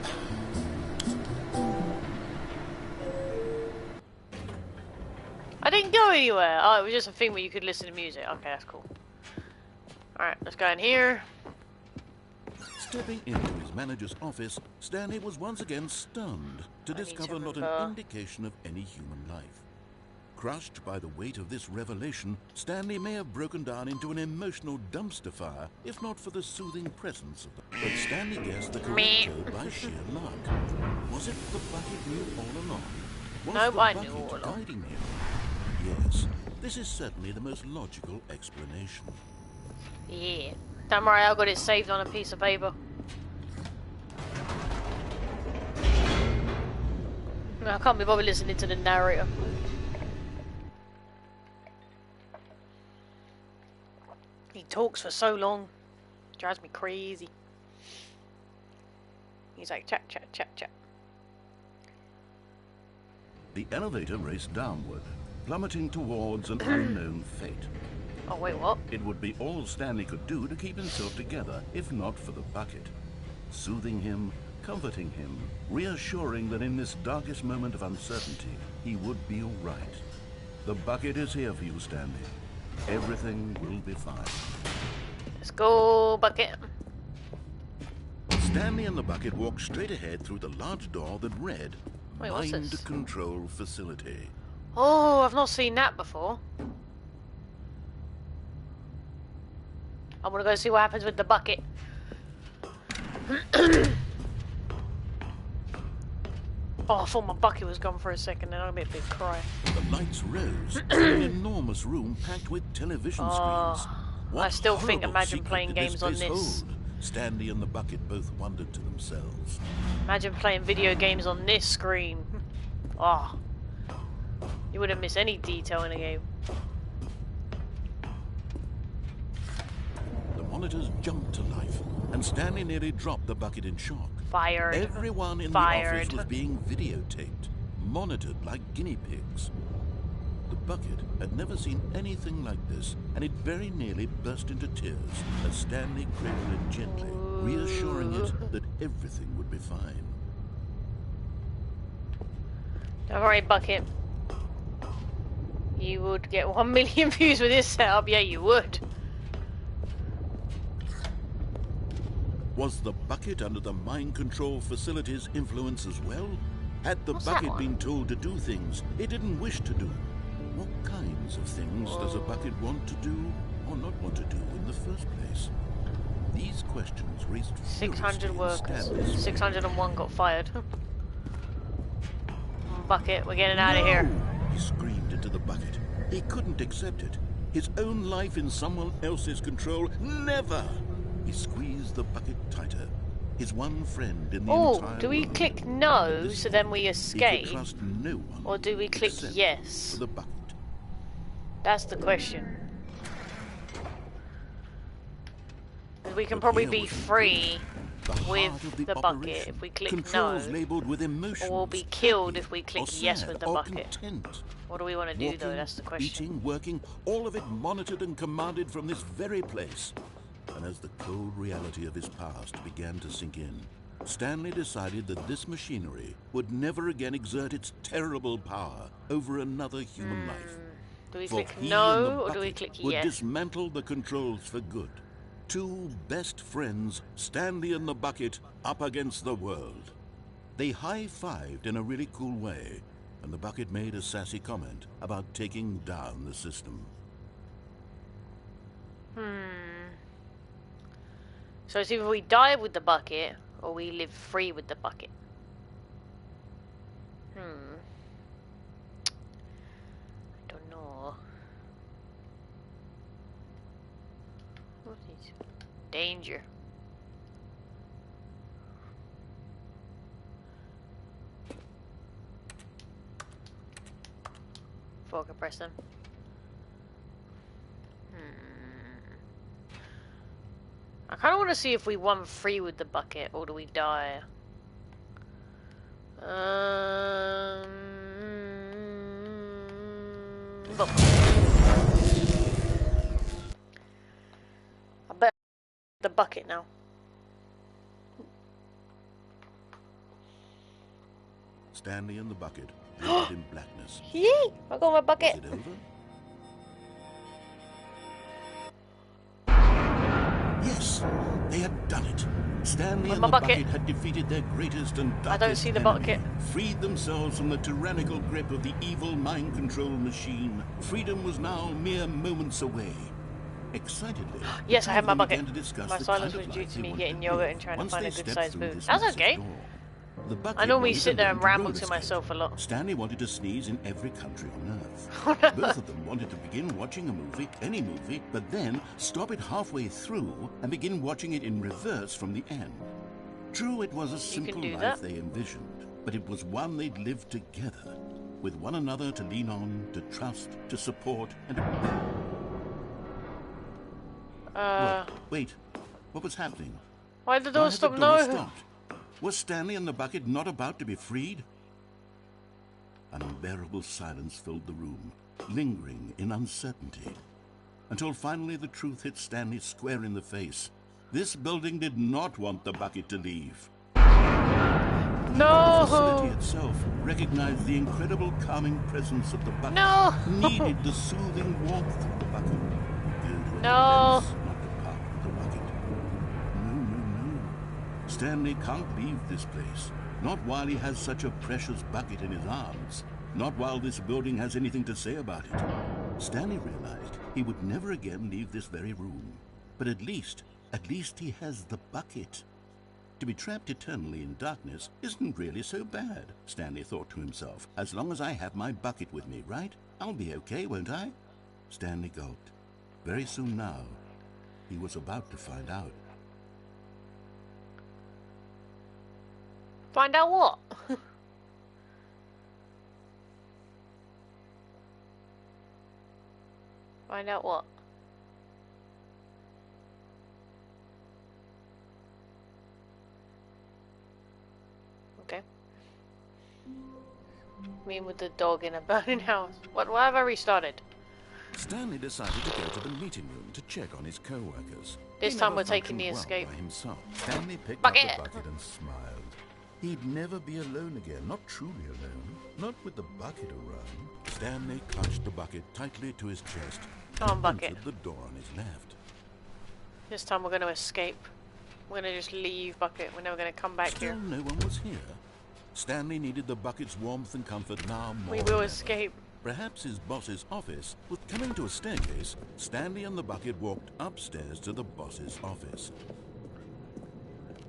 I didn't go anywhere. Oh, it was just a thing where you could listen to music. Okay, that's cool. Alright, let's go in here. Stepping into his manager's office, Stanley was once again stunned to discover not an indication of any human life. Crushed by the weight of this revelation, Stanley may have broken down into an emotional dumpster fire, if not for the soothing presence of them. But Stanley guessed the correct code by sheer luck. Was it the bucket knew all along? Was Nope, I knew all along. Guiding him? Yes, this is certainly the most logical explanation. Yeah. Don't worry, I've got it saved on a piece of paper. I can't be bothered listening to the narrator. He talks for so long. Drives me crazy. He's like, chat, chat, chat, chat. The elevator raced downward, plummeting towards an unknown fate. Oh, wait, what? It would be all Stanley could do to keep himself together, if not for the bucket. Soothing him, comforting him, reassuring that in this darkest moment of uncertainty, he would be all right. The bucket is here for you, Stanley. Everything will be fine. Let's go, bucket. Stanley and the bucket walked straight ahead through the large door that read, Wait, what's Mind this? Control Facility. Oh, I've not seen that before. I want to go see what happens with the bucket. Oh, I thought my bucket was gone for a second, then I made a big cry. The lights rose in an enormous room packed with television screens. What I still think horrible imagine secret playing did games on place this. hold? Stanley and the bucket both wondered to themselves. Imagine playing video games on this screen. Oh, you wouldn't miss any detail in a game. The monitors jumped to life, and Stanley nearly dropped the bucket in shock. Fired. Everyone in the office was being videotaped, monitored like guinea pigs. The bucket had never seen anything like this, and it very nearly burst into tears as Stanley cradled it gently, reassuring it that everything would be fine. Don't worry, bucket. You would get 1 million views with this setup. Yeah, you would. Was the bucket under the mind control facility's influence as well? Had the What's that bucket one? been told to do things it didn't wish to do? What kinds of things does a bucket want to do or not want to do in the first place? These questions raised 600 workers. Stanley's 601 got fired. Bucket, we're getting out of here. No! He screamed into the bucket. He couldn't accept it. His own life in someone else's control. Never! He squeezed the bucket tighter. His one friend in the entire Oh, do we world. click no This so then we He escape? could trust no one Or do we click except yes? for the bucket. That's the question. 'Cause we can But probably here be was the free The heart with of the the bucket operation. if we click Controls no. labeled with emotions, Or we'll be killed happy if we click or yes sad with the or bucket. content. What do we want to do Walking, though? That's the question. Eating, working, all of it monitored and commanded from this very place. And as the cold reality of his past began to sink in, Stanley decided that this machinery would never again exert its terrible power over another human life. Do we For click he and no the or do we bucket click would yes? dismantle the controls for good. Two best friends, Stanley and the bucket, up against the world. They high-fived in a really cool way, and the bucket made a sassy comment about taking down the system. So it's either we die with the bucket, or we live free with the bucket. I don't know. What is danger? Fork and press them. I kind of want to see if we won free with the bucket, or do we die? Look. I bet the bucket now. Stanley and the bucket waited in blackness. Yee! I got my bucket. Is it over? Yes, they had done it. Stanley With and my the bucket. bucket had defeated their greatest and darkest I don't see the enemy, bucket. freed themselves from the tyrannical grip of the evil mind control machine. Freedom was now mere moments away. Excitedly, Yes, the I have my two of them bucket. began to discuss My the silence kind of was due life to they me wanted getting to yogurt live and trying to once find they a good stepped sized through booth. this That's massive okay. door. The bucket I normally wanted sit to there learn and to ramble roller to skate. myself a lot. Stanley wanted to sneeze in every country on Earth. Both of them wanted to begin watching a movie, any movie, but then stop it halfway through and begin watching it in reverse from the end. True, it was a simple do life that. they envisioned, but it was one they'd lived together, with one another to lean on, to trust, to support, and What? Wait, what was happening? Why did the Why door had stop? the door No. stopped? Was Stanley and the bucket not about to be freed? An unbearable silence filled the room, lingering in uncertainty, until finally the truth hit Stanley square in the face. This building did not want the bucket to leave. The facility No. itself recognized the incredible calming presence of the bucket. No. Needed the soothing warmth of the bucket. No. Not to part with the bucket. No. Stanley can't leave this place. Not while he has such a precious bucket in his arms. Not while this building has anything to say about it. Stanley realized he would never again leave this very room. But at least he has the bucket. To be trapped eternally in darkness isn't really so bad, Stanley thought to himself. As long as I have my bucket with me, right? I'll be okay, won't I? Stanley gulped. Very soon now, he was about to find out. Find out what? Find out what? Okay. Me with the dog in a burning house. What have I restarted? Stanley decided to go to the meeting room to check on his co-workers. This He time never we're taking functioned the well escape. by himself. Stanley picked Bucket. up the bucket and smiled. He'd never be alone again, not truly alone, not with the bucket around. Stanley clutched the bucket tightly to his chest Come on, and bucket. entered the door on his left. This time we're going to escape. We're going to just leave Bucket. We're never going to come back Still, here. no one was here. Stanley needed the bucket's warmth and comfort now more We than will ever. escape. Perhaps his boss's office. With coming to a staircase, Stanley and the bucket walked upstairs to the boss's office.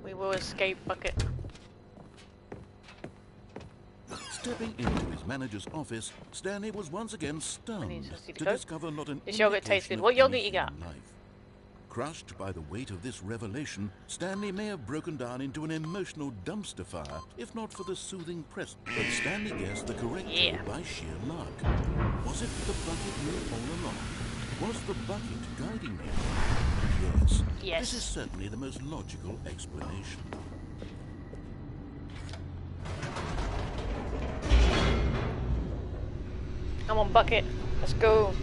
We will escape Bucket. Stepping into his manager's office, Stanley was once again stunned see the to code. discover not an This yogurt tastes indication good. of What yogurt you anything got? in life. Crushed by the weight of this revelation, Stanley may have broken down into an emotional dumpster fire, if not for the soothing presence. But Stanley guessed the correct Yeah. code by sheer luck. Was it the bucket knew all along? Was the bucket guiding him? Yes. Yes. This is certainly the most logical explanation. Come on, Bucket. Let's go.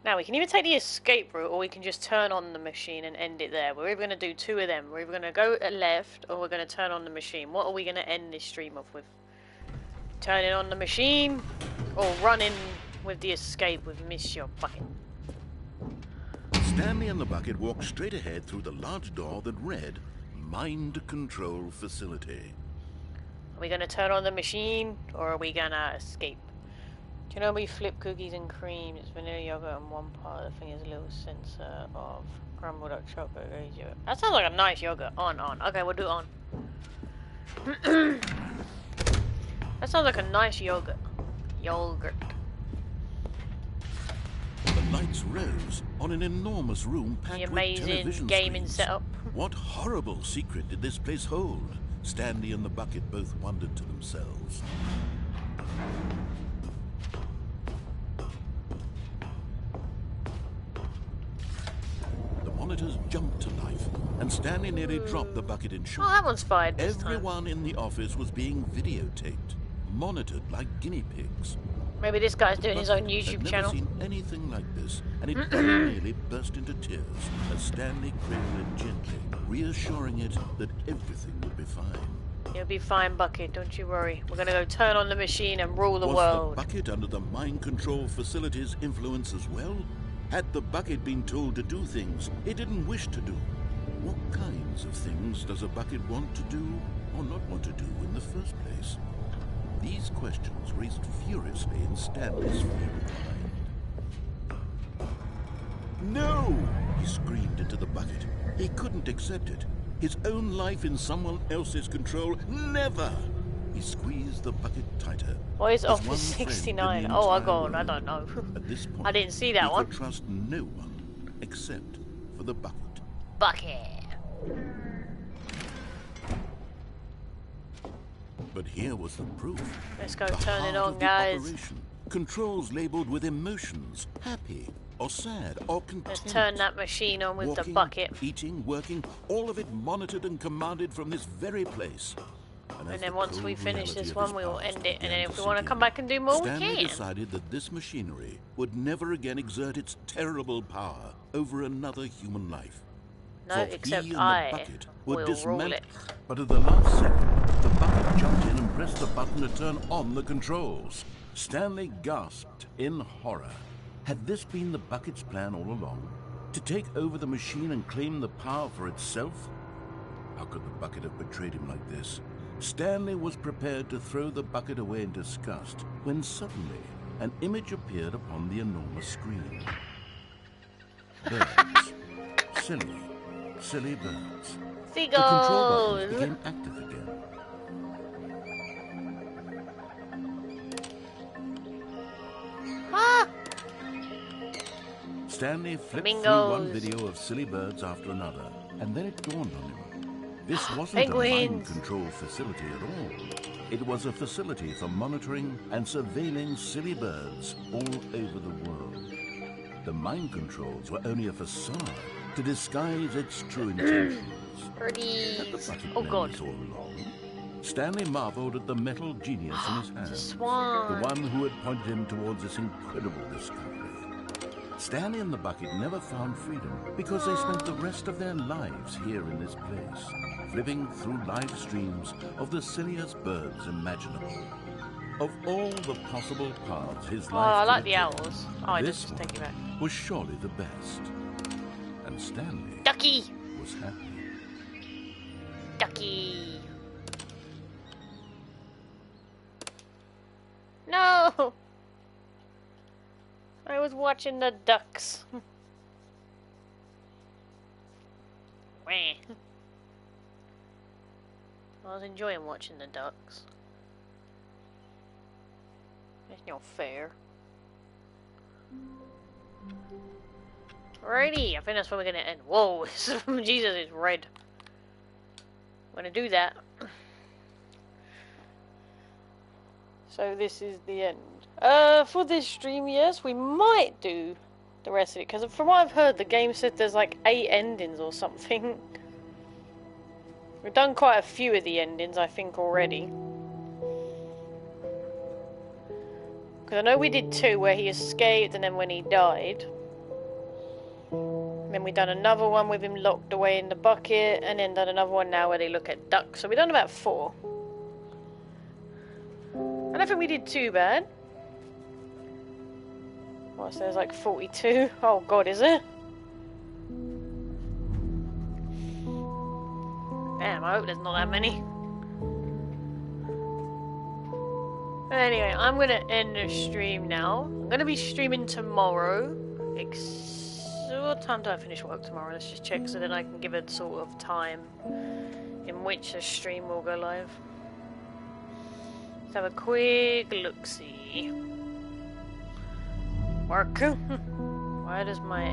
Now, we can either take the escape route, or we can just turn on the machine and end it there. We're either going to do two of them. We're either going to go left, or we're going to turn on the machine. What are we going to end this stream off with? Turning on the machine, or running with the escape with Miss Your Bucket? Stanley and the bucket walked straight ahead through the large door that read, Mind Control Facility. Are we going to turn on the machine, or are we going to escape? Do you know we flip cookies and cream? It's vanilla yogurt and one part of the thing is a little sensor of crumbled up chocolate. That sounds like a nice yogurt. On. Okay, we'll do it on. That sounds like a nice yogurt. Yogurt. The lights rose on an enormous room packed The with amazing television gaming screens. setup. What horrible secret did this place hold? Stanley and the bucket both wondered to themselves. The monitors jumped to life, and Stanley nearly dropped the bucket in shock. Oh, that one's fired this Everyone in the office was being videotaped, monitored like guinea pigs. Maybe this guy's doing his own I'd YouTube never channel. seen anything like this, and it very nearly burst into tears as Stanley cradled it gently, reassuring it that everything would be fine. You'll be fine, Bucket. Don't you worry. We're gonna go turn on the machine and rule the Was world. the bucket under the mind control facility's influence as well? Had the bucket been told to do things it didn't wish to do? What kinds of things does a bucket want to do or not want to do in the first place? These questions raced furiously in Stanley's feeble mind. No! He screamed into the bucket. He couldn't accept it. His own life in someone else's control? Never! He squeezed the bucket tighter. What is His one Office friend in 69? the Oh, I entire got. I world. don't know. At this point, I didn't see that he one. could trust no one except for the bucket. Bucket. But here was the proof. Let's go The turn it heart on, of the guys. operation. Controls labeled with emotions, happy or sad or content. Let's turn that machine on with Walking, the bucket. eating, working, all of it monitored and commanded from this very place. as And the then once cold we finish reality this of one, his we will past end it. And began then if to we want to sink come in, back and do more, Stanley we can. decided that this machinery would never again exert its terrible power over another human life. No, For he except and the I bucket would will dismantle- rule it. But at the last second, the bucket jumped in and pressed the button to turn on the controls. Stanley gasped in horror. Had this been the bucket's plan all along? To take over the machine and claim the power for itself? How could the bucket have betrayed him like this? Stanley was prepared to throw the bucket away in disgust when suddenly an image appeared upon the enormous screen. Birds. Silly birds. The control buttons Seagulls! became active again. Ah! Stanley flipped through Flamingos. one video of silly birds after another, and then it dawned on him. This wasn't a mind Penguins. control facility at all. It was a facility for monitoring and surveilling silly birds all over the world. The mind controls were only a facade to disguise its true intentions. Had the Birdies! bucket Oh known god. this all along? Stanley marveled at the metal genius in his hand. Swan! The one who had pointed him towards this incredible discovery. Stanley and the bucket never found freedom because they spent the rest of their lives here in this place, flipping through live streams of the silliest birds imaginable. Of all the possible paths his Oh, life I could like have the taken, owls. Oh, I this just take it one back. was surely the best. And Stanley Ducky! was happy. Ducky! No! I was watching the ducks. Wah. I was enjoying watching the ducks. It's not fair. Alrighty, I think that's where we're gonna end. Whoa, Jesus, it's red. I'm gonna do that. So this is the end. For this stream, yes, we might do the rest of it, because from what I've heard, the game said there's like 8 endings or something. We've done quite a few of the endings, I think, already. Because I know we did 2 where he escaped and then when he died. Then we done another one with him locked away in the bucket, and then done another one now where they look at ducks. So we done about 4. I don't think we did too bad. What, so there's like 42? Oh god, is it? Damn, I hope there's not that many. Anyway, I'm gonna end the stream now. I'm gonna be streaming tomorrow. What time do I finish work tomorrow? Let's just check so then I can give it sort of time in which the stream will go live. Let's have a quick look-see. Work. Why does my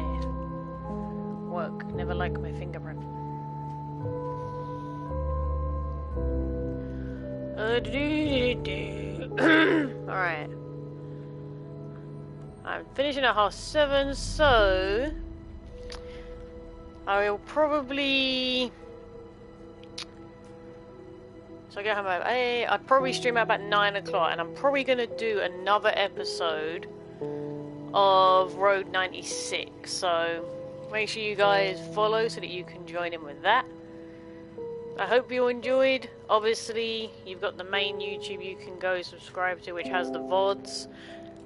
work never like my fingerprint? Alright. I'm finishing at 7:30, so I will probably... So I get home at 8. I'd probably stream at about 9 o'clock, and I'm probably going to do another episode of Road 96. So make sure you guys follow so that you can join in with that. I hope you enjoyed. Obviously, you've got the main YouTube you can go subscribe to, which has the VODs.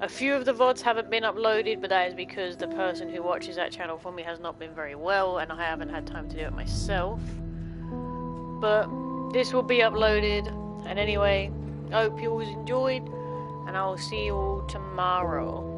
A few of the VODs haven't been uploaded, but that is because the person who watches that channel for me has not been very well, and I haven't had time to do it myself. But this will be uploaded, and anyway, I hope you all enjoyed, and I will see you all tomorrow.